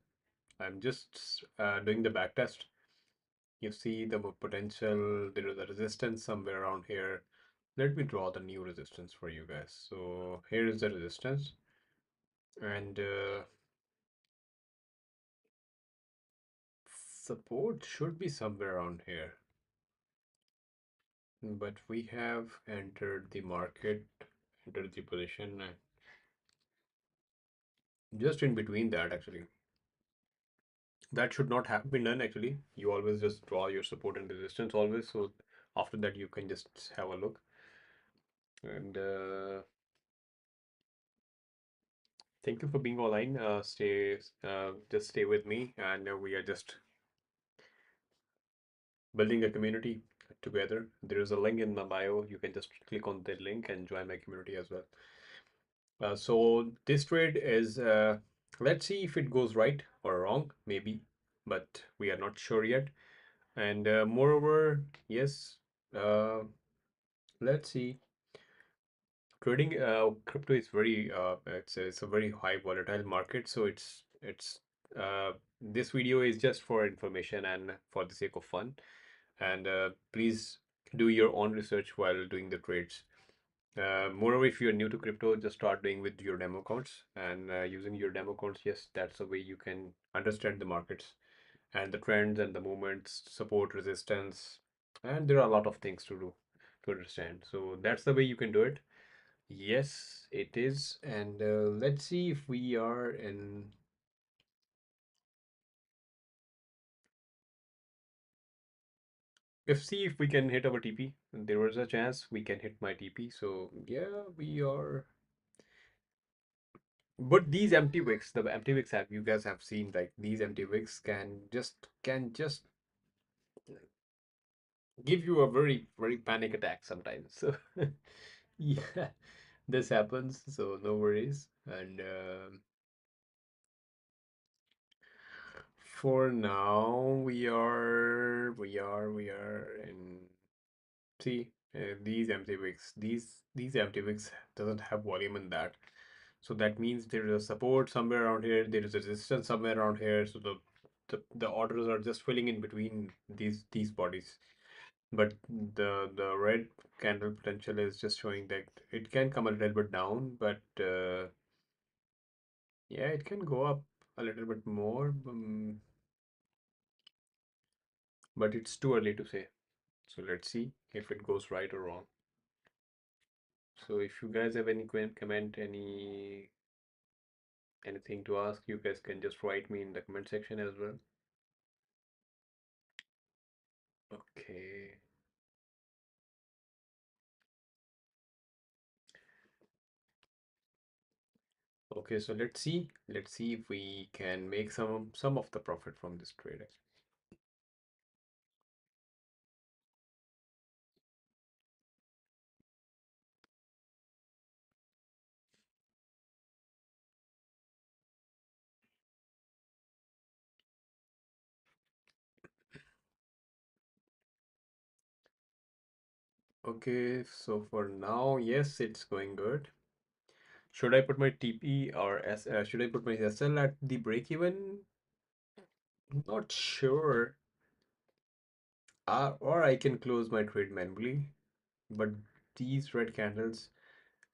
I'm just doing the back test. You see the potential, there is a resistance somewhere around here. Let me draw the new resistance for you guys. So here is the resistance, and support should be somewhere around here. But we have entered the market, entered the position just in between that actually. That should not have been done actually. You always just draw your support and resistance always. So after that you can just have a look. And thank you for being online. Just stay with me, and we are just building a community together. There is a link in my bio. You can just click on that link and join my community as well. So this trade is, let's see if it goes right or wrong, maybe, but we are not sure yet. And moreover, yes, uh, let's see. Trading crypto is very it's a very high volatile market, so it's this video is just for information and for the sake of fun. And please do your own research while doing the trades. Moreover, if you're new to crypto, just start doing with your demo accounts and using your demo accounts. Yes, that's the way you can understand the markets and the trends and the movements, support, resistance, and there are a lot of things to do to understand. So that's the way you can do it. Yes, it is. And let's see if we are in. see if we can hit our TP. There was a chance we can hit my TP. So yeah, we are. But these empty wicks, the empty wicks have you guys have seen, like these empty wicks can just give you a very panic attack sometimes. So yeah, this happens. So no worries. And for now, we are in. See, these empty wicks, these empty wicks doesn't have volume in that. So that means there is a support somewhere around here. There is a resistance somewhere around here. So the orders are just filling in between these bodies. But the red candle potential is just showing that it can come a little bit down, but yeah, it can go up a little bit more. But it's too early to say. So let's see if it goes right or wrong. So if you guys have any comment, anything to ask, you guys can just write me in the comment section as well. Okay. Okay, so let's see. Let's see if we can make some of the profit from this trade. Okay, so for now, yes, it's going good. Should I put my TP or should I put my SL at the break even? Not sure. Or I can close my trade manually. But these red candles,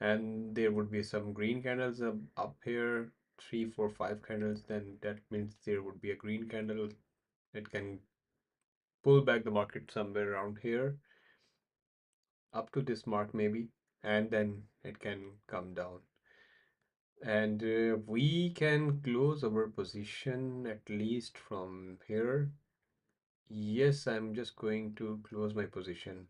and there would be some green candles up here, three, four, five candles, then that means there would be a green candle. It can pull back the market somewhere around here, up to this mark maybe, and then it can come down. And we can close our position at least from here. Yes, I'm just going to close my position.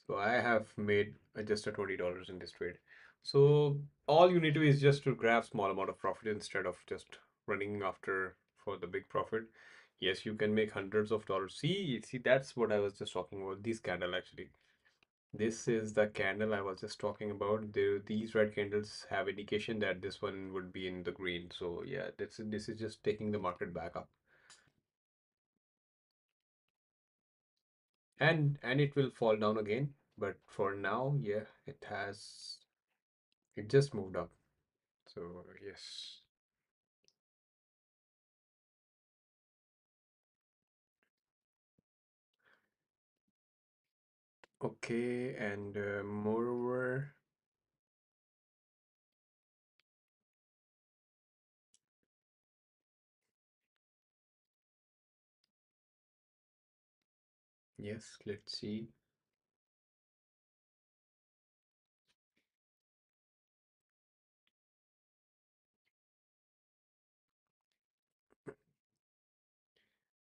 So I have made just a $20 in this trade. So all you need to is just to grab small amount of profit instead of just running after for the big profit. Yes, you can make hundreds of dollars. See, that's what I was just talking about. This candle actually. This is the candle I was just talking about. These red candles have indication that this one would be in the green. So yeah, this is just taking the market back up. And it will fall down again. But for now, yeah, it just moved up. So yes. Okay, and moreover, yes, let's see.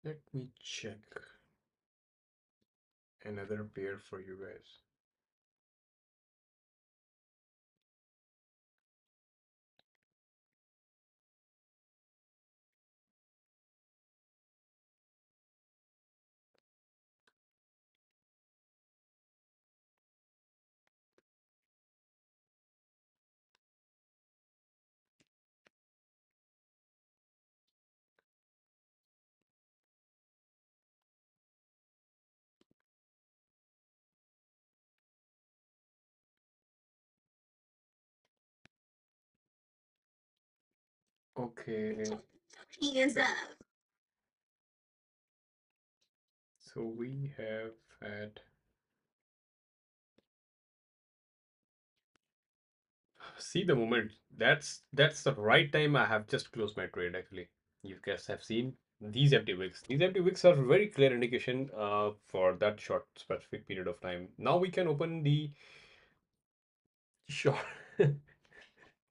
Let me check another pair for you guys. Okay, so we have had. See the moment. That's the right time I have just closed my trade actually. You guys have seen these empty wicks. These empty wicks are very clear indication for that short specific period of time. Now we can open the short.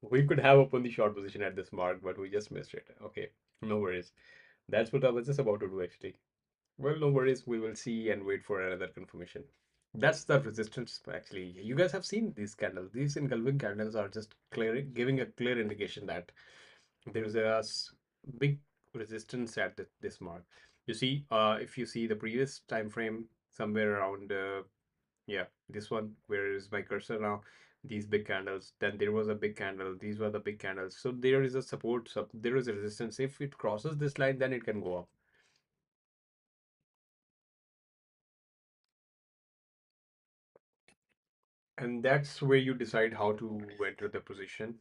We could have opened the short position at this mark, but we just missed it. Okay, no worries. That's what I was just about to do actually. Well, no worries. We will see and wait for another confirmation. That's the resistance, actually. You guys have seen these candles. These engulfing candles are just clear, giving a clear indication that there is a big resistance at this mark. You see, if you see the previous time frame, somewhere around, yeah, this one, where is my cursor now? These big candles. Then there was a big candle. These were the big candles. So there is a support. So there is a resistance. If it crosses this line, then it can go up. And that's where you decide how to enter the position.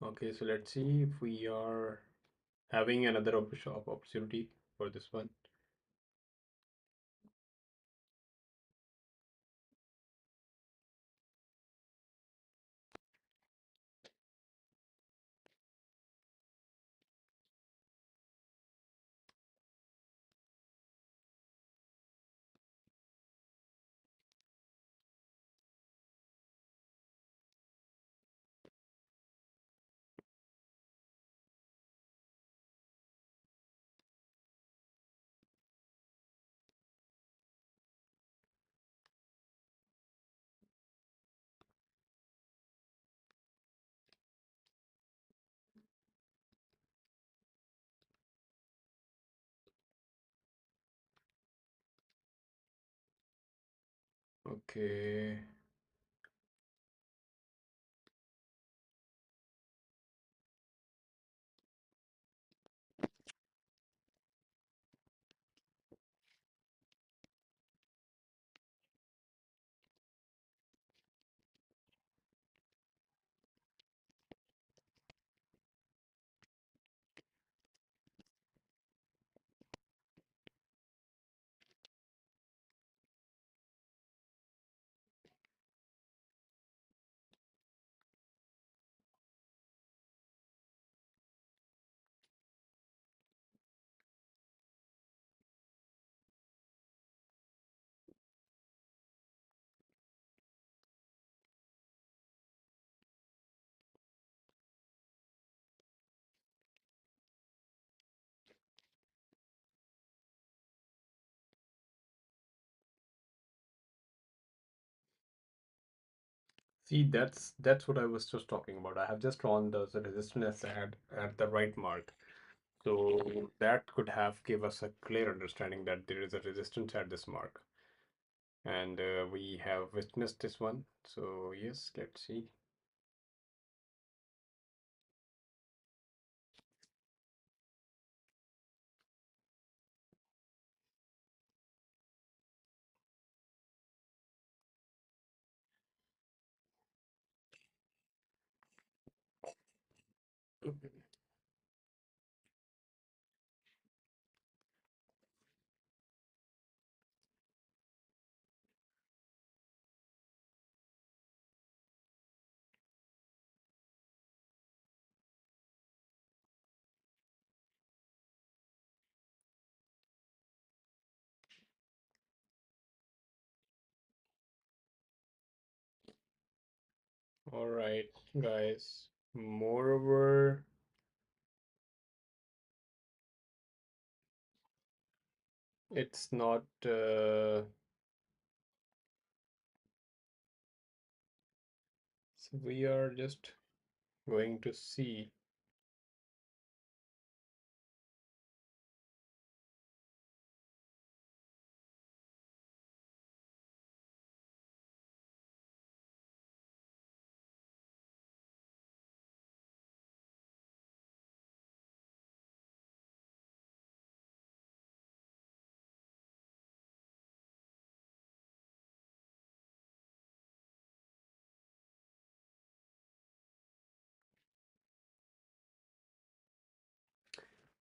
Okay, so let's see if we are having another opportunity for this one. Okay. See, that's what I was just talking about. I have just drawn the resistance at the right mark. So that could have give us a clear understanding that there is a resistance at this mark. And we have witnessed this one. So yes, let's see. All right, guys. Moreover, it's not. So we are just going to see.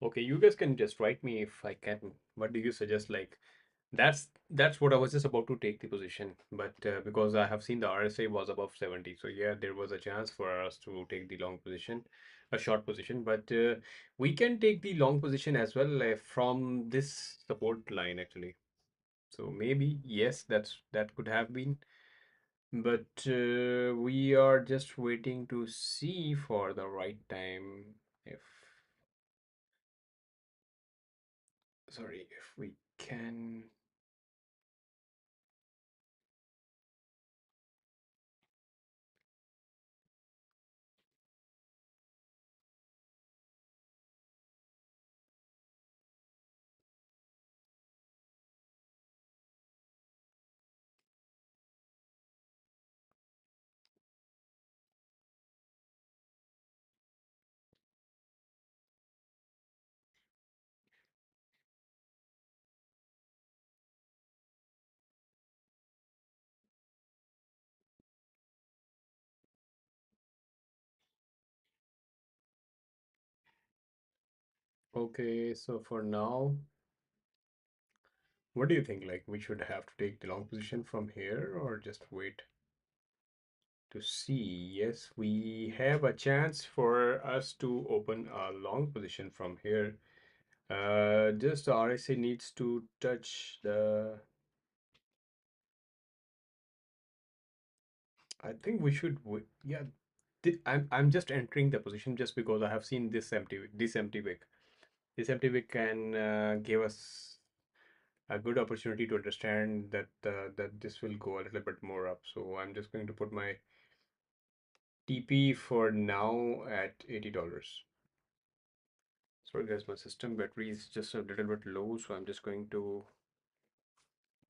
Okay, you guys can just write me if I can. What do you suggest? Like, That's what I was just about to take the position, but because I have seen the RSI was above 70, so yeah, there was a chance for us to take the long position, a short position, but we can take the long position as well from this support line actually. So maybe yes, that could have been, but we are just waiting to see for the right time if, sorry, if we can. Okay, so for now, what do you think? Like, we should have to take the long position from here or just wait to see? Yes, we have a chance for us to open a long position from here. Just the RSA needs to touch the. I think we should. Yeah, I'm just entering the position just because I have seen this empty wick. This empty wick can give us a good opportunity to understand that this will go a little bit more up. So I'm just going to put my TP for now at $80. Sorry guys, my system battery is just a little bit low, so I'm just going to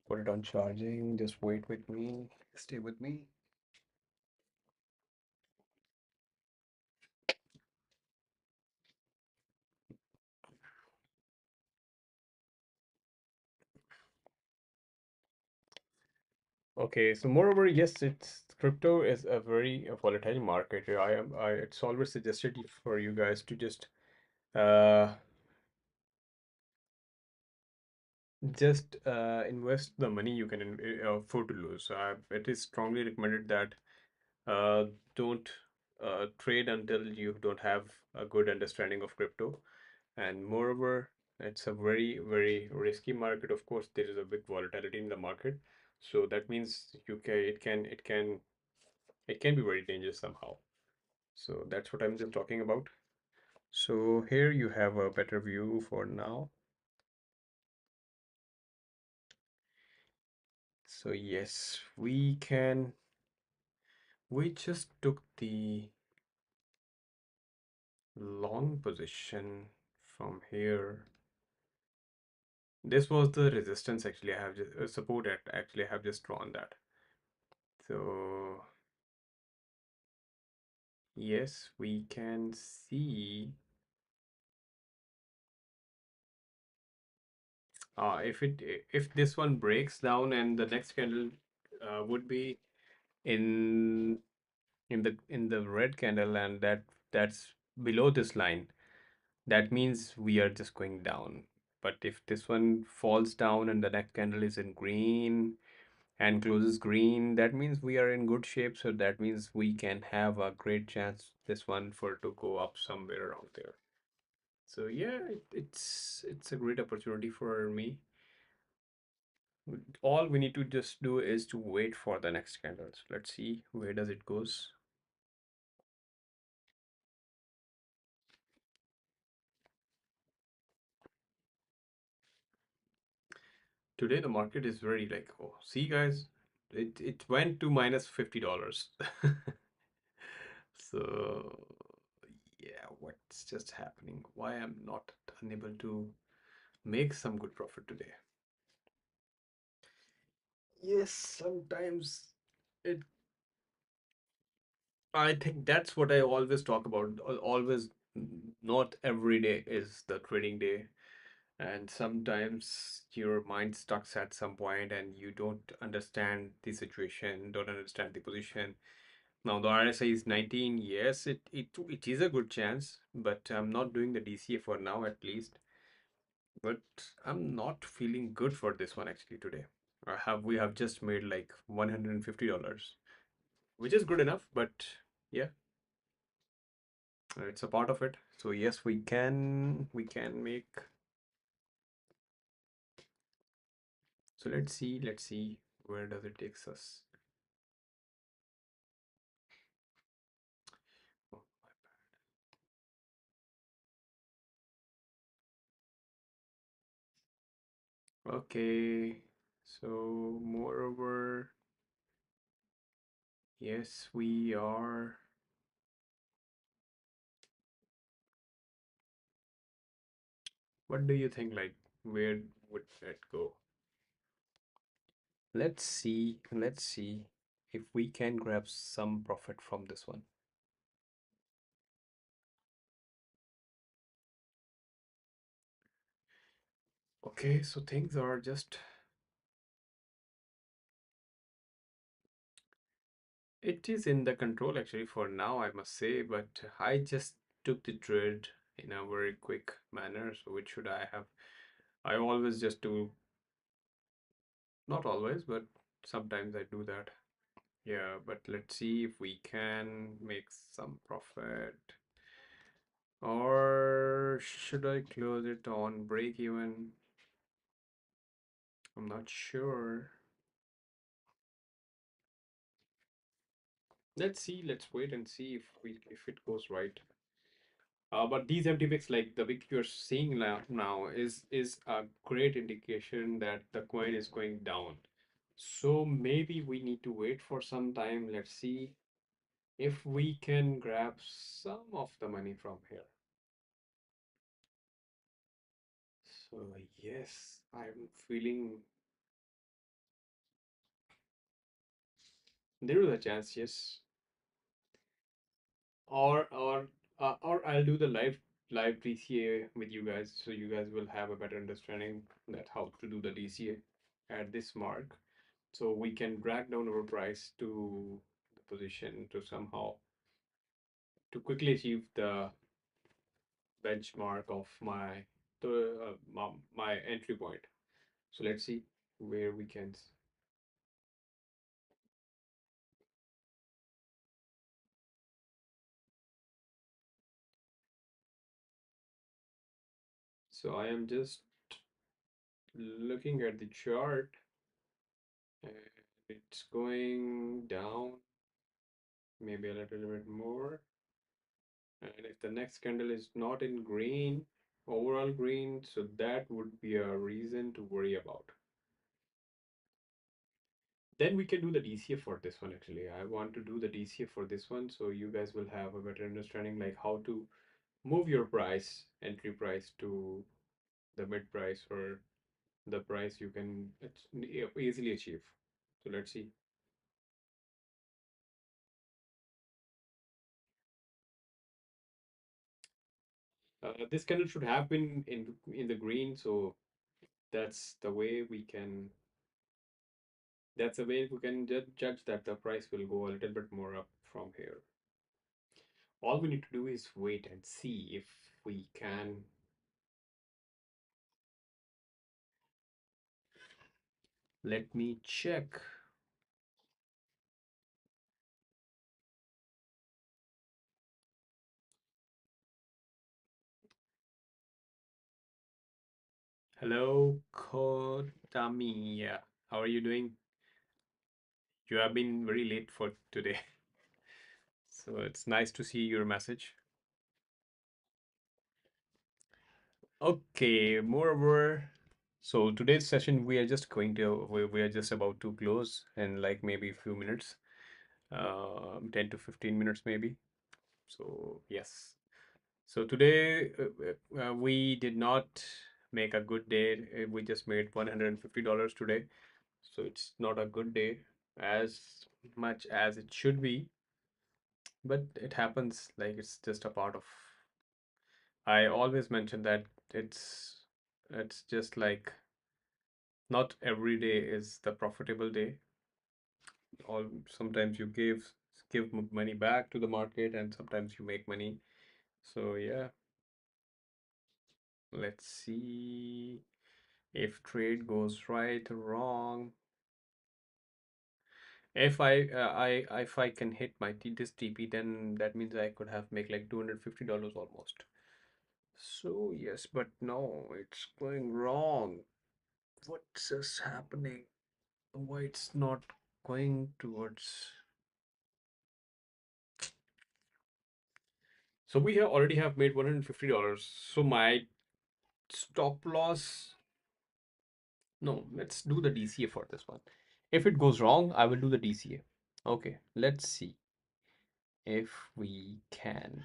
put it on charging. Just wait with me, stay with me. Okay, so moreover, yes, it's crypto is a very volatile market. It's always suggested for you guys to uh just invest the money you can afford to lose. It is strongly recommended that uh, don't trade until you don't have a good understanding of crypto. And moreover, it's a very, very risky market. Of course, there is a big volatility in the market. So that means it can be very dangerous somehow. So that's what I'm just talking about. So here you have a better view for now. So yes, we just took the long position from here. This was the resistance actually. I have just support actually I have just drawn that. So yes, we can see if this one breaks down and the next candle would be in in the red candle and that's below this line, that means we are just going down. But if this one falls down and the next candle is in green and closes green, that means we are in good shape. So that means we can have a great chance this one for to go up somewhere around there. So yeah, it's a great opportunity for me. All we need to just do is to wait for the next candles. Let's see where does it goes. Today the market is very like, oh, see guys, it went to minus $50. So yeah, what's just happening? Why I'm not unable to make some good profit today? Yes, sometimes it. I think that's what I always talk about. Always, not every day is the trading day, and sometimes your mind stucks at some point, and you don't understand the situation, don't understand the position. Now the RSI is 19. Yes, it is a good chance, but I'm not doing the DCA for now at least. But I'm not feeling good for this one actually today. We have just made like $150, which is good enough, but yeah, it's a part of it. So yes, we can make. So let's see where does it takes us. Oh, okay, so moreover, yes, we are. What do you think? Like, where would that go? Let's see if we can grab some profit from this one. Okay, so things are just, it is in the control actually for now, I must say, but I just took the trade in a very quick manner. So which should I have? I always just do, not always, but sometimes I do that. Yeah, but let's see if we can make some profit. Or should I close it on break even? I'm not sure. Let's see, let's wait and see if it goes right. But these empty wicks, like the wick you're seeing now is a great indication that the coin is going down. So maybe we need to wait for some time. Let's see if we can grab some of the money from here. So yes, I'm feeling there is a chance, yes. Or I'll do the live DCA with you guys, so you guys will have a better understanding that how to do the DCA at this mark, so we can drag down our price to the position to somehow to quickly achieve the benchmark of my entry point. So let's see where we can. So I am just looking at the chart, and it's going down maybe a little bit more. And if the next candle is not in green, overall green, so that would be a reason to worry about. Then we can do the DCA for this one actually. I want to do the DCA for this one so you guys will have a better understanding like how to move your price, entry price to the mid price or the price you can easily achieve. So let's see. This candle should have been in the green, so that's the way we can that's the way we can judge that the price will go a little bit more up from here. All we need to do is wait and see if we can. Let me check. Hello, Kotami. Yeah, how are you doing? You have been very late for today, so it's nice to see your message. Okay, moreover, so today's session we are just about to close in like maybe a few minutes, 10 to 15 minutes maybe. So yes. So today we did not make a good day. We just made $150 today. So it's not a good day as much as it should be, but it happens, like it's just a part of. I always mention that it's just like not every day is the profitable day. All sometimes you give money back to the market and sometimes you make money. So yeah, Let's see if trade goes right or wrong. If I can hit my this TP, then that means I could have make like $250 almost. So yes, but no, it's going wrong. What's this happening? Why it's not going towards? So we have already have made $150. So my stop loss. No, let's do the DCA for this one. If it goes wrong, I will do the DCA. Okay, let's see if we can.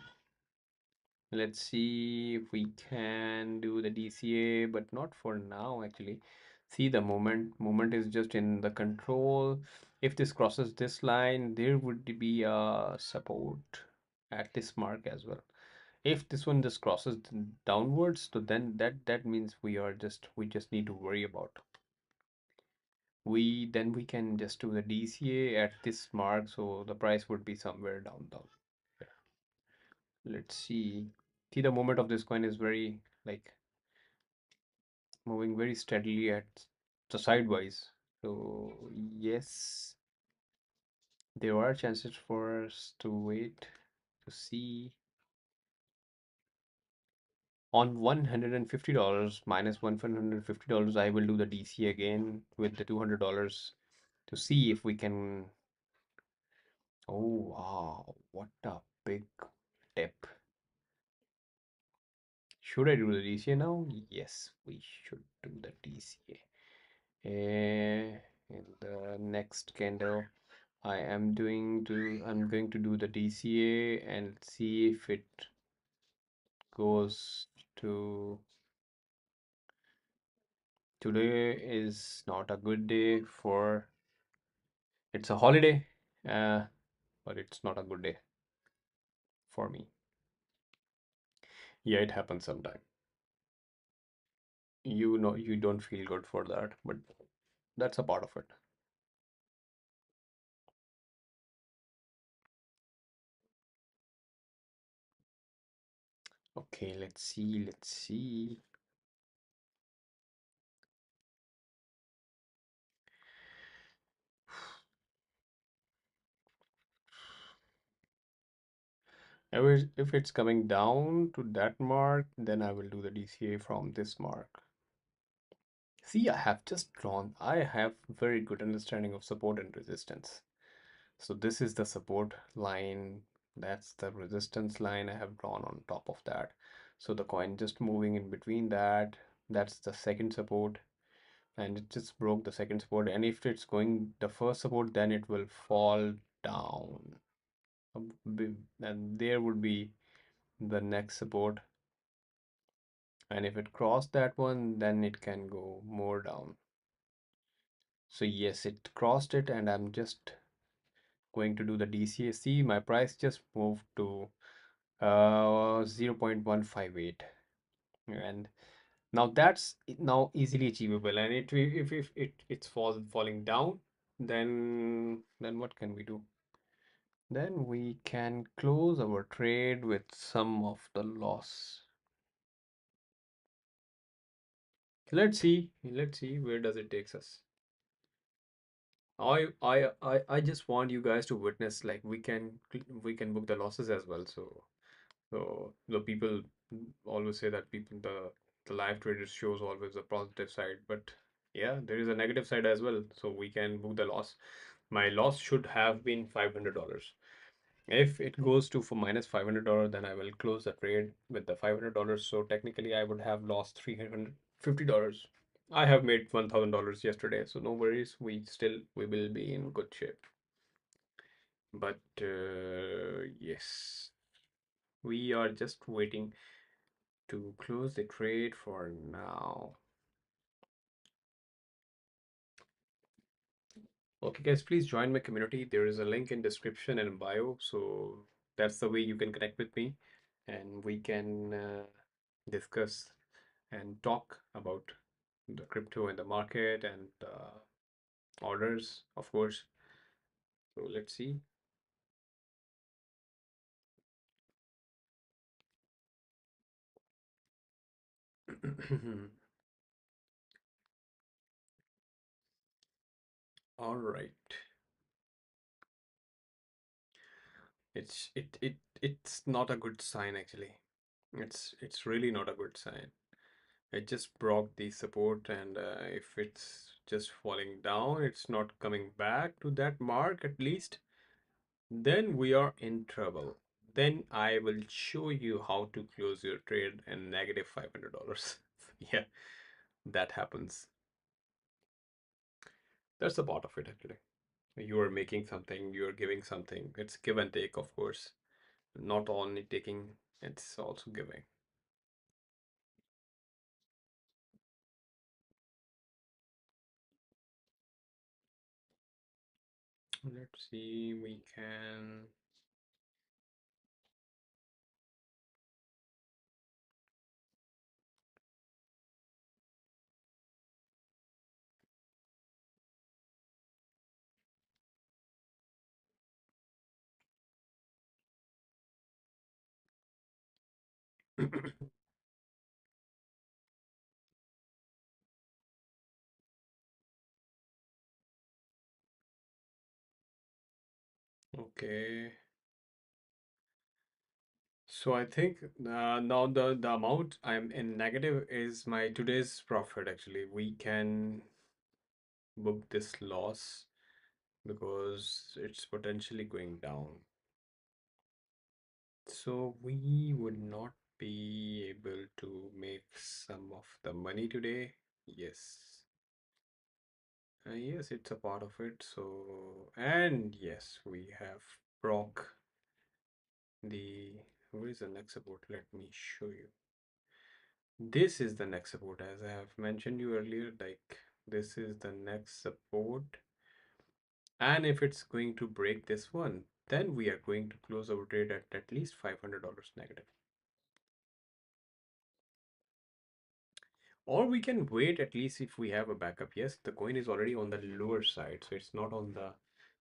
Let's see if we can do the DCA, but not for now actually. See the moment is just in the control. If this crosses this line, there would be a support at this mark as well. If this one just crosses downwards, so then that means we just need to worry about. We can just do the DCA at this mark, so the price would be somewhere down. Let's see. See the movement of this coin is very like moving very steadily at the sidewise. So yes, there are chances for us to wait to see on $150 minus $150. I will do the DC again with the $200 to see if we can. Oh wow, what a big dip. Should I do the DCA now? Yes, we should do the DCA. In the next candle, I'm going to do the DCA and see if it goes to. Today is not a good day for. It's a holiday, uh, but it's not a good day for me. Yeah, it happens sometime. You know, you don't feel good for that, but that's a part of it. Okay, let's see, let's see. If it's coming down to that mark, then I will do the DCA from this mark. See, I have very good understanding of support and resistance. So this is the support line, that's the resistance line I have drawn on top of that. So the coin just moving in between that, that's the second support, and it just broke the second support. And if it's going the first support, then it will fall down. And there would be the next support. And if it crossed that one, then it can go more down. So yes, it crossed it, and I'm just going to do the DCAC. My price just moved to 0.158, and now that's now easily achievable. And if it's falling down, then what can we do? Then we can close our trade with some of the loss. Let's see where does it takes us. I just want you guys to witness like we can book the losses as well. So the people always say that the live traders shows always the positive side, but yeah, there is a negative side as well. So we can book the loss. My loss should have been $500. If it goes to for minus $500, then I will close the trade with the $500. So technically, I would have lost $350. I have made $1,000 yesterday, so no worries. We will be in good shape. But yes, we are just waiting to close the trade for now. Okay, guys, please join my community. There is a link in description and bio, so that's the way you can connect with me, and we can discuss and talk about the crypto and the market and orders, of course. So let's see. All right. It's not a good sign actually. It's really not a good sign. It just broke the support, and if it's just falling down, it's not coming back to that mark at least, then we are in trouble. Then I will show you how to close your trade in negative $500. Yeah, that happens. That's the part of it actually. You are making something, you are giving something. It's give and take, of course. Not only taking, it's also giving. Let's see, we can. Okay. So I think now the amount I'm in negative is my today's profit actually. We can book this loss because it's potentially going down. So we would not be able to make some of the money today. Yes. Yes, it's a part of it. So, and yes, we have broke the, where is the next support? Let me show you. This is the next support, as I have mentioned you earlier, like this is the next support. And if it's going to break this one, then we are going to close our trade at least $500 negative. Or we can wait at least if we have a backup. Yes, the coin is already on the lower side, so it's not on the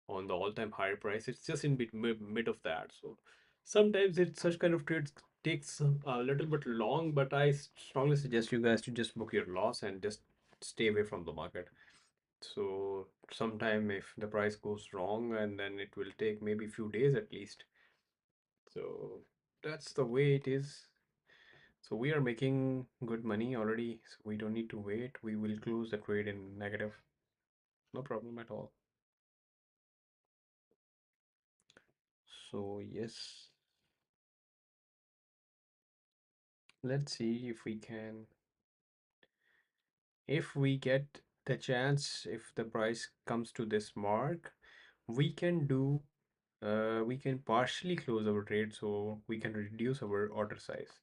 all-time high price. It's just in mid of that. So sometimes it such kind of trades takes a little bit long, but I strongly suggest you guys to just book your loss and just stay away from the market. So sometime if the price goes wrong, and then it will take maybe a few days at least. So that's the way it is. So we are making good money already, so we don't need to wait. We will close the trade in negative. No problem at all. So yes, let's see if we can, if we get the chance, if the price comes to this mark, we can do, we can partially close our trade so we can reduce our order size.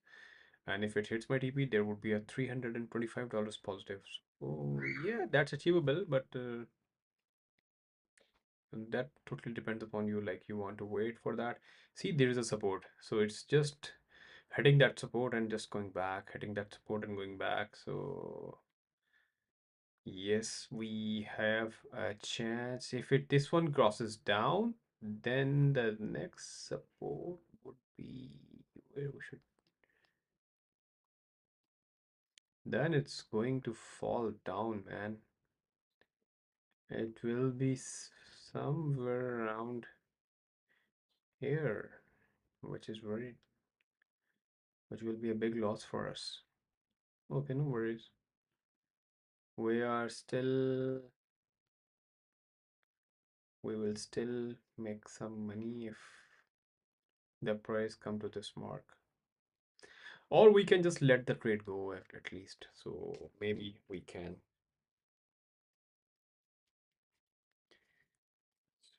And if it hits my TP, there would be a $325 positive. So yeah, that's achievable, but that totally depends upon you. Like you want to wait for that. See, there is a support. So it's just hitting that support and just going back, hitting that support and going back. So yes, we have a chance. If it this one crosses down, then the next support would be where we should, then it's going to fall down, man. It will be somewhere around here, which is very, which will be a big loss for us. Okay, no worries. We are still, we will still make some money if the price come to this mark. Or we can just let the trade go at least. So maybe we can.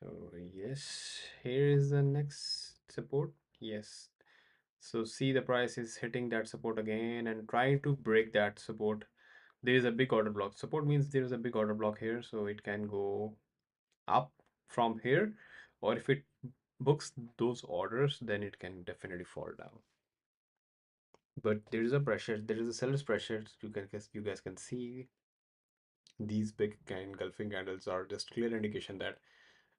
So yes, here is the next support. Yes. So see the price is hitting that support again and trying to break that support. There is a big order block. Support means there is a big order block here, so it can go up from here, or if it books those orders, then it can definitely fall down. But there is a pressure, there is a seller's pressure. You can guess, you guys can see these big engulfing candles are just clear indication that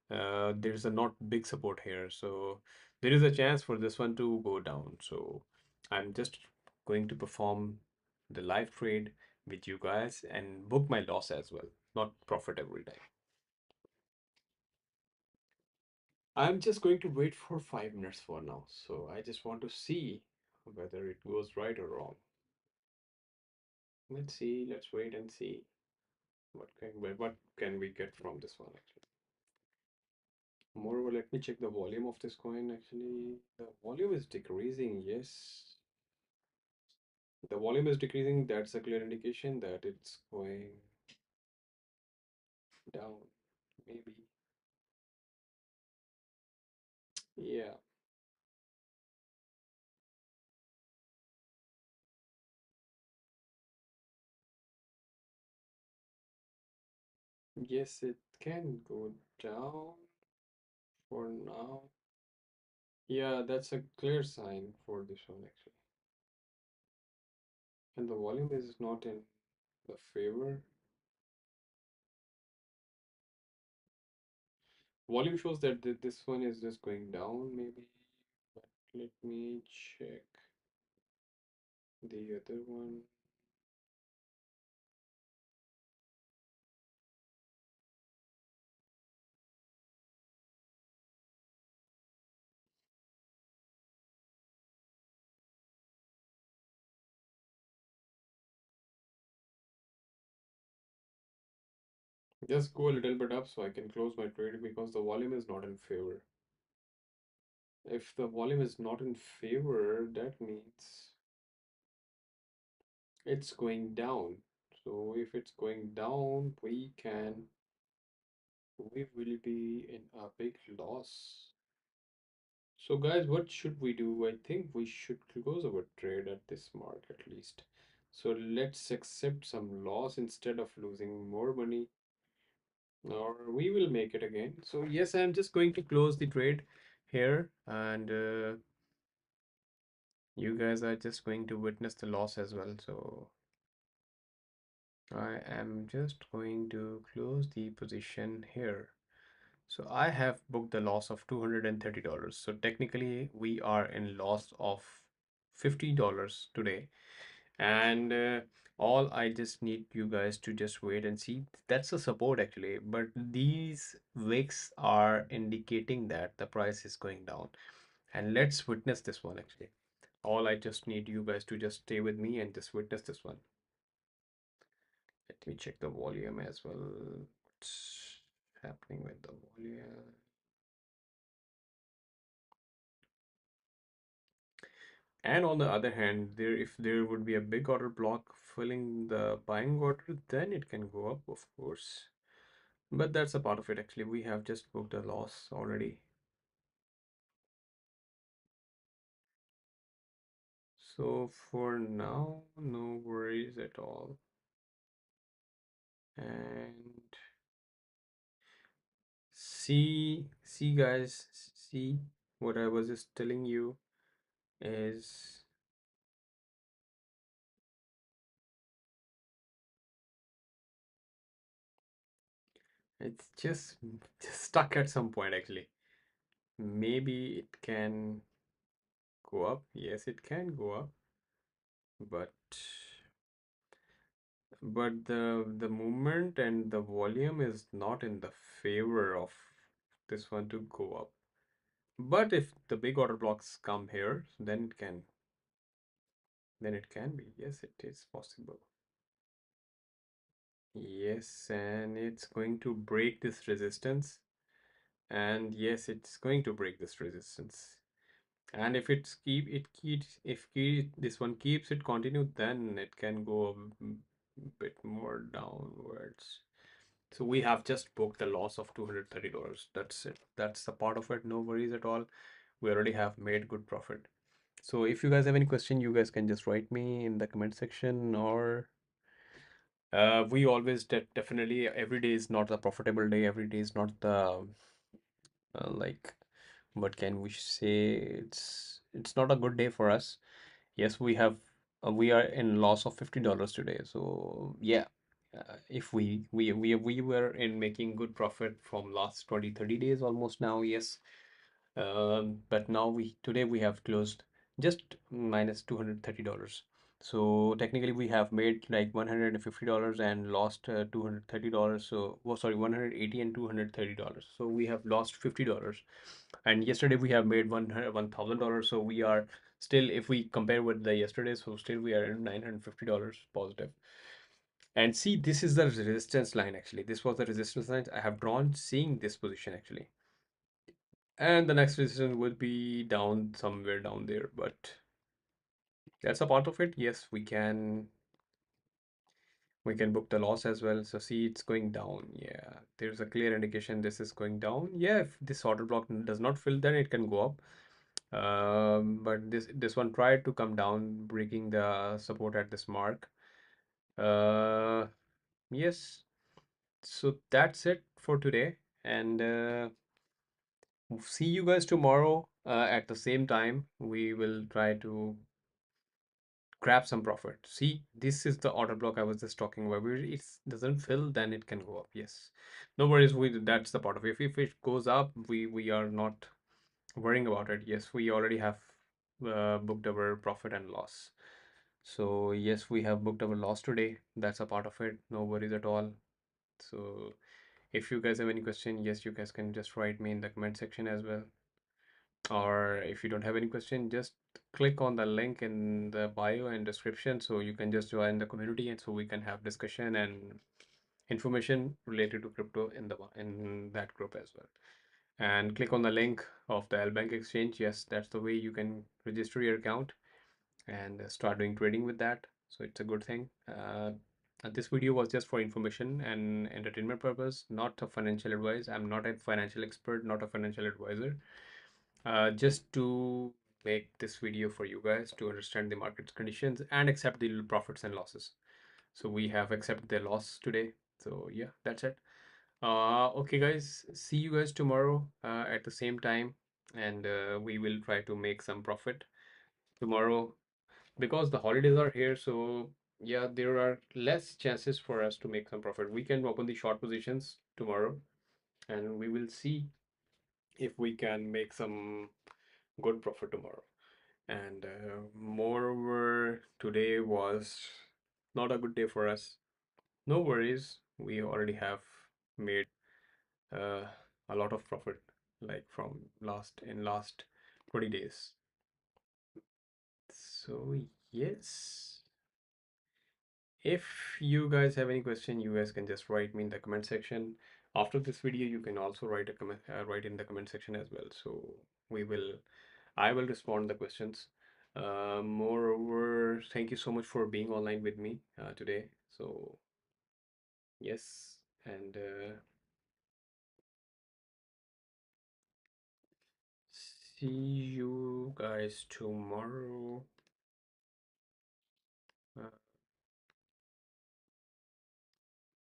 there is a not big support here. So there is a chance for this one to go down. So I'm just going to perform the live trade with you guys and book my loss as well, not profit every time. I'm just going to wait for 5 minutes for now. So I just want to see whether it goes right or wrong. Let's see, let's wait and see what can we get from this one actually. Moreover, let me check the volume of this coin actually. The volume is decreasing, yes. The volume is decreasing, that's a clear indication that it's going down, maybe. Yeah, yes, it can go down for now. Yeah, that's a clear sign for this one actually. And the volume is not in the favor. Volume shows that this one is just going down maybe. But let me check the other one. Just go a little bit up so I can close my trade because the volume is not in favor. If the volume is not in favor, that means it's going down. So if it's going down, we will be in a big loss. So guys, what should we do? I think we should close our trade at this mark at least. So let's accept some loss instead of losing more money, or we will make it again. So yes, I'm just going to close the trade here, and you guys are just going to witness the loss as well. So I am just going to close the position here. So I have booked the loss of $230. So technically we are in loss of $50 today. And all I just need you guys to just wait and see. That's a support actually, but these wicks are indicating that the price is going down. And let's witness this one actually. All I just need you guys to just stay with me and just witness this one. Let me check the volume as well. What's happening with the volume? And on the other hand, if there would be a big order block filling the buying order, then it can go up, of course. But that's a part of it actually. We have just booked a loss already. So for now, no worries at all. And see guys, see what I was just telling you is it's just stuck at some point actually. Maybe it can go up. Yes, it can go up, but the movement and the volume is not in the favor of this one to go up. But if the big order blocks come here, then it can be. Yes, it is possible. Yes, and it's going to break this resistance. And yes, it's going to break this resistance. And if this one keeps it continued, then it can go a bit more downwards. So we have just booked a loss of $230. That's it. That's the part of it. No worries at all. We already have made good profit. So if you guys have any question, you guys can just write me in the comment section, or we always definitely every day is not a profitable day. Every day is not the like what can we say? It's not a good day for us. Yes, we are in loss of $50 today. So yeah, if we were in making good profit from last 20-30 days almost now, yes. But now we today we have closed just minus $230. So technically we have made like $150 and lost $230. So, oh, sorry, 180 and $230. So we have lost $50. And yesterday we have made $1,000. So we are still, if we compare with the yesterday, so still we are in $950 positive. And see, this is the resistance line actually. This was the resistance line I have drawn seeing this position actually. And the next resistance will be down somewhere down there, but that's a part of it. Yes, we can book the loss as well. So see, it's going down. Yeah, there's a clear indication this is going down. Yeah, if this order block does not fill, then it can go up. But this one tried to come down, breaking the support at this mark. Uh, yes. So that's it for today, and see you guys tomorrow at the same time. We will try to grab some profit. See, this is the order block I was just talking about. It doesn't fill, then it can go up. Yes, no worries. That's the part of it. If it goes up, we are not worrying about it. Yes, we already have booked our profit and loss. So yes, we have booked our loss today. That's a part of it. No worries at all. So if you guys have any question, yes, you guys can just write me in the comment section as well. Or if you don't have any question, just click on the link in the bio and description so you can just join the community and so we can have discussion and information related to crypto in that group as well. And click on the link of the L Bank exchange. Yes, that's the way you can register your account and start doing trading with that. So it's a good thing. This video was just for information and entertainment purpose, not a financial advice. I'm not a financial expert, not a financial advisor. Just to make this video for you guys to understand the market conditions and accept the profits and losses. So we have accepted the loss today. So yeah, that's it. Okay, guys, see you guys tomorrow at the same time, and we will try to make some profit tomorrow because the holidays are here. So yeah, there are less chances for us to make some profit. We can open the short positions tomorrow, and we will see if we can make some good profit tomorrow. And moreover, today was not a good day for us. No worries, we already have made uh, a lot of profit, like from last 20 days. So yes, if you guys have any question, you guys can just write me in the comment section. After this video, you can also write in the comment section as well. So we will I will respond the questions. Moreover, thank you so much for being online with me today. So yes, and see you guys tomorrow. Uh,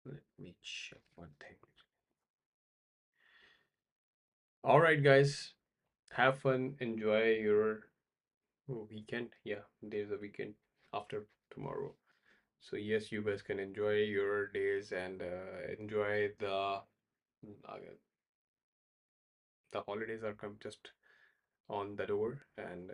Let me check one thing. All right, guys, have fun. Enjoy your weekend. Yeah, there's a weekend after tomorrow. So yes, you guys can enjoy your days and enjoy the holidays are come just on the door and